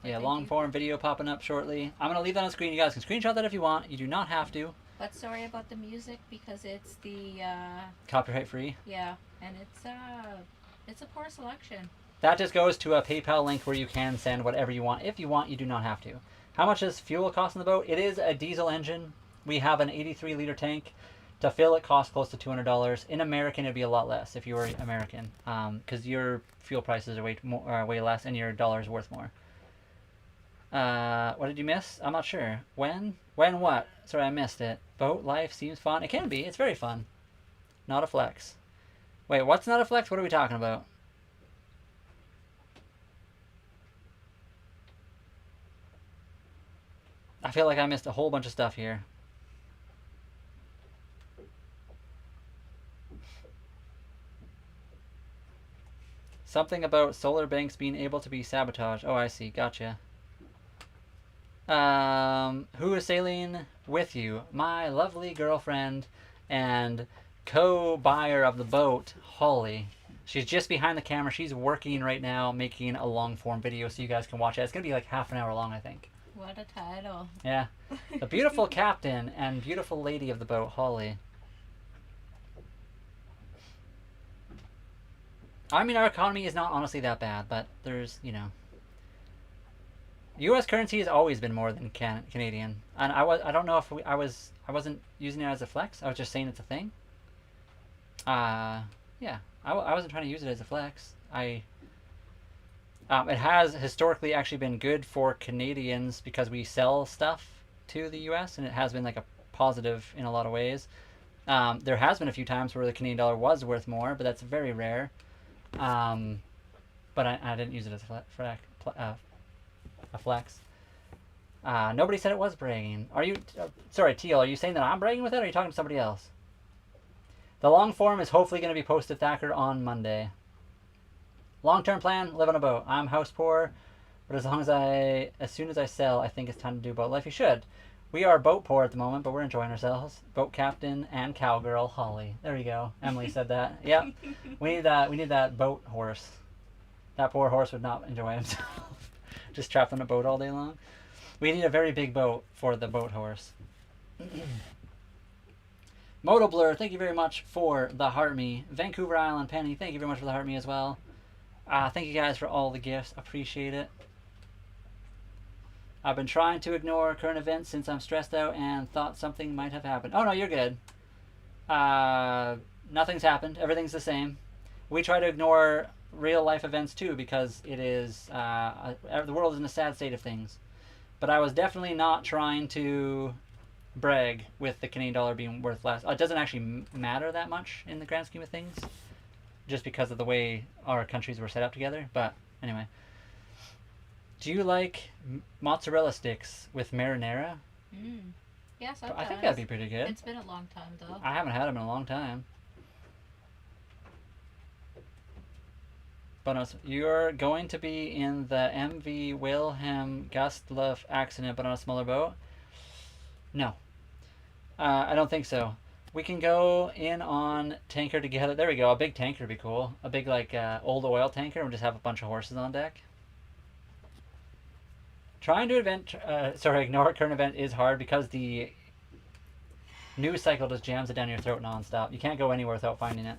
Speaker 1: Yeah, long form video popping up shortly. I'm going to leave that on screen. You guys can screenshot that if you want. You do not have to.
Speaker 2: But sorry about the music because it's the
Speaker 1: copyright free.
Speaker 2: Yeah, and it's a poor selection.
Speaker 1: That just goes to a PayPal link where you can send whatever you want. If you want, you do not have to. How much does fuel cost on the boat? It is a diesel engine. We have an 83-liter tank. To fill it costs close to $200. In American, it'd be a lot less if you were American, because your fuel prices are way less and your dollar is worth more. What did you miss? I'm not sure. When? When what? Sorry, I missed it. Boat life seems fun. It can be. It's very fun. Not a flex. Wait, what's not a flex? What are we talking about? I feel like I missed a whole bunch of stuff here. Something about solar banks being able to be sabotaged. Oh, I see. Gotcha. Who is sailing with you? My lovely girlfriend and co-buyer of the boat, Holly. She's just behind the camera. She's working right now, making a long-form video so you guys can watch it. It's going to be like half an hour long, I think.
Speaker 2: What a title.
Speaker 1: Yeah. The beautiful captain and beautiful lady of the boat, Holly. I mean, our economy is not honestly that bad, but there's, you know. U.S. currency has always been more than Canadian. And I don't know if I wasn't using it as a flex. I was just saying it's a thing. Yeah. I wasn't trying to use it as a flex. It has historically actually been good for Canadians because we sell stuff to the U.S. and it has been like a positive in a lot of ways. There has been a few times where the Canadian dollar was worth more, but that's very rare. But I didn't use it as a flex. Nobody said it was bragging. Are you, sorry, Teal, are you saying that I'm bragging with it or are you talking to somebody else? The long form is hopefully going to be posted, Thacker, on Monday. Long-term plan, live on a boat. I'm house poor, but as soon as I sell, I think it's time to do boat life. You should. We are boat poor at the moment, but we're enjoying ourselves. Boat captain and cowgirl, Holly. There you go. Emily said that. Yep. We need that boat horse. That poor horse would not enjoy himself. Just trapped on a boat all day long. We need a very big boat for the boat horse. Moto Blur, thank you very much for the Heart Me. Vancouver Island Penny, thank you very much for the Heart Me as well. Thank you guys for all the gifts. Appreciate it. I've been trying to ignore current events since I'm stressed out and thought something might have happened. Oh, no, you're good. Nothing's happened. Everything's the same. We try to ignore real life events too because it is the world is in a sad state of things. But I was definitely not trying to brag with the Canadian dollar being worth less. It doesn't actually matter that much in the grand scheme of things, just because of the way our countries were set up together. But anyway, do you like mozzarella sticks with marinara?
Speaker 2: Yes,
Speaker 1: I think that'd be pretty good.
Speaker 2: It's been a long time though.
Speaker 1: I haven't had them in a long time. Bonus, you're going to be in the MV Wilhelm Gustloff accident, but on a smaller boat? No. I don't think so. We can go in on tanker together. There we go. A big tanker would be cool. A big, like, old oil tanker. We'll just have a bunch of horses on deck. Trying to ignore current event is hard because the news cycle just jams it down your throat nonstop. You can't go anywhere without finding it.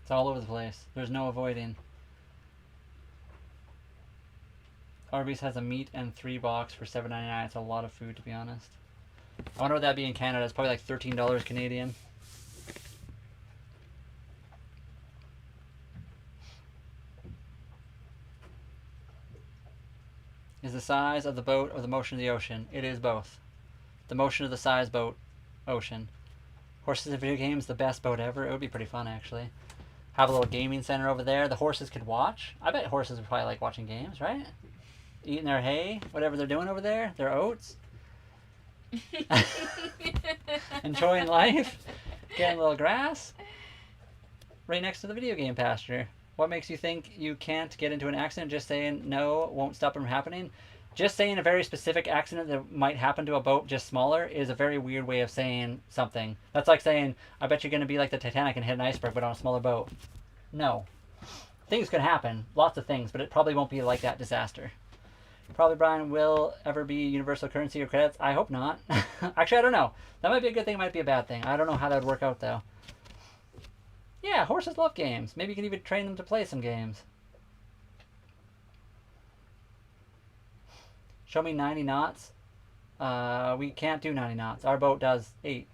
Speaker 1: It's all over the place. There's no avoiding. Arby's has a meat and 3 box for $7.99. It's a lot of food, to be honest. I wonder what that'd be in Canada. It's probably like $13 Canadian. Is the size of the boat or the motion of the ocean? It is both. The motion of the size boat, ocean. Horses in video games, the best boat ever. It would be pretty fun, actually. Have a little gaming center over there. The horses could watch. I bet horses would probably like watching games, right? Eating their hay, whatever they're doing over there, their oats. Enjoying life. Getting a little grass. Right next to the video game pasture. What makes you think you can't get into an accident? Just saying no won't stop it from happening? Just saying a very specific accident that might happen to a boat just smaller is a very weird way of saying something. That's like saying, I bet you're going to be like the Titanic and hit an iceberg, but on a smaller boat. No. Things could happen. Lots of things, but it probably won't be like that disaster. Probably, Brian, will ever be universal currency or credits? I hope not. Actually, I don't know. That might be a good thing, might be a bad thing. I don't know how that would work out, though. Yeah, horses love games. Maybe you can even train them to play some games. Show me 90 knots. We can't do 90 knots. Our boat does 8.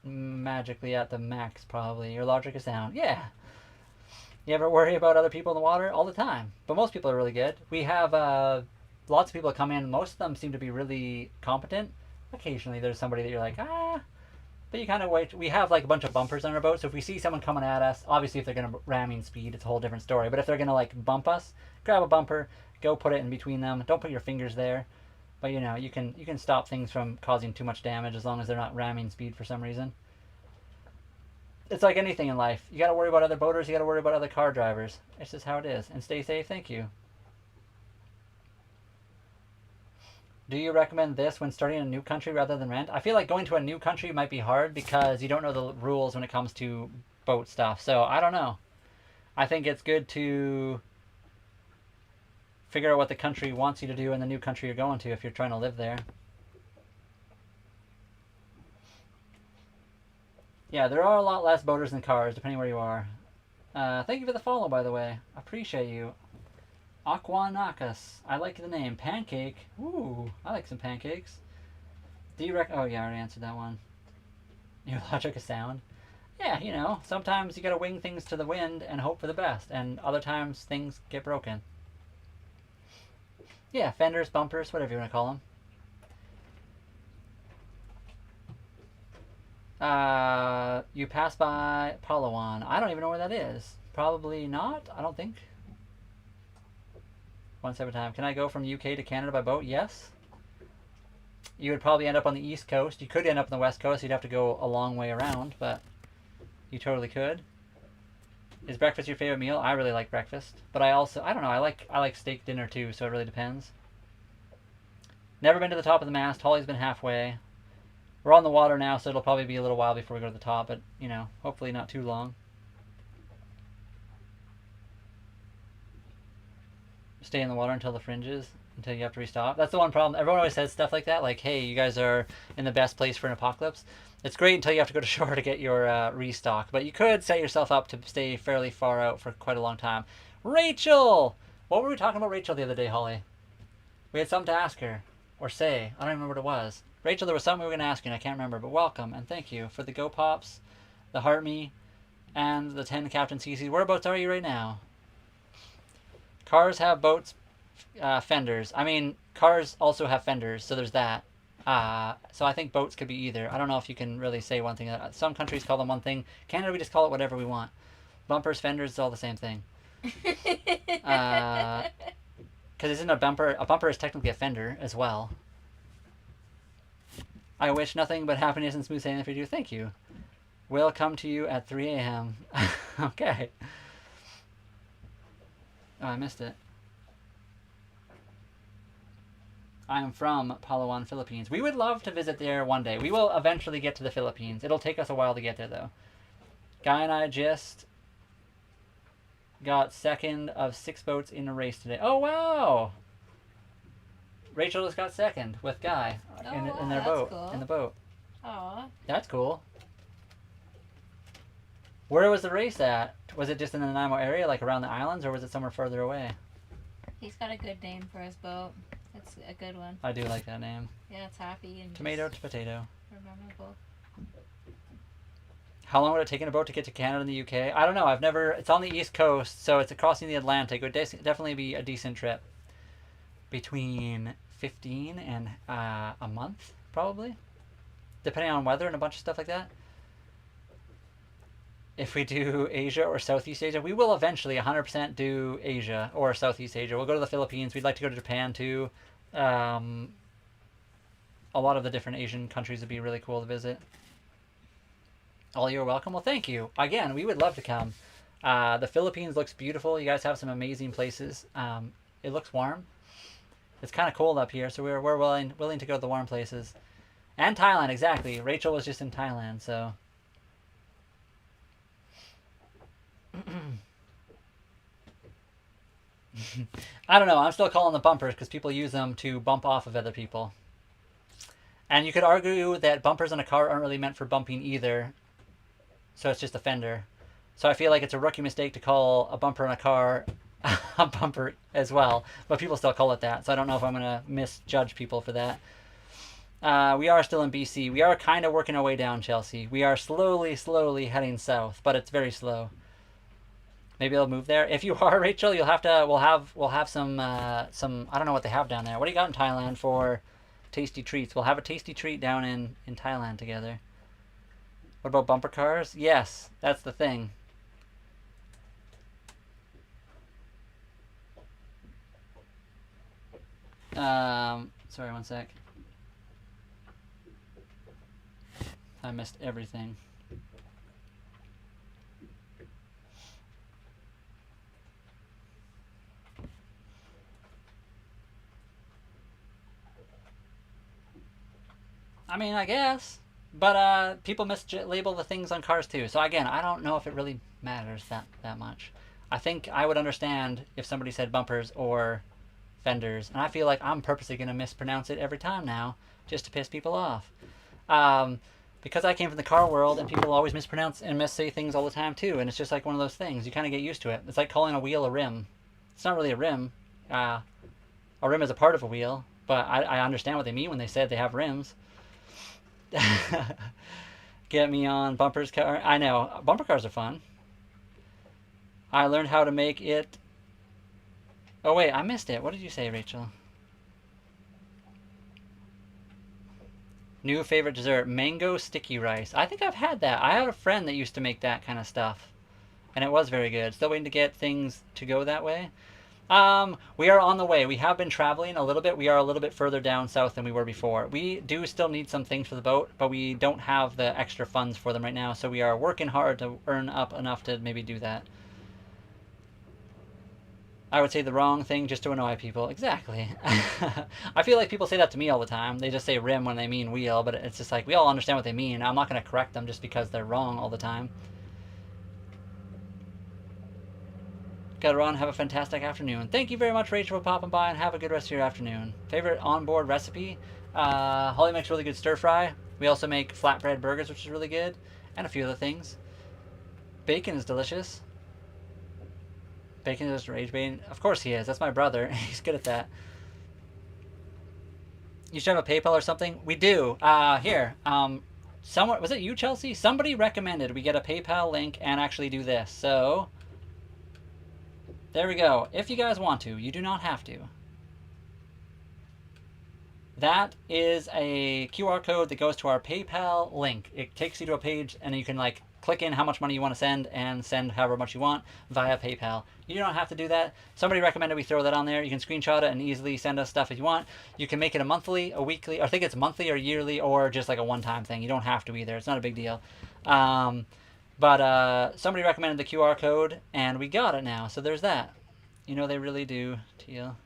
Speaker 1: Magically at the max, probably. Your logic is sound. Yeah. You ever worry about other people in the water? All the time. But most people are really good. We have lots of people that come in. Most of them seem to be really competent. Occasionally there's somebody that you're like, but you kind of wait. We have like a bunch of bumpers on our boat, so if we see someone coming at us, obviously if they're going to ramming speed, it's a whole different story. But if they're going to like bump us, grab a bumper, go put it in between them. Don't put your fingers there. But you know, you can stop things from causing too much damage as long as they're not ramming speed for some reason. It's like anything in life. You got to worry about other boaters, you got to worry about other car drivers. It's just how it is. And stay safe. Thank you. Do you recommend this when starting a new country rather than rent? I feel like going to a new country might be hard because you don't know the rules when it comes to boat stuff. So, I don't know. I think it's good to figure out what the country wants you to do in the new country you're going to if you're trying to live there. Yeah, there are a lot less boaters than cars, depending where you are. Thank you for the follow, by the way. I appreciate you. Aquanakas. I like the name. Pancake. Ooh, I like some pancakes. Do you oh, yeah, I already answered that one. Your logic is sound. Yeah, you know, sometimes you gotta wing things to the wind and hope for the best, and other times things get broken. Yeah, fenders, bumpers, whatever you want to call them. You pass by Palawan. I don't even know where that is. Probably not, I don't think. One step at a time. Can I go from UK to Canada by boat? Yes. You would probably end up on the East Coast. You could end up on the West Coast. You'd have to go a long way around, but you totally could. Is breakfast your favorite meal? I really like breakfast, but I don't know. I like steak dinner too, so it really depends. Never been to the top of the mast. Holly's been halfway. We're on the water now, so it'll probably be a little while before we go to the top, but you know, hopefully not too long. Stay in the water until the fringes, until you have to restock. That's the one problem. Everyone always says stuff like that, like, hey, you guys are in the best place for an apocalypse. It's great until you have to go to shore to get your restock, but you could set yourself up to stay fairly far out for quite a long time. Rachel! What were we talking about Rachel the other day, Holly? We had something to ask her, or say. I don't even remember what it was. Rachel, there was something we were going to ask you, and I can't remember, but welcome, and thank you for the Go Pops, the Heart Me, and the 10 Captain CC. Whereabouts are you right now? Cars have boats, fenders. I mean, cars also have fenders, so there's that. So I think boats could be either. I don't know if you can really say one thing. Some countries call them one thing. Canada, we just call it whatever we want. Bumpers, fenders, it's all the same thing. Because isn't a bumper is technically a fender as well. I wish nothing but happiness and smooth sailing for you. Thank you. Will come to you at 3 a.m. Okay. Oh, I missed it. I am from Palawan, Philippines. We would love to visit there one day. We will eventually get to the Philippines. It'll take us a while to get there, though. Guy and I just got second of 6 boats in a race today. Oh, wow! Rachel just got second with Guy in their boat. Cool. In the boat.
Speaker 2: Aww.
Speaker 1: That's cool. Where was the race at? Was it just in the Nanaimo area, like around the islands, or was it somewhere further away?
Speaker 2: He's got a good name for his boat. It's a good one.
Speaker 1: I do like that name.
Speaker 2: Yeah, it's happy and
Speaker 1: Tomato to potato.
Speaker 2: memorable.
Speaker 1: How long would it take in a boat to get to Canada and the UK? I don't know. I've never. It's on the East Coast, so it's crossing the Atlantic. It would definitely be a decent trip. Between 15 and a month, probably, depending on weather and a bunch of stuff like that. If we do Asia or Southeast Asia, we will eventually 100% do Asia or Southeast Asia. We'll go to the Philippines. We'd like to go to Japan too. A lot of the different Asian countries would be really cool to visit. All you're welcome. Well, thank you. Again, we would love to come. The Philippines looks beautiful. You guys have some amazing places. It looks warm. It's kind of cold up here, so we're willing to go to the warm places. And Thailand, exactly. Rachel was just in Thailand, so... I don't know. I'm still calling them bumpers because people use them to bump off of other people. And you could argue that bumpers on a car aren't really meant for bumping either. So it's just a fender. So I feel like it's a rookie mistake to call a bumper on a car a bumper as well. But people still call it that. So I don't know if I'm going to misjudge people for that. We are still in BC. We are kind of working our way down, Chelsea. We are slowly heading south, but it's very slow. Maybe they'll move there. If you are, Rachel, you'll have to. We'll have some. I don't know what they have down there. What do you got in Thailand for tasty treats? We'll have a tasty treat down in Thailand together. What about bumper cars? Yes, that's the thing. Sorry, one sec. I missed everything. I mean, I guess. But people mislabel the things on cars too. So again, I don't know if it really matters that much. I think I would understand if somebody said bumpers or fenders. And I feel like I'm purposely going to mispronounce it every time now just to piss people off. Because I came from the car world and people always mispronounce and missay things all the time too. And it's just like one of those things. You kind of get used to it. It's like calling a wheel a rim. It's not really a rim. A rim is a part of a wheel. But I understand what they mean when they said they have rims. Get me on bumpers car. I know. Bumper cars are fun. I learned how to make it. Oh, wait. I missed it. What did you say, Rachel? New favorite dessert. Mango sticky rice. I think I've had that. I had a friend that used to make that kind of stuff. And it was very good. Still waiting to get things to go that way. We are on the way. We have been traveling a little bit. We are a little bit further down south than we were before. We do still need some things for the boat, but we don't have the extra funds for them right now, so we are working hard to earn up enough to maybe do that. I would say the wrong thing just to annoy people. Exactly. I feel like people say that to me all the time. They just say rim when they mean wheel, but it's just like we all understand what they mean. I'm not going to correct them just because they're wrong all the time. Gotta run. Have a fantastic afternoon. Thank you very much, Rachel, for popping by, and have a good rest of your afternoon. Favorite onboard recipe? Holly makes really good stir fry. We also make flatbread burgers, which is really good, and a few other things. Bacon is delicious. Bacon is rage baiting. Of course he is. That's my brother. He's good at that. You should have a PayPal or something. We do. Here. Someone, was it you, Chelsea? Somebody recommended we get a PayPal link and actually do this. So there we go. If you guys want to, you do not have to. That is a QR code that goes to our PayPal link. It takes you to a page and you can like click in how much money you want to send and send however much you want via PayPal. You don't have to do that. Somebody recommended we throw that on there. You can screenshot it and easily send us stuff if you want. You can make it a monthly, a weekly, or I think it's monthly or yearly or just like a one-time thing. You don't have to either. It's not a big deal. But somebody recommended the QR code and we got it now. So there's that. You know they really do, Teal.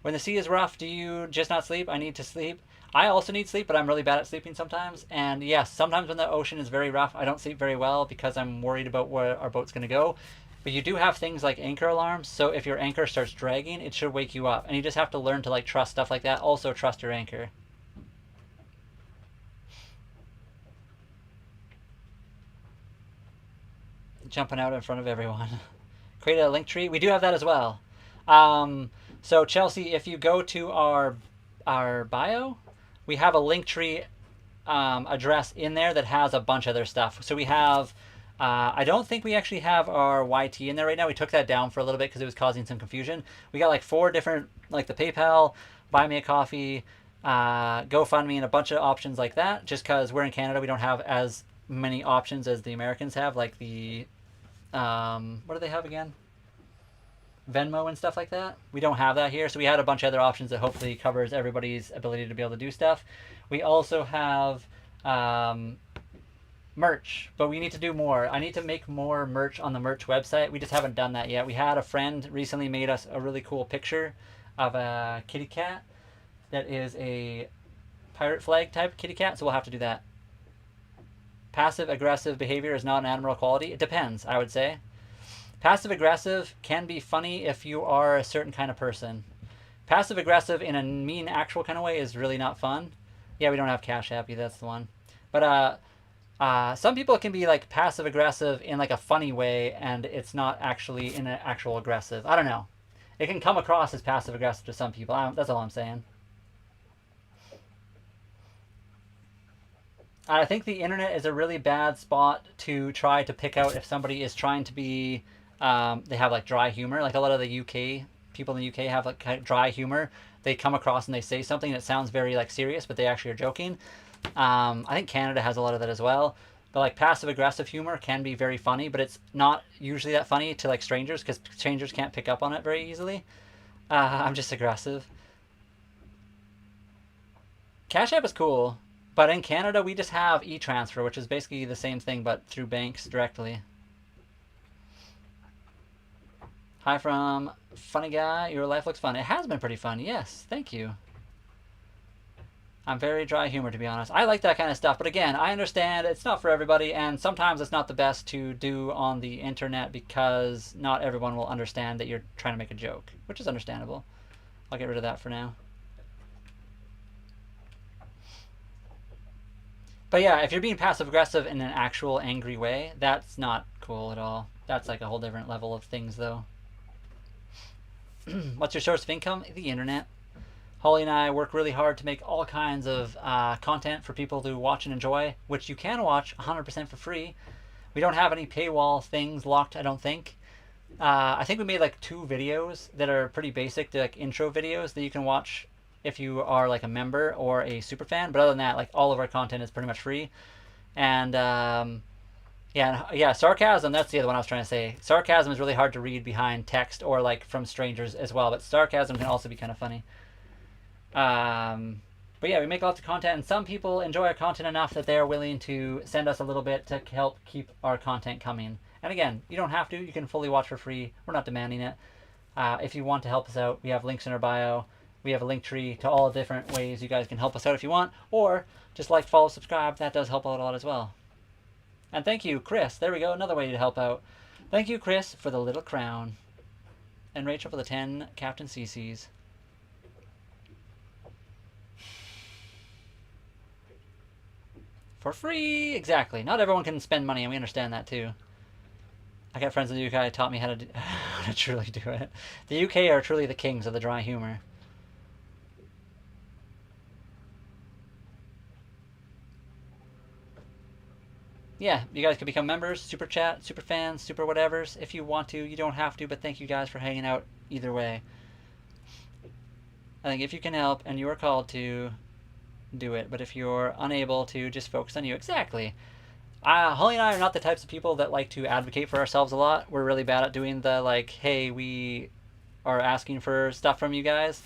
Speaker 1: When the sea is rough, do you just not sleep? I need to sleep. I also need sleep, but I'm really bad at sleeping sometimes. And yes, sometimes when the ocean is very rough, I don't sleep very well because I'm worried about where our boat's going to go. But you do have things like anchor alarms. So if your anchor starts dragging, it should wake you up. And you just have to learn to like trust stuff like that. Also trust your anchor. Jumping out in front of everyone. Create a link tree. We do have that as well. So Chelsea, if you go to our bio, we have a link tree address in there that has a bunch of their stuff. So we have, I don't think we actually have our YT in there right now. We took that down for a little bit because it was causing some confusion. We got like 4 different, like the PayPal, Buy Me a Coffee, GoFundMe, and a bunch of options like that. Just because we're in Canada, we don't have as many options as the Americans have, like the, what do they have again? Venmo and stuff like that. We don't have that here, so we had a bunch of other options that hopefully covers everybody's ability to be able to do stuff. We also have merch, but we need to do more. I need to make more merch on the merch website. We just haven't done that yet. We had a friend recently made us a really cool picture of a kitty cat that is a pirate flag type kitty cat, so we'll have to do that. Passive aggressive behavior is not an admirable quality. It depends, I would say. Passive aggressive can be funny if you are a certain kind of person. Passive aggressive in a mean actual kind of way is really not fun. Yeah, we don't have Cash App, that's the one. But some people can be like passive aggressive in like a funny way, and it's not actually in an actual aggressive. I don't know. It can come across as passive aggressive to some people. That's all I'm saying. I think the internet is a really bad spot to try to pick out if somebody is trying to be, they have like dry humor. Like a lot of the UK, people in the UK have like kind of dry humor. They come across and they say something that sounds very like serious, but they actually are joking. I think Canada has a lot of that as well. But like passive aggressive humor can be very funny, but it's not usually that funny to like strangers because strangers can't pick up on it very easily. I'm just aggressive. Cash App is cool. But in Canada, we just have e-transfer, which is basically the same thing, but through banks directly. Hi from Funny Guy. Your life looks fun. It has been pretty fun. Yes, thank you. I'm very dry humor, to be honest. I like that kind of stuff. But again, I understand it's not for everybody. And sometimes it's not the best to do on the internet because not everyone will understand that you're trying to make a joke, which is understandable. I'll get rid of that for now. But yeah, if you're being passive-aggressive in an actual angry way, that's not cool at all. That's like a whole different level of things, though. What's your source of income? The internet. Holly and I work really hard to make all kinds of content for people to watch and enjoy, which you can watch 100% for free. We don't have any paywall things locked, I don't think. I think we made like 2 videos that are pretty basic, they're like intro videos that you can watch if you are like a member or a super fan. But other than that, like all of our content is pretty much free. And yeah, sarcasm, that's the other one I was trying to say. Sarcasm is really hard to read behind text or like from strangers as well, but sarcasm can also be kind of funny. But yeah, we make lots of content, and some people enjoy our content enough that they're willing to send us a little bit to help keep our content coming. And again, you don't have to. You can fully watch for free. We're not demanding it. If you want to help us out, we have links in our bio. We have a link tree to all different ways you guys can help us out if you want. Or just like, follow, subscribe. That does help out a lot as well. And thank you, Chris. There we go. Another way to help out. Thank you, Chris, for the little crown. And Rachel for the 10 Captain CC's. For free! Exactly. Not everyone can spend money, and we understand that too. I got friends in the UK who taught me how to truly do it. The UK are truly the kings of the dry humor. Yeah, you guys can become members, super chat, super fans, super whatevers if you want to. You don't have to, but thank you guys for hanging out either way. I think if you can help and you are called to, do it. But if you're unable to, just focus on you. Exactly. Holly and I are not the types of people that like to advocate for ourselves a lot. We're really bad at doing the like, hey, we are asking for stuff from you guys.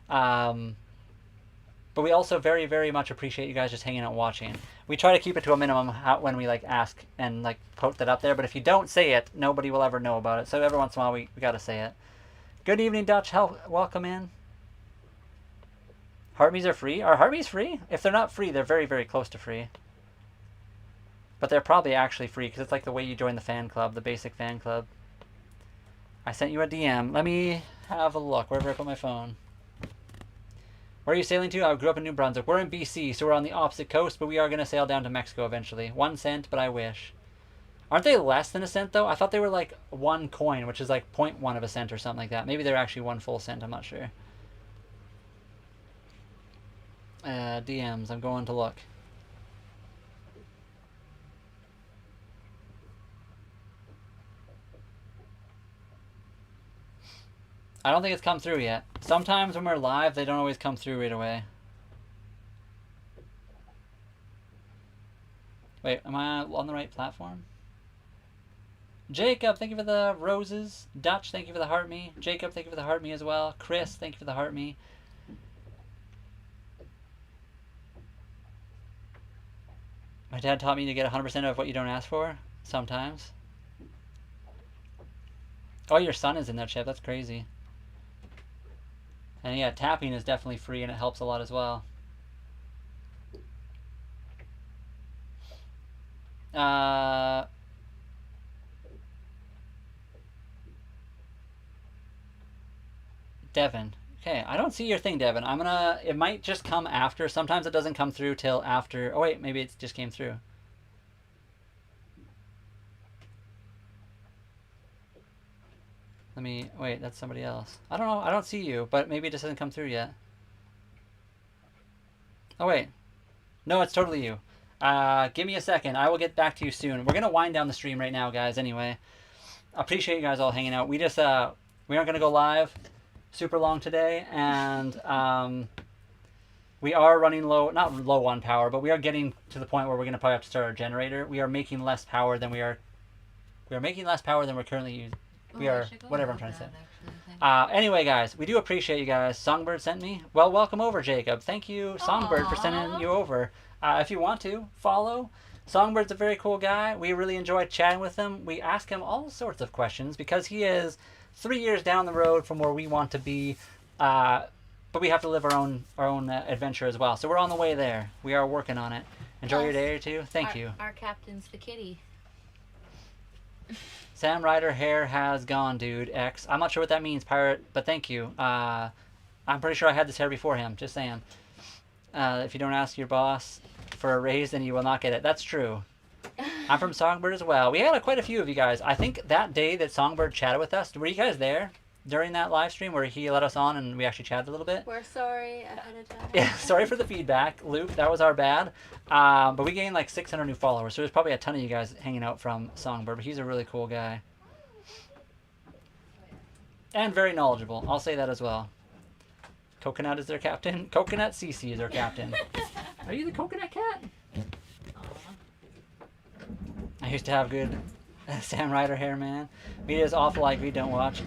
Speaker 1: But we also very, very much appreciate you guys just hanging out and watching. We try to keep it to a minimum when we like ask and like put that up there. But if you don't say it, nobody will ever know about it. So every once in a while we got to say it. Good evening, Dutch. Welcome in. Heartme's are free? Are Heartme's free? If they're not free, they're very, very close to free. But they're probably actually free because it's like the way you join the fan club, the basic fan club. I sent you a DM. Let me have a look. Wherever I put my phone. Where are you sailing to? I grew up in New Brunswick. We're in BC, so we're on the opposite coast, but we are going to sail down to Mexico eventually. 1 cent, but I wish. Aren't they less than a cent though? I thought they were like 1 coin, which is like 0.1 of a cent or something like that. Maybe they're actually 1 full cent. I'm not sure. DMs. I'm going to look. I don't think it's come through yet. Sometimes when we're live, they don't always come through right away. Wait, am I on the right platform? Jacob, thank you for the roses. Dutch, thank you for the heart me. Jacob, thank you for the heart me as well. Chris, thank you for the heart me. My dad taught me to get 100% of what you don't ask for. Sometimes. Oh, your son is in that chat. That's crazy. And yeah, tapping is definitely free and it helps a lot as well. Devin. Okay, I don't see your thing, Devin. it might just come after. Sometimes it doesn't come through till after. Oh wait, maybe it just came through. Wait, that's somebody else. I don't know, I don't see you, but maybe it just hasn't come through yet. Oh wait. No, it's totally you. Give me a second. I will get back to you soon. We're going to wind down the stream right now, guys, anyway. I appreciate you guys all hanging out. We aren't going to go live super long today, and we are running low, not low on power, but we are getting to the point where we're going to probably have to start our generator. We are making less power than we're currently using. Whatever I'm trying to say. Anyway, guys, we do appreciate you guys. Songbird sent me. Well, welcome over, Jacob. Thank you, Songbird, for sending you over. If you want to, follow. Songbird's a very cool guy. We really enjoy chatting with him. We ask him all sorts of questions because he is 3 years down the road from where we want to be, but we have to live our own adventure as well. So we're on the way there. We are working on it. Enjoy your day or two. Thank you.
Speaker 2: Our captain's the kitty.
Speaker 1: Sam Ryder hair has gone, dude. X. I'm not sure what that means, pirate, but thank you. I'm pretty sure I had this hair before him. Just saying. If you don't ask your boss for a raise, then you will not get it. That's true. I'm from Songbird as well. We had quite a few of you guys. I think that day that Songbird chatted with us, were you guys there during that live stream where he let us on and we actually chatted a little bit?
Speaker 2: We're sorry ahead of time.
Speaker 1: Yeah, sorry for the feedback, Luke. That was our bad. But we gained like 600 new followers, so there's probably a ton of you guys hanging out from Songbird. But he's a really cool guy. And very knowledgeable. I'll say that as well. Coconut is their captain. Coconut CC is their captain. Are you the coconut cat? I used to have good Sam Ryder hair, man. Media's awful like we don't watch.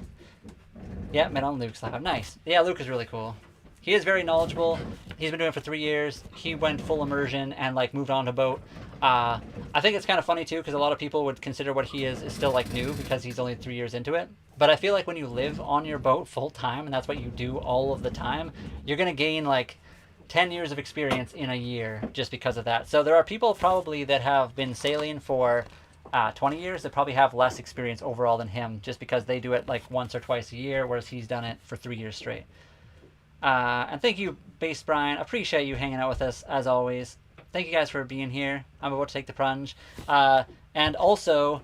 Speaker 1: Yeah, met on Luke's live. Nice. Yeah, Luke is really cool. He is very knowledgeable. He's been doing it for 3 years. He went full immersion and like moved on to boat. I think it's kind of funny too because a lot of people would consider what he is still like new because he's only 3 years into it. But I feel like when you live on your boat full time and that's what you do all of the time, you're gonna gain like 10 years of experience in a year just because of that. So there are people probably that have been sailing for 20 years that probably have less experience overall than him just because they do it like once or twice a year, whereas he's done it for 3 years straight. And thank you, Base Brian. Appreciate you hanging out with us as always. Thank you guys for being here. I'm about to take the plunge. And also,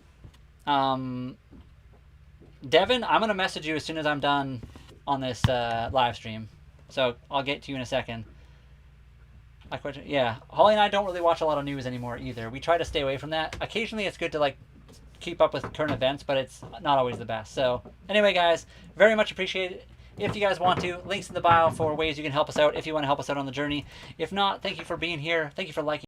Speaker 1: Devin, I'm going to message you as soon as I'm done on this live stream. So I'll get to you in a second. Yeah, Holly and I don't really watch a lot of news anymore either. We try to stay away from that. Occasionally it's good to like keep up with current events, but it's not always the best. So anyway, guys, very much appreciate it. If you guys want to, links in the bio for ways you can help us out if you want to help us out on the journey. If not, thank you for being here. Thank you for liking.